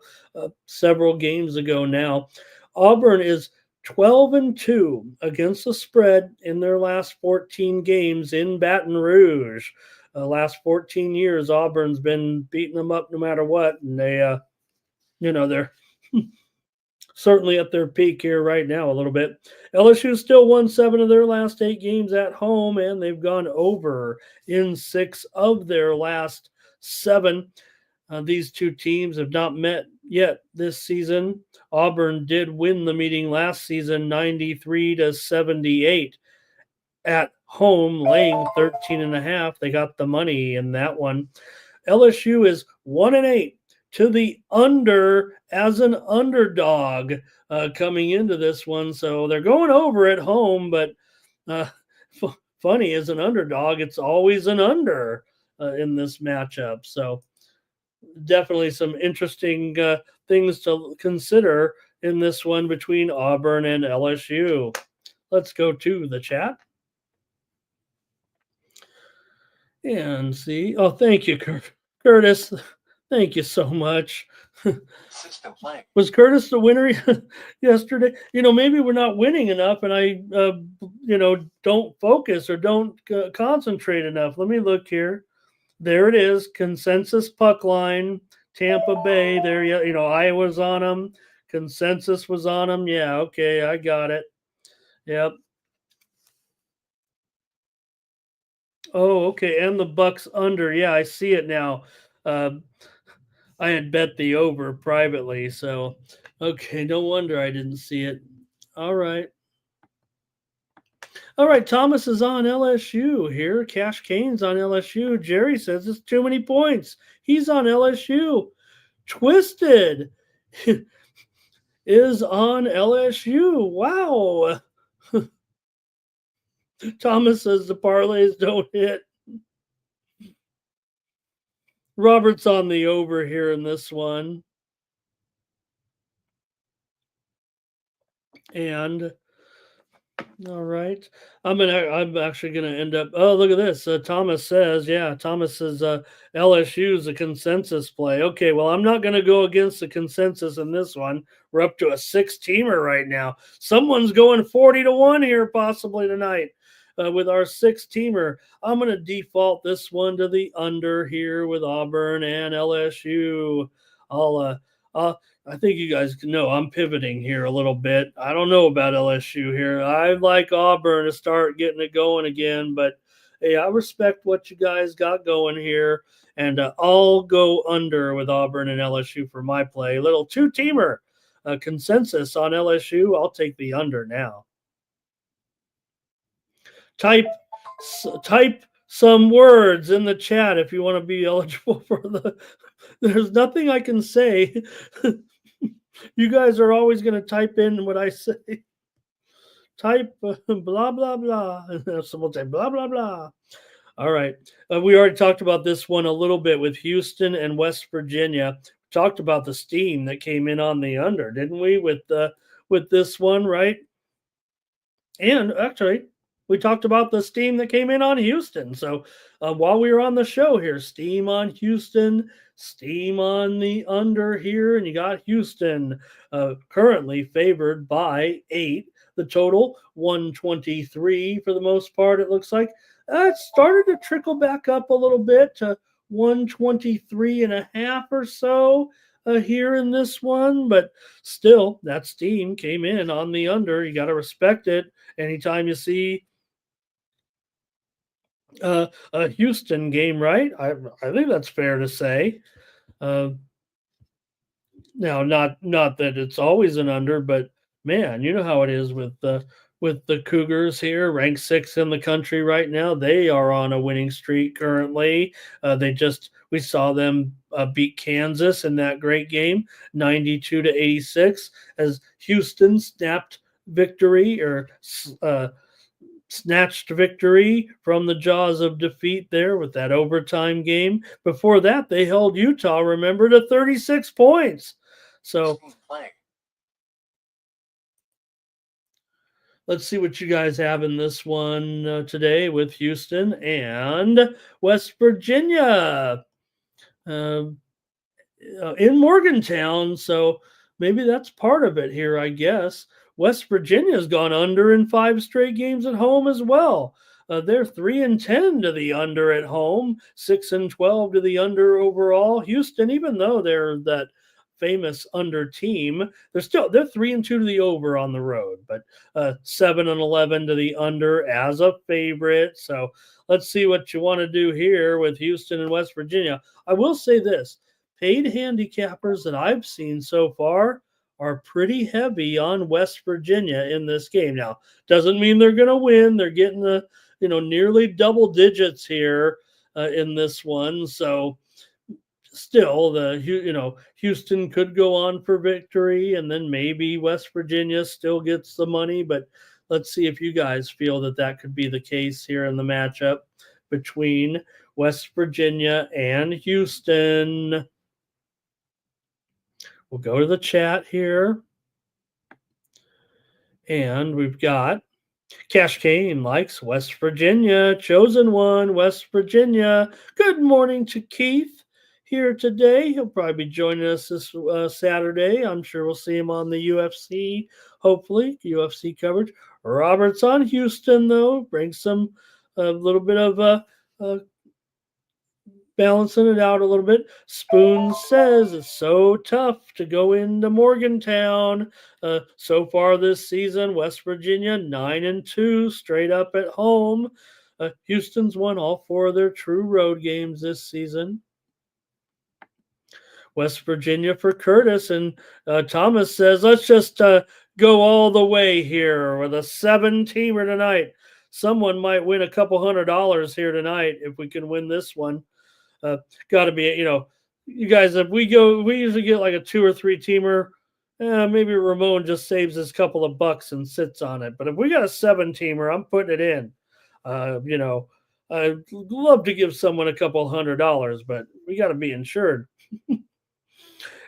several games ago now. Auburn is 12-2 against the spread in their last 14 games in Baton Rouge. Last 14 years, Auburn's been beating them up no matter what, and they're certainly at their peak here right now a little bit. LSU still won 7 of their last 8 games at home, and they've gone over in 6 of their last 7. These two teams have not met yet this season. Auburn did win the meeting last season 93-78 at home, laying 13.5. They got the money in that one. LSU is 1-8 to the under as an underdog coming into this one. So they're going over at home, but uh, funny, as an underdog, it's always an under in this matchup. So definitely some interesting things to consider in this one between Auburn and LSU. Let's go to the chat and see. Oh, thank you, Curtis. Thank you so much. Was Curtis the winner yesterday? Maybe we're not winning enough, and I, don't focus or don't concentrate enough. Let me look here. There it is. Consensus puck line. Tampa Bay. There, Iowa's on them. Consensus was on them. Yeah, okay, I got it. Yep. Oh, okay, and the Bucks under. Yeah, I see it now. I had bet the over privately, so okay, no wonder I didn't see it. All right. All right, Thomas is on LSU here. Cash Kane's on LSU. Jerry says it's too many points. He's on LSU. Twisted is on LSU. Wow. Thomas says the parlays don't hit. Robert's on the over here in this one. And all right. I'm actually gonna end up. Oh, look at this. Thomas says, yeah, Thomas says LSU is a consensus play. Okay, well, I'm not gonna go against the consensus in this one. We're up to a 6-teamer right now. Someone's going 40-1 here possibly tonight with our 6-teamer. I'm gonna default this one to the under here with Auburn and LSU. I think you guys know I'm pivoting here a little bit. I don't know about LSU here. I like Auburn to start getting it going again, but hey, I respect what you guys got going here, and I'll go under with Auburn and LSU for my play. Little 2-teamer consensus on LSU. I'll take the under now. Type some words in the chat if you want to be eligible for the. There's nothing I can say. You guys are always going to type in what I say. Type blah, blah, blah. Someone say blah, blah, blah. All right. We already talked about this one a little bit with Houston and West Virginia. Talked about the steam that came in on the under, didn't we? With this one, right? And actually, we talked about the steam that came in on Houston. So while we were on the show here, steam on Houston, steam on the under here, and you got Houston currently favored by 8. The total 123 for the most part. It looks like it started to trickle back up a little bit to 123.5 or so here in this one, but still that steam came in on the under. You got to respect it. Anytime you see a Houston game, right? I think that's fair to say. Now, not that it's always an under, but man, you know how it is with the Cougars here, ranked sixth in the country right now. They are on a winning streak currently. We saw them beat Kansas in that great game, 92-86, as Houston uh, snatched victory from the jaws of defeat there with that overtime game. Before that, they held Utah, remember, to 36 points. So let's see what you guys have in this one today with Houston and West Virginia. Uh, in Morgantown. So maybe that's part of it here, I guess. West Virginia's gone under in 5 straight games at home as well. They're 3-10 to the under at home, 6-12 to the under overall. Houston, even though they're that famous under team, they're 3-2 to the over on the road, but 7-11 to the under as a favorite. So let's see what you want to do here with Houston and West Virginia. I will say this: paid handicappers that I've seen so far are pretty heavy on West Virginia in this game. Now, doesn't mean they're going to win. They're getting the nearly double digits here in this one. So still, Houston could go on for victory, and then maybe West Virginia still gets the money. But let's see if you guys feel that could be the case here in the matchup between West Virginia and Houston. We'll go to the chat here. And we've got Cash Kane likes West Virginia. Chosen One, West Virginia. Good morning to Keith here today. He'll probably be joining us this Saturday. I'm sure we'll see him on the UFC, hopefully, UFC coverage. Robert's on Houston, though. Brings some a little bit of balancing it out a little bit. Spoon says it's so tough to go into Morgantown. So far this season, West Virginia 9-2 straight up at home. Houston's won all 4 of their true road games this season. West Virginia for Curtis, and Thomas says, let's just go all the way here with a 7-teamer tonight. Someone might win a couple $100 here tonight if we can win this one. Got to be, you guys, if we usually get like a 2 or 3 teamer. Maybe Ramon just saves his couple of bucks and sits on it. But if we got a 7-teamer, I'm putting it in. I'd love to give someone a couple $100, but we got to be insured.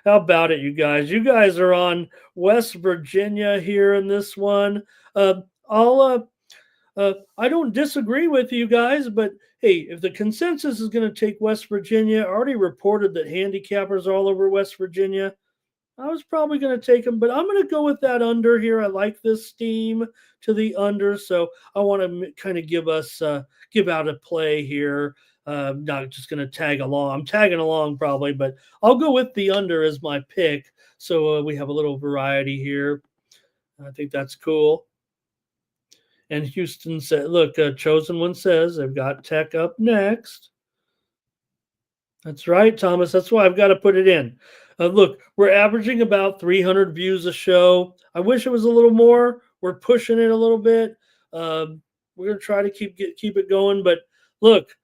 How about it, you guys? You guys are on West Virginia here in this one. I don't disagree with you guys, but hey, if the consensus is going to take West Virginia, I already reported that handicappers all over West Virginia. I was probably going to take them, but I'm going to go with that under here. I like this steam to the under, so I want to kind of give out a play here. Not just going to tag along. I'm tagging along probably, but I'll go with the under as my pick. So we have a little variety here. I think that's cool. And Houston said, look, Chosen One says they've got Tech up next. That's right, Thomas. That's why I've got to put it in. Look, we're averaging about 300 views a show. I wish it was a little more. We're pushing it a little bit. We're going to try to keep it going. But look,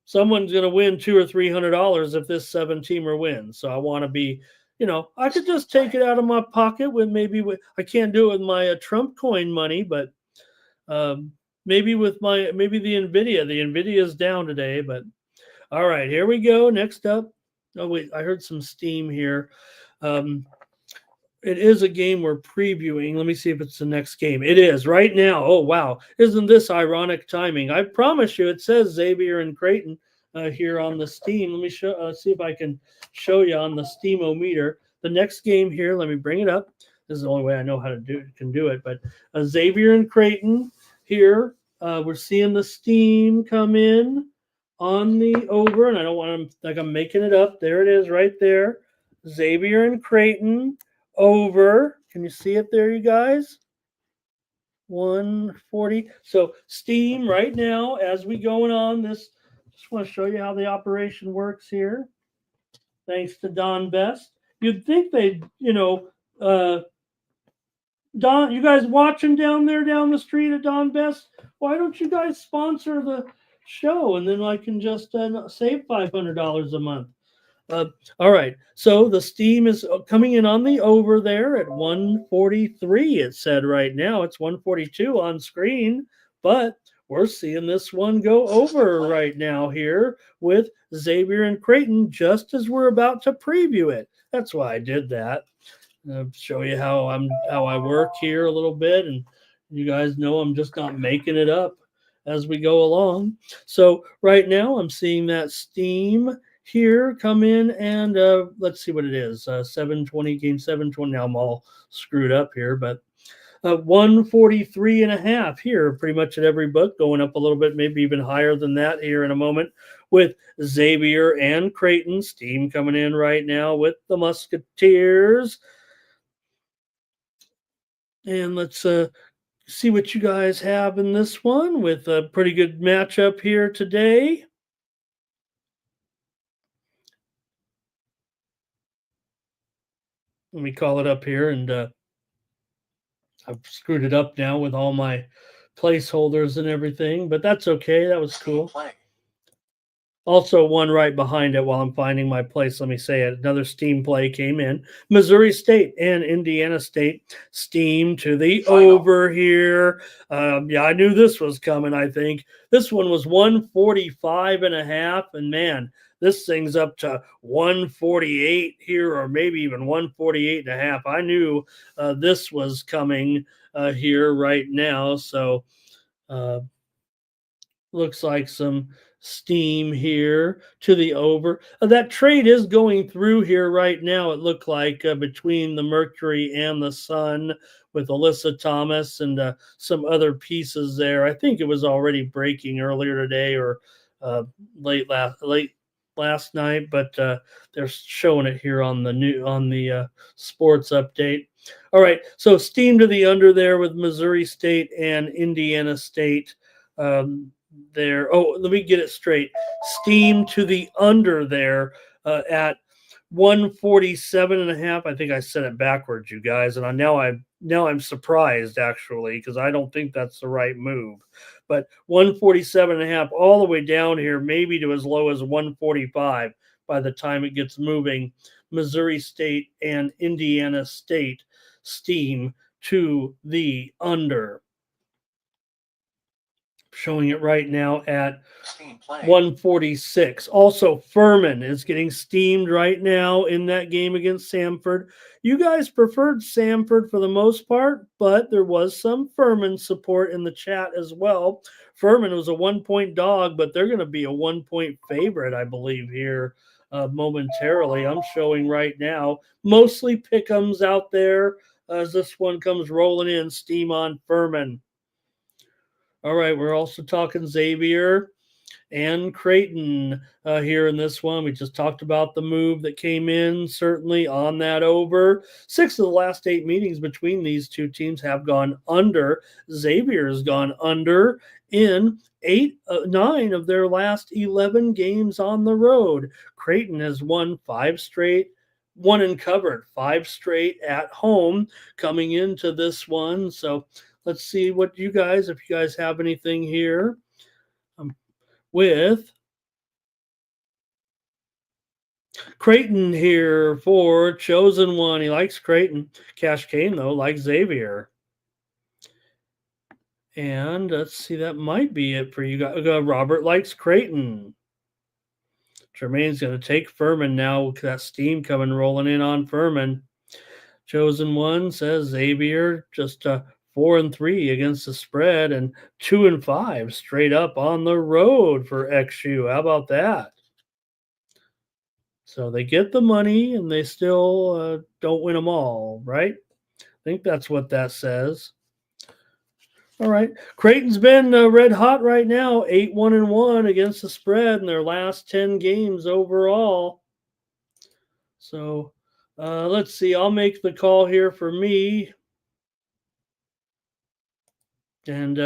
someone's going to win $200 or $300 if this 7-teamer wins. So I want to be, I could just take it out of my pocket I can't do it with my Trump coin money, but maybe the NVIDIA. The NVIDIA is down today, but all right, here we go. Next up. Oh, wait, I heard some steam here. It is a game we're previewing. Let me see if it's the next game. It is right now. Oh, wow. Isn't this ironic timing? I promise you, it says Xavier and Creighton here on the Steam. Let me see if I can show you on the Steam-o-meter. The next game here, let me bring it up. This is the only way I know how to do it. But Xavier and Creighton here. We're seeing the Steam come in on the over, and I don't want to, like I'm making it up. There it is right there. Xavier and Creighton over. Can you see it there, you guys? 140. So Steam right now, as we going on this, just want to show you how the operation works here. Thanks to Don Best. You'd think they'd, Don, you guys watching down there down the street at Don Best? Why don't you guys sponsor the show and then I can just save $500 a month? Uh, all right. So the steam is coming in on the over there at 143. It said right now it's 142 on screen, but we're seeing this one go over right now here with Xavier and Creighton just as we're about to preview it. That's why I did that. Show you how I work here a little bit, and you guys know I'm just not making it up as we go along. So right now I'm seeing that steam here come in, and let's see what it is. 720 game 720. Now I'm all screwed up here, but 143 and a half here, pretty much at every book, going up a little bit, maybe even higher than that here in a moment with Xavier and Creighton. Steam coming in right now with the Musketeers. And let's see what you guys have in this one with a pretty good matchup here today. Let me call it up here, and I've screwed it up now with all my placeholders and everything, but that's okay. That was cool. Also, one right behind it while I'm finding my place. Let me say it. Another steam play came in. Missouri State and Indiana State steam to the over here. Yeah, I knew this was coming, I think. This one was 145 and a half. And man, this thing's up to 148 here, or maybe even 148 and a half. I knew this was coming here right now. So, looks like some steam here to the over. That trade is going through here right now. It looked like between the Mercury and the Sun with Alyssa Thomas and some other pieces there. I think it was already breaking earlier today or uh, late last night, but they're showing it here on the sports update. All right, so steam to the under there with Missouri State and Indiana State. There. Oh, let me get it straight. Steam to the under there at 147 and a half. I think I said it backwards, you guys, and I'm surprised actually because I don't think that's the right move. But 147 and a half all the way down here, maybe to as low as 145 by the time it gets moving. Missouri State and Indiana State steam to the under. Showing it right now at 146. Also, Furman is getting steamed right now in that game against Samford. You guys preferred Samford for the most part, but there was some Furman support in the chat as well. Furman was a 1-point dog, but they're going to be a 1-point favorite, I believe, here momentarily. I'm showing right now mostly pick'ems out there as this one comes rolling in. Steam on Furman. All right, we're also talking Xavier and Creighton here in this one. We just talked about the move that came in, certainly on that over. 6 of the last 8 meetings between these two teams have gone under. Xavier has gone under in 9 of their last 11 games on the road. Creighton has won 5 straight. Won and covered 5 straight at home coming into this one. So let's see what if you guys have anything here with Creighton here for chosen one. He likes Creighton. Cash Kane, though, likes Xavier. And let's see, that might be it for you guys. Robert likes Creighton. Jermaine's going to take Furman now. That steam coming rolling in on Furman. Chosen one says Xavier just 4-3 against the spread and 2-5 straight up on the road for XU. How about that? So they get the money and they still don't win them all, right? I think that's what that says. All right. Creighton's been red hot right now, 8-1-1 against the spread in their last 10 games overall. So let's see. I'll make the call here for me. And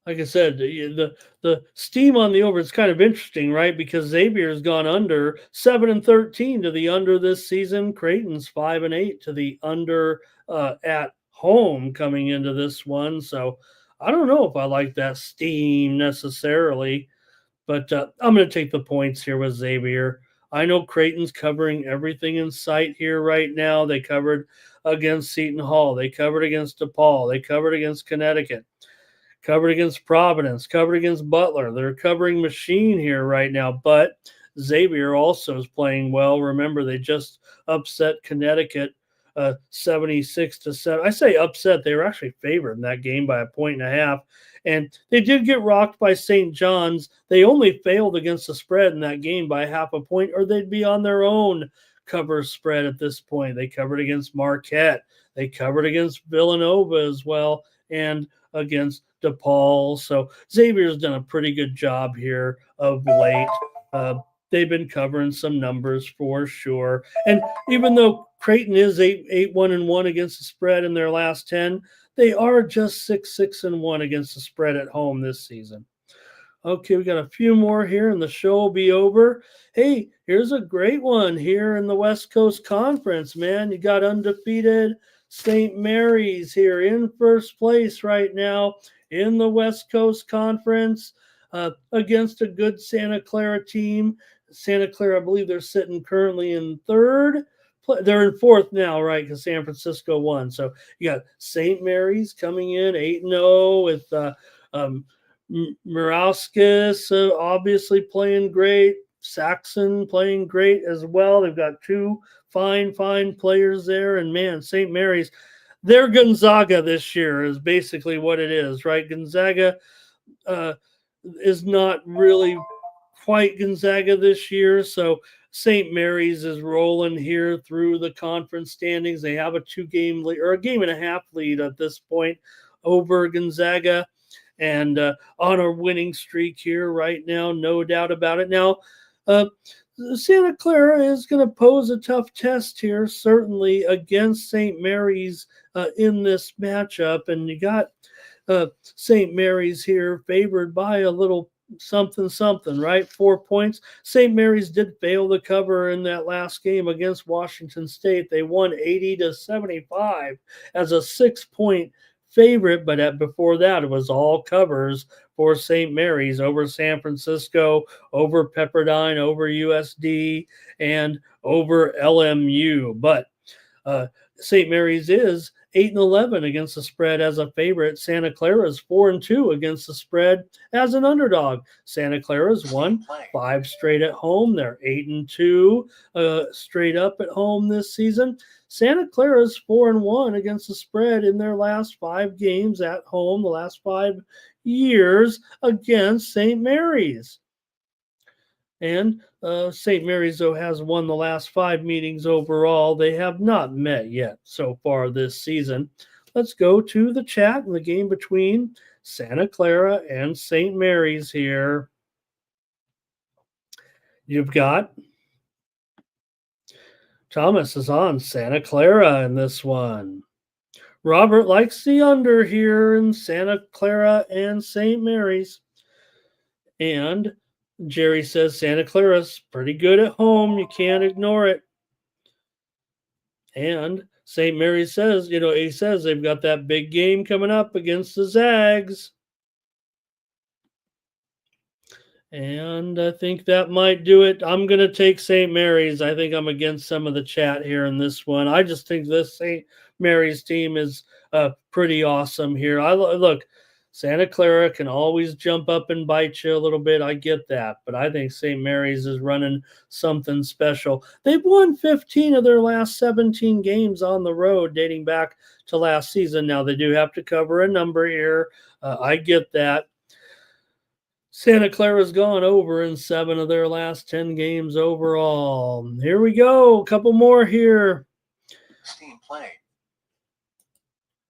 like I said, the steam on the over is kind of interesting, right? Because Xavier's gone under 7-13 to the under this season. Creighton's 5-8 to the under at home coming into this one. So I don't know if I like that steam necessarily, but I'm going to take the points here with Xavier. I know Creighton's covering everything in sight here right now. They covered against Seton Hall. They covered against DePaul. They covered against Connecticut, covered against Providence, covered against Butler. They're covering machine here right now, but Xavier also is playing well. Remember, they just upset Connecticut 76-7. I say upset. They were actually favored in that game by 1.5 points. And they did get rocked by St. John's. They only failed against the spread in that game by 0.5 point, or they'd be on their own cover spread at this point. They covered against Marquette. They covered against Villanova as well, and against DePaul. So Xavier's done a pretty good job here of late. They've been covering some numbers for sure. And even though Creighton is 8-1-1 against the spread in their last 10, they are just 6-6-1 against the spread at home this season. Okay, we got a few more here and the show will be over. Hey, here's a great one here in the West Coast Conference, man. You got undefeated St. Mary's here in first place right now in the West Coast Conference against a good Santa Clara team. Santa Clara, I believe they're sitting currently in third. They're in fourth now, right? Because San Francisco won. So you got St. Mary's coming in 8-0 with Murauskas obviously playing great. Saxon playing great as well. They've got two fine players there. And man, St. Mary's, they're Gonzaga this year is basically what it is, right? Gonzaga is not really quite Gonzaga this year. So St. Mary's is rolling here through the conference standings. They have a 2-game lead or a 1.5 lead at this point over Gonzaga, and on a winning streak here right now, no doubt about it. Now, Santa Clara is going to pose a tough test here, certainly against St. Mary's in this matchup, and you got St. Mary's here favored by a little something, right? 4 points. St. Mary's did fail to cover in that last game against Washington State. They won 80-75 as a 6-point favorite, but before that, it was all covers for St. Mary's over San Francisco, over Pepperdine, over USD, and over LMU. But St. Mary's is 8-11 against the spread as a favorite. Santa Clara's 4-2 against the spread as an underdog. Santa Clara's won 5 straight at home. They're 8-2 straight up at home this season. Santa Clara's 4-1 against the spread in their last 5 games at home, the last 5 years against St. Mary's. And St. Mary's, though, has won the last 5 meetings overall. They have not met yet so far this season. Let's go to the chat and the game between Santa Clara and St. Mary's here. You've got Thomas is on Santa Clara in this one. Robert likes the under here in Santa Clara and St. Mary's. And Jerry says Santa Clara's pretty good at home. You can't ignore it. And St. Mary's says, he says they've got that big game coming up against the Zags. And I think that might do it. I'm going to take St. Mary's. I think I'm against some of the chat here in this one. I just think this St. Mary's team is pretty awesome here. Look, Santa Clara can always jump up and bite you a little bit. I get that. But I think St. Mary's is running something special. They've won 15 of their last 17 games on the road dating back to last season. Now, they do have to cover a number here. I get that. Santa Clara's gone over in 7 of their last 10 games overall. Here we go. A couple more here. Steam play.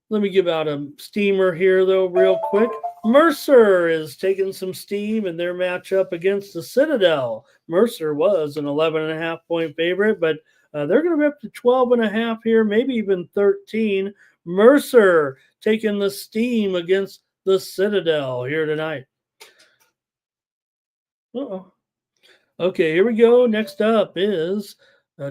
Let me give out a steamer here, though, real quick. Mercer is taking some steam in their matchup against the Citadel. Mercer was an 11.5-point favorite, but they're going to be up to 12.5 here, maybe even 13. Mercer taking the steam against the Citadel here tonight. Uh-oh. Okay, here we go. Next up is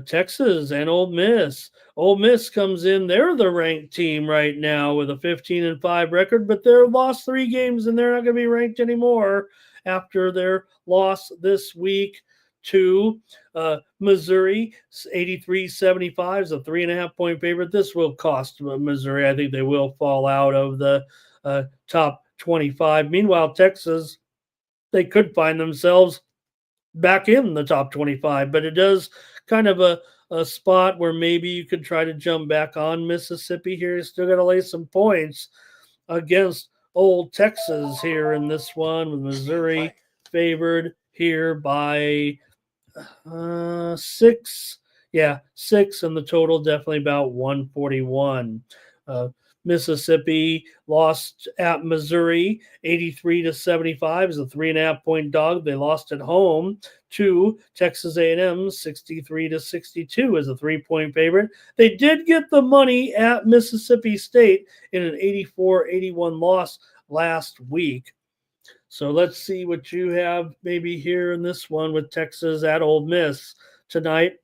Texas and Ole Miss. Ole Miss comes in. They're the ranked team right now with a 15-5 record, but they're lost 3 games and they're not going to be ranked anymore after their loss this week to Missouri. 83-75 is a 3.5-point favorite. This will cost Missouri. I think they will fall out of the top 25. Meanwhile, Texas, they could find themselves back in the top 25, but it does kind of a spot where maybe you could try to jump back on Mississippi here. You still got to lay some points against old Texas here in this one, with Missouri favored here by 6. Yeah, 6, and the total definitely about 141. Mississippi lost at Missouri 83-75 is a 3.5-point dog. They lost at home to Texas A&M 63-62 as a 3-point favorite. They did get the money at Mississippi State in an 84-81 loss last week. So let's see what you have maybe here in this one with Texas at Ole Miss tonight.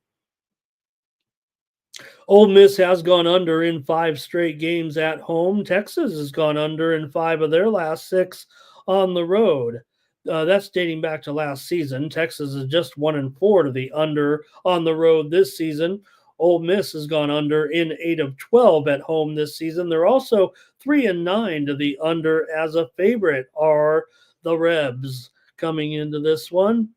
Ole Miss has gone under in 5 straight games at home. Texas has gone under in 5 of their last 6 on the road. That's dating back to last season. Texas is just 1-4 to the under on the road this season. Ole Miss has gone under in 8 of 12 at home this season. They're also 3-9 to the under as a favorite are the Rebs coming into this one.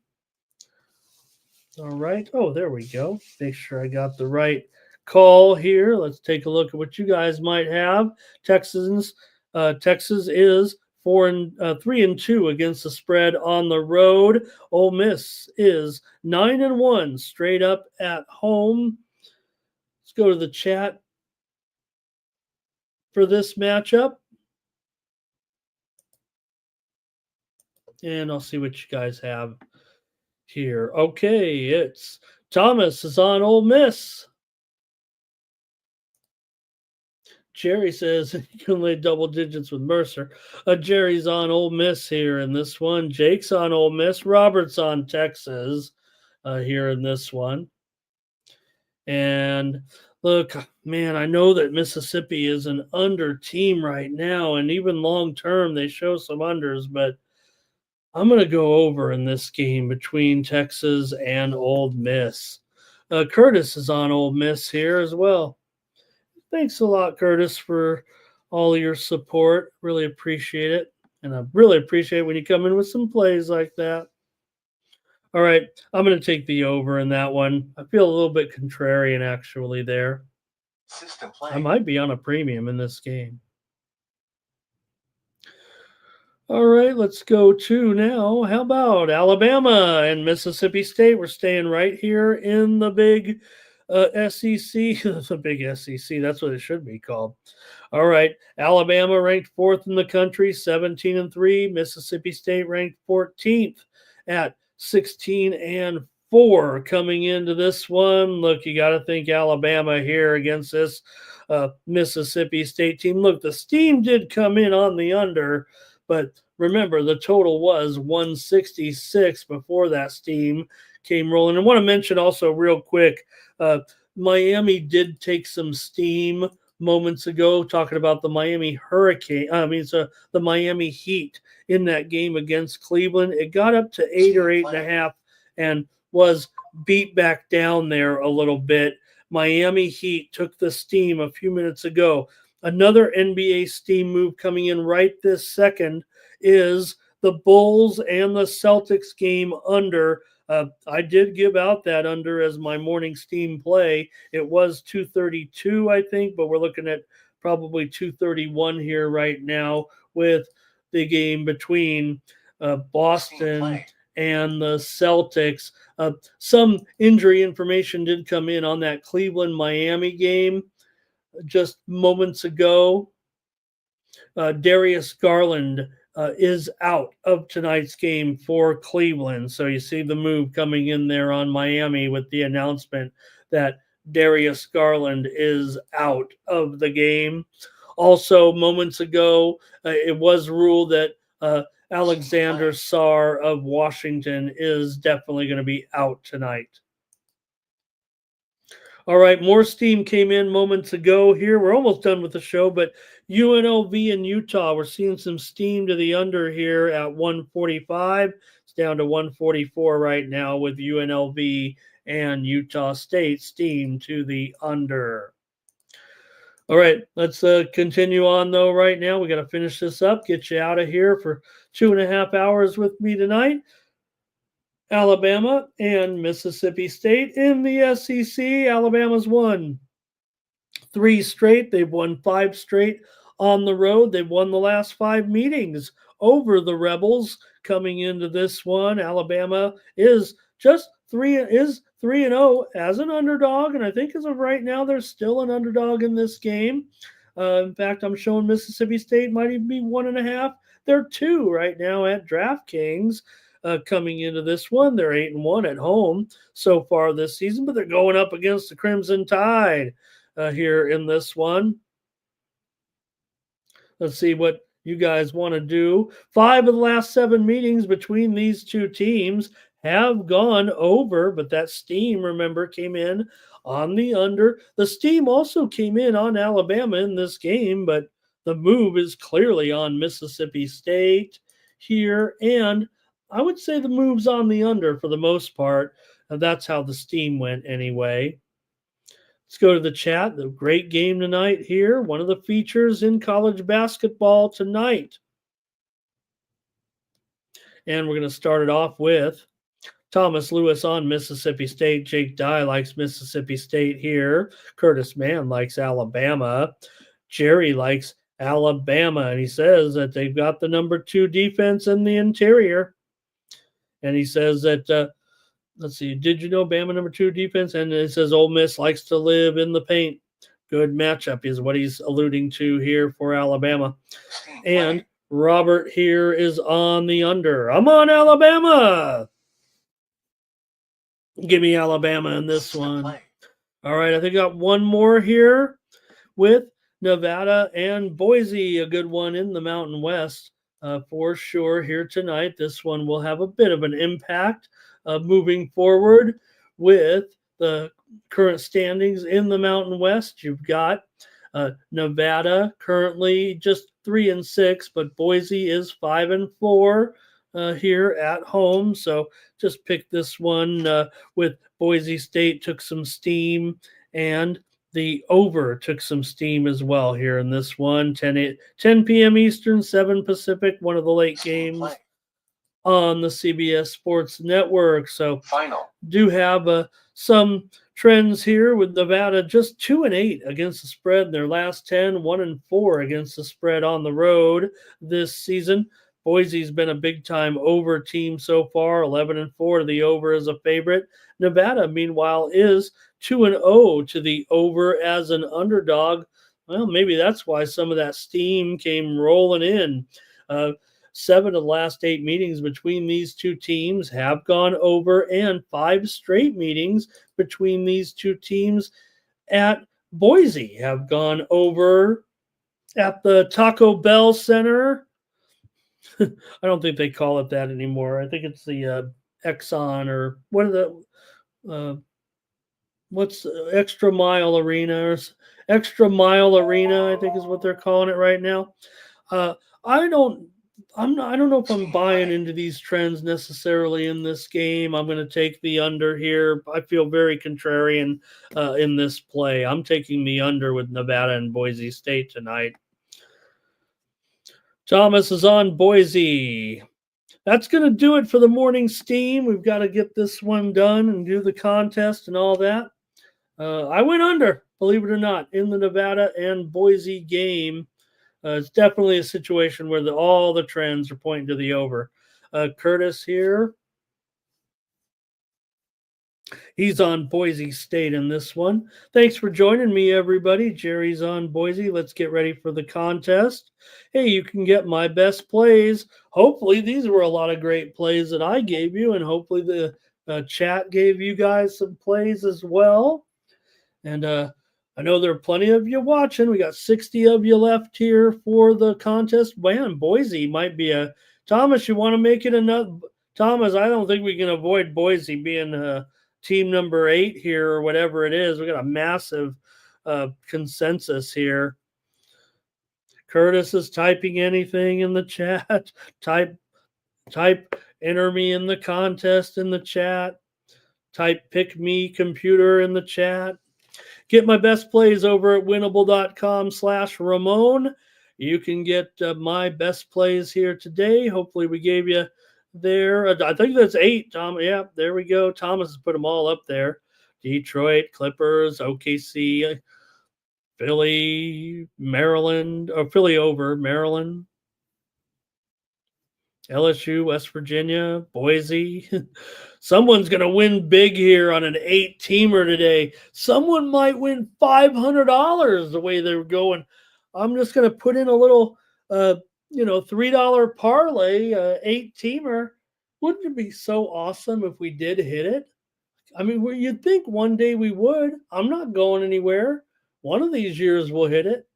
All right. Oh, there we go. Make sure I got the right call here. Let's take a look at what you guys might have. Texas is 3-2 against the spread on the road. Ole Miss is 9-1 straight up at home. Let's go to the chat for this matchup, and I'll see what you guys have here. Okay, it's Thomas is on Ole Miss. Jerry says you can lay double digits with Mercer. Jerry's on Ole Miss here in this one. Jake's on Ole Miss. Robert's on Texas here in this one. And look, man, I know that Mississippi is an under team right now, and even long term they show some unders, but I'm going to go over in this game between Texas and Ole Miss. Curtis is on Ole Miss here as well. Thanks a lot, Curtis, for all your support. Really appreciate it. And I really appreciate when you come in with some plays like that. All right, I'm going to take the over in that one. I feel a little bit contrarian, actually, there. I might be on a premium in this game. All right, let's go to now. How about Alabama and Mississippi State? We're staying right here in the big SEC. The big SEC. That's what it should be called. All right, Alabama ranked 4th in the country, 17-3. Mississippi State ranked 14th at 16-4 coming into this one. Look, you got to think Alabama here against this Mississippi State team. Look, the steam did come in on the under, but remember, the total was 166 before that steam came rolling. I want to mention also real quick, Miami did take some steam moments ago, talking about the Miami the Miami Heat in that game against Cleveland. It got up to 8 or 8.5 and was beat back down there a little bit. Miami Heat took the steam a few minutes ago. Another NBA steam move coming in right this second is the Bulls and the Celtics game under. I did give out that under as my morning steam play. It was 232, I think, but we're looking at probably 231 here right now with the game between Boston and the Celtics. Some injury information did come in on that Cleveland-Miami game just moments ago. Darius Garland is out of tonight's game for Cleveland. So you see the move coming in there on Miami with the announcement that Darius Garland is out of the game. Also, moments ago, it was ruled that Alexander Sarr of Washington is definitely going to be out tonight. All right, more steam came in moments ago here. We're almost done with the show, but UNLV and Utah, we're seeing some steam to the under here at 145. It's down to 144 right now with UNLV and Utah State steam to the under. All right, let's continue on though right now. We got to finish this up, get you out of here for 2.5 hours with me tonight. Alabama and Mississippi State in the SEC. Alabama's won 3 straight. They've won 5 straight on the road. They've won the last 5 meetings over the Rebels coming into this one. Alabama is just 3-0 as an underdog, and I think as of right now they're still an underdog in this game. In fact, I'm showing Mississippi State might even be 1.5. They're 2 right now at DraftKings. Coming into this one, they're 8-1 at home so far this season, but they're going up against the Crimson Tide here in this one. Let's see what you guys want to do. 5 of the last 7 meetings between these two teams have gone over, but that steam, remember, came in on the under. The steam also came in on Alabama in this game, but the move is clearly on Mississippi State here, and I would say the move's on the under for the most part. That's how the steam went anyway. Let's go to the chat. The great game tonight here. One of the features in college basketball tonight. And we're going to start it off with Thomas Lewis on Mississippi State. Jake Dye likes Mississippi State here. Curtis Mann likes Alabama. Jerry likes Alabama. And he says that they've got the number 2 defense in the interior. And he says that, let's see, did you know Bama number 2 defense? And it says Ole Miss likes to live in the paint. Good matchup is what he's alluding to here for Alabama. And Robert here is on the under. I'm on Alabama. Give me Alabama in this one. All right, I think I got one more here with Nevada and Boise, a good one in the Mountain West. For sure here tonight. This one will have a bit of an impact moving forward with the current standings in the Mountain West. You've got Nevada currently just 3-6, but Boise is 5-4 here at home. So just pick this one with Boise State took some steam, and the over took some steam as well here in this one. 10 p.m. Eastern, 7 Pacific, one of the late games on the CBS Sports Network. So do have some trends here with Nevada just 2-8 against the spread in their last 10, 1-4 against the spread on the road this season. Boise's been a big-time over team so far, 11-4 to the over as a favorite. Nevada, meanwhile, is 2-0 to the over as an underdog. Well, maybe that's why some of that steam came rolling in. 7 of the last 8 meetings between these two teams have gone over, and 5 straight meetings between these two teams at Boise have gone over at the Taco Bell Center. I don't think they call it that anymore. I think it's the Exxon or what are the what's Extra Mile Arena or Extra Mile Arena, I think is what they're calling it right now. I don't know if I'm buying into these trends necessarily in this game. I'm going to take the under here. I feel very contrarian in this play. I'm taking the under with Nevada and Boise State tonight. Thomas is on Boise. That's going to do it for the morning steam. We've got to get this one done and do the contest and all that. I went under, believe it or not, in the Nevada and Boise game. It's definitely a situation where all the trends are pointing to the over. Curtis here. He's on Boise State in this one. Thanks for joining me, everybody. Jerry's on Boise. Let's get ready for the contest. Hey, you can get my best plays. Hopefully, these were a lot of great plays that I gave you, and hopefully the chat gave you guys some plays as well. And I know there are plenty of you watching. We got 60 of you left here for the contest. Man, Boise might be a Thomas. You want to make it another Thomas? I don't think we can avoid Boise being team number 8 here or whatever it is. We got a massive consensus here. Curtis is typing anything in the chat. Type enter me in the contest in the chat. Type pick me computer in the chat. Get my best plays over at winnable.com/Ramon. You can get my best plays here today. Hopefully we gave you there. I think that's 8, Tom. Yeah, there we go. Thomas has put them all up there. Detroit, Clippers, OKC, Philly, Maryland, or Philly over, Maryland, LSU, West Virginia, Boise. Someone's going to win big here on an 8-teamer today. Someone might win $500 the way they're going. I'm just going to put in a little, $3 parlay, 8-teamer. Wouldn't it be so awesome if we did hit it? I mean, you'd think one day we would. I'm not going anywhere. One of these years we'll hit it.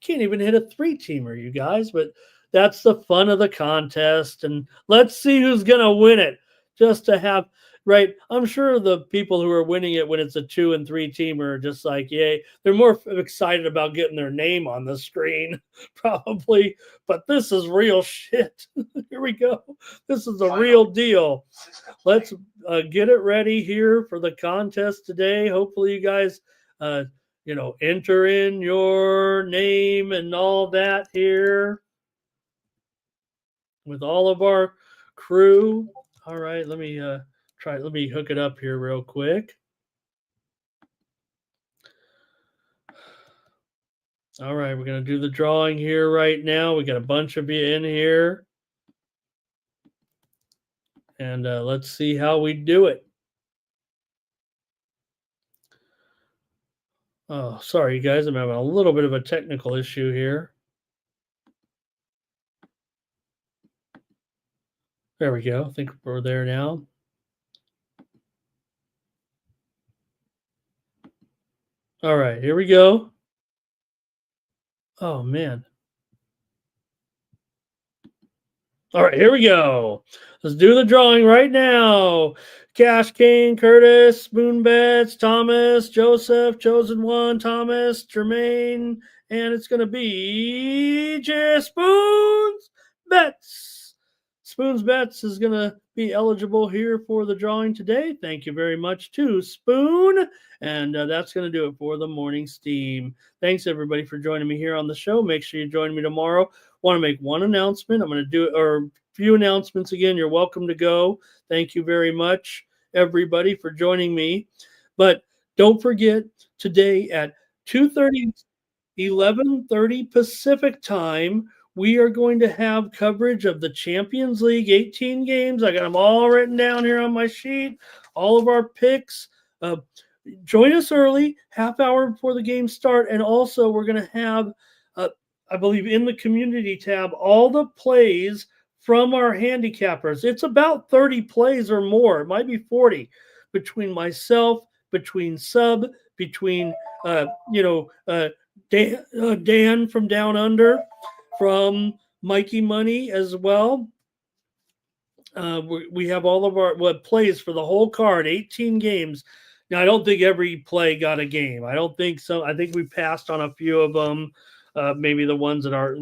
Can't even hit a 3-teamer, you guys, but that's the fun of the contest. And let's see who's going to win it just to have, right? I'm sure the people who are winning it when it's a 2 and 3-teamer are just like, yay. They're more excited about getting their name on the screen, probably. But this is real shit. Here we go. This is the real deal. Let's get it ready here for the contest today. Hopefully, you guys enter in your name and all that here with all of our crew. All right, let me let me hook it up here real quick. All right, we're going to do the drawing here right now. We got a bunch of you in here. And let's see how we do it. Oh, sorry, you guys. I'm having a little bit of a technical issue here. There we go. I think we're there now. All right, here we go. Oh, man. All right, here we go. Let's do the drawing right now. Cash King, Curtis, Spoon Bets, Thomas, Joseph, Chosen One, Thomas, Jermaine, and it's going to be just Spoons Bets. Spoons Bets is going to be eligible here for the drawing today. Thank you very much to Spoon. And that's going to do it for the morning steam. Thanks, everybody, for joining me here on the show. Make sure you join me tomorrow. Want to make one announcement. I'm going to do it, or a few announcements again. You're welcome to go. Thank you very much, everybody, for joining me. But don't forget, today at 2:30, 11:30 Pacific time, we are going to have coverage of the Champions League 18 games. I got them all written down here on my sheet, all of our picks. Join us early, half hour before the games start. And also, we're going to have, I believe, in the community tab, all the plays from our handicappers. It's about 30 plays or more. It might be 40 between myself, between Sub, between, Dan from Down Under, from Mikey Money as well. We have all of our plays for the whole card, 18 games. Now, I don't think every play got a game. I don't think so. I think we passed on a few of them. Maybe the ones that are,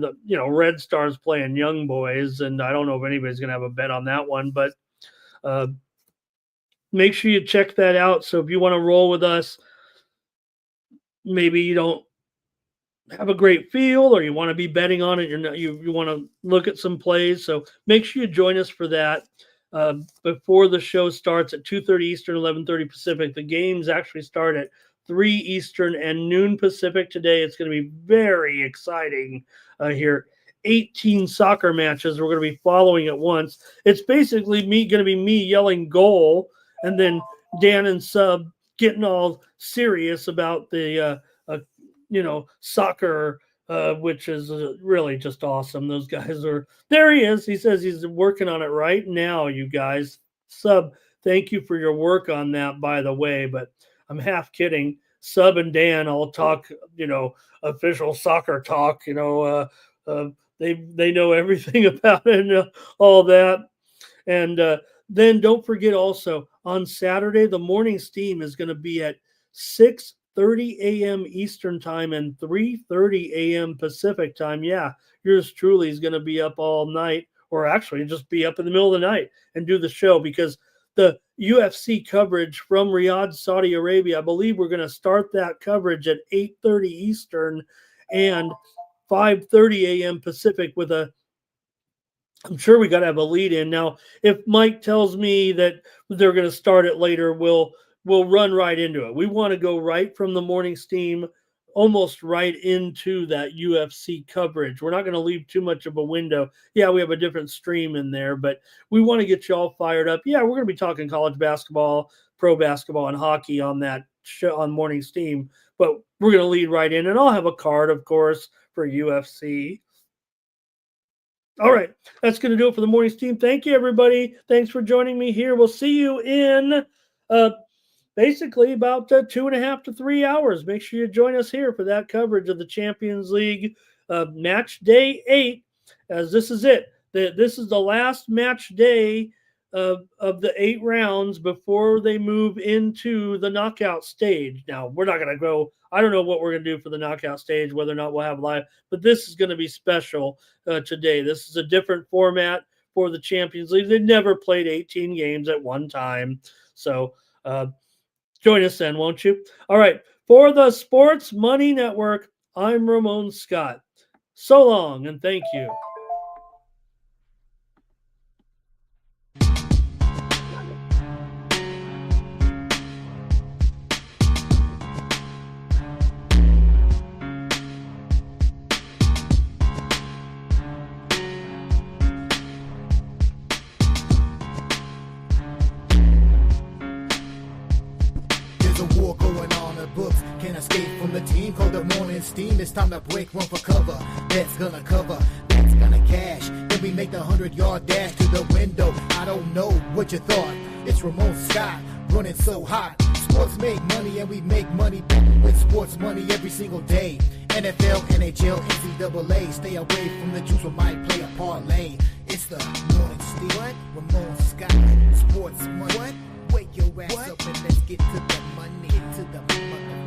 Red Stars playing Young Boys, and I don't know if anybody's going to have a bet on that one, but make sure you check that out. So if you want to roll with us, maybe you don't have a great feel or you want to be betting on it, you want to look at some plays. So make sure you join us for that. Before the show starts at 2:30 Eastern, 11:30 Pacific. The games actually start at 3 Eastern and noon Pacific today. It's going to be very exciting here. 18 soccer matches we're going to be following at once. It's basically going to be me yelling goal, and then Dan and Sub getting all serious about the soccer, which is really just awesome. Those guys are there. He is. He says he's working on it right now. You guys, Sub, thank you for your work on that, by the way. But I'm half kidding. Sub and Dan all talk, official soccer talk. They know everything about it and all that. And then don't forget also on Saturday, the morning steam is going to be at 6:30 a.m. Eastern time and 3:30 a.m. Pacific time. Yeah, yours truly is going to be up all night, or actually just be up in the middle of the night and do the show, because the UFC coverage from Riyadh, Saudi Arabia, I believe we're going to start that coverage at 8:30 Eastern and 5:30 a.m. Pacific with I'm sure we got to have a lead in. Now, if Mike tells me that they're going to start it later, we'll run right into it. We want to go right from the morning steam, almost right into that UFC coverage. We're not going to leave too much of a window. Yeah, we have a different stream in there, but we want to get you all fired up. Yeah, we're going to be talking college basketball, pro basketball, and hockey on that show on morning steam, but we're going to lead right in, and I'll have a card, of course, for UFC. All right, that's going to do it for the morning steam. Thank you, everybody. Thanks for joining me here. We'll see you in basically about 2.5 to 3 hours. Make sure you join us here for that coverage of the Champions League match day 8, as this is it. This is the last match day of the 8 rounds before they move into the knockout stage. Now, we're not going to go. I don't know what we're going to do for the knockout stage, whether or not we'll have live, but this is going to be special today. This is a different format for the Champions League. They've never played 18 games at one time. So join us then, won't you? All right. For the Sports Money Network, I'm Ramon Scott. So long, and thank you. Can't escape from the team called the morning steam. It's time to break one for cover. That's gonna cover, that's gonna cash. Then we make the 100-yard dash to the window. I don't know what you thought. It's Ramon Scott running so hot. Sports make money and we make money with sports money every single day. NFL, NHL, NCAA. Stay away from the juice, we might play a parlay. It's the morning steam. What? Ramon Scott. Sports money. What? Wake your ass up and let's get to the money. Get to the money.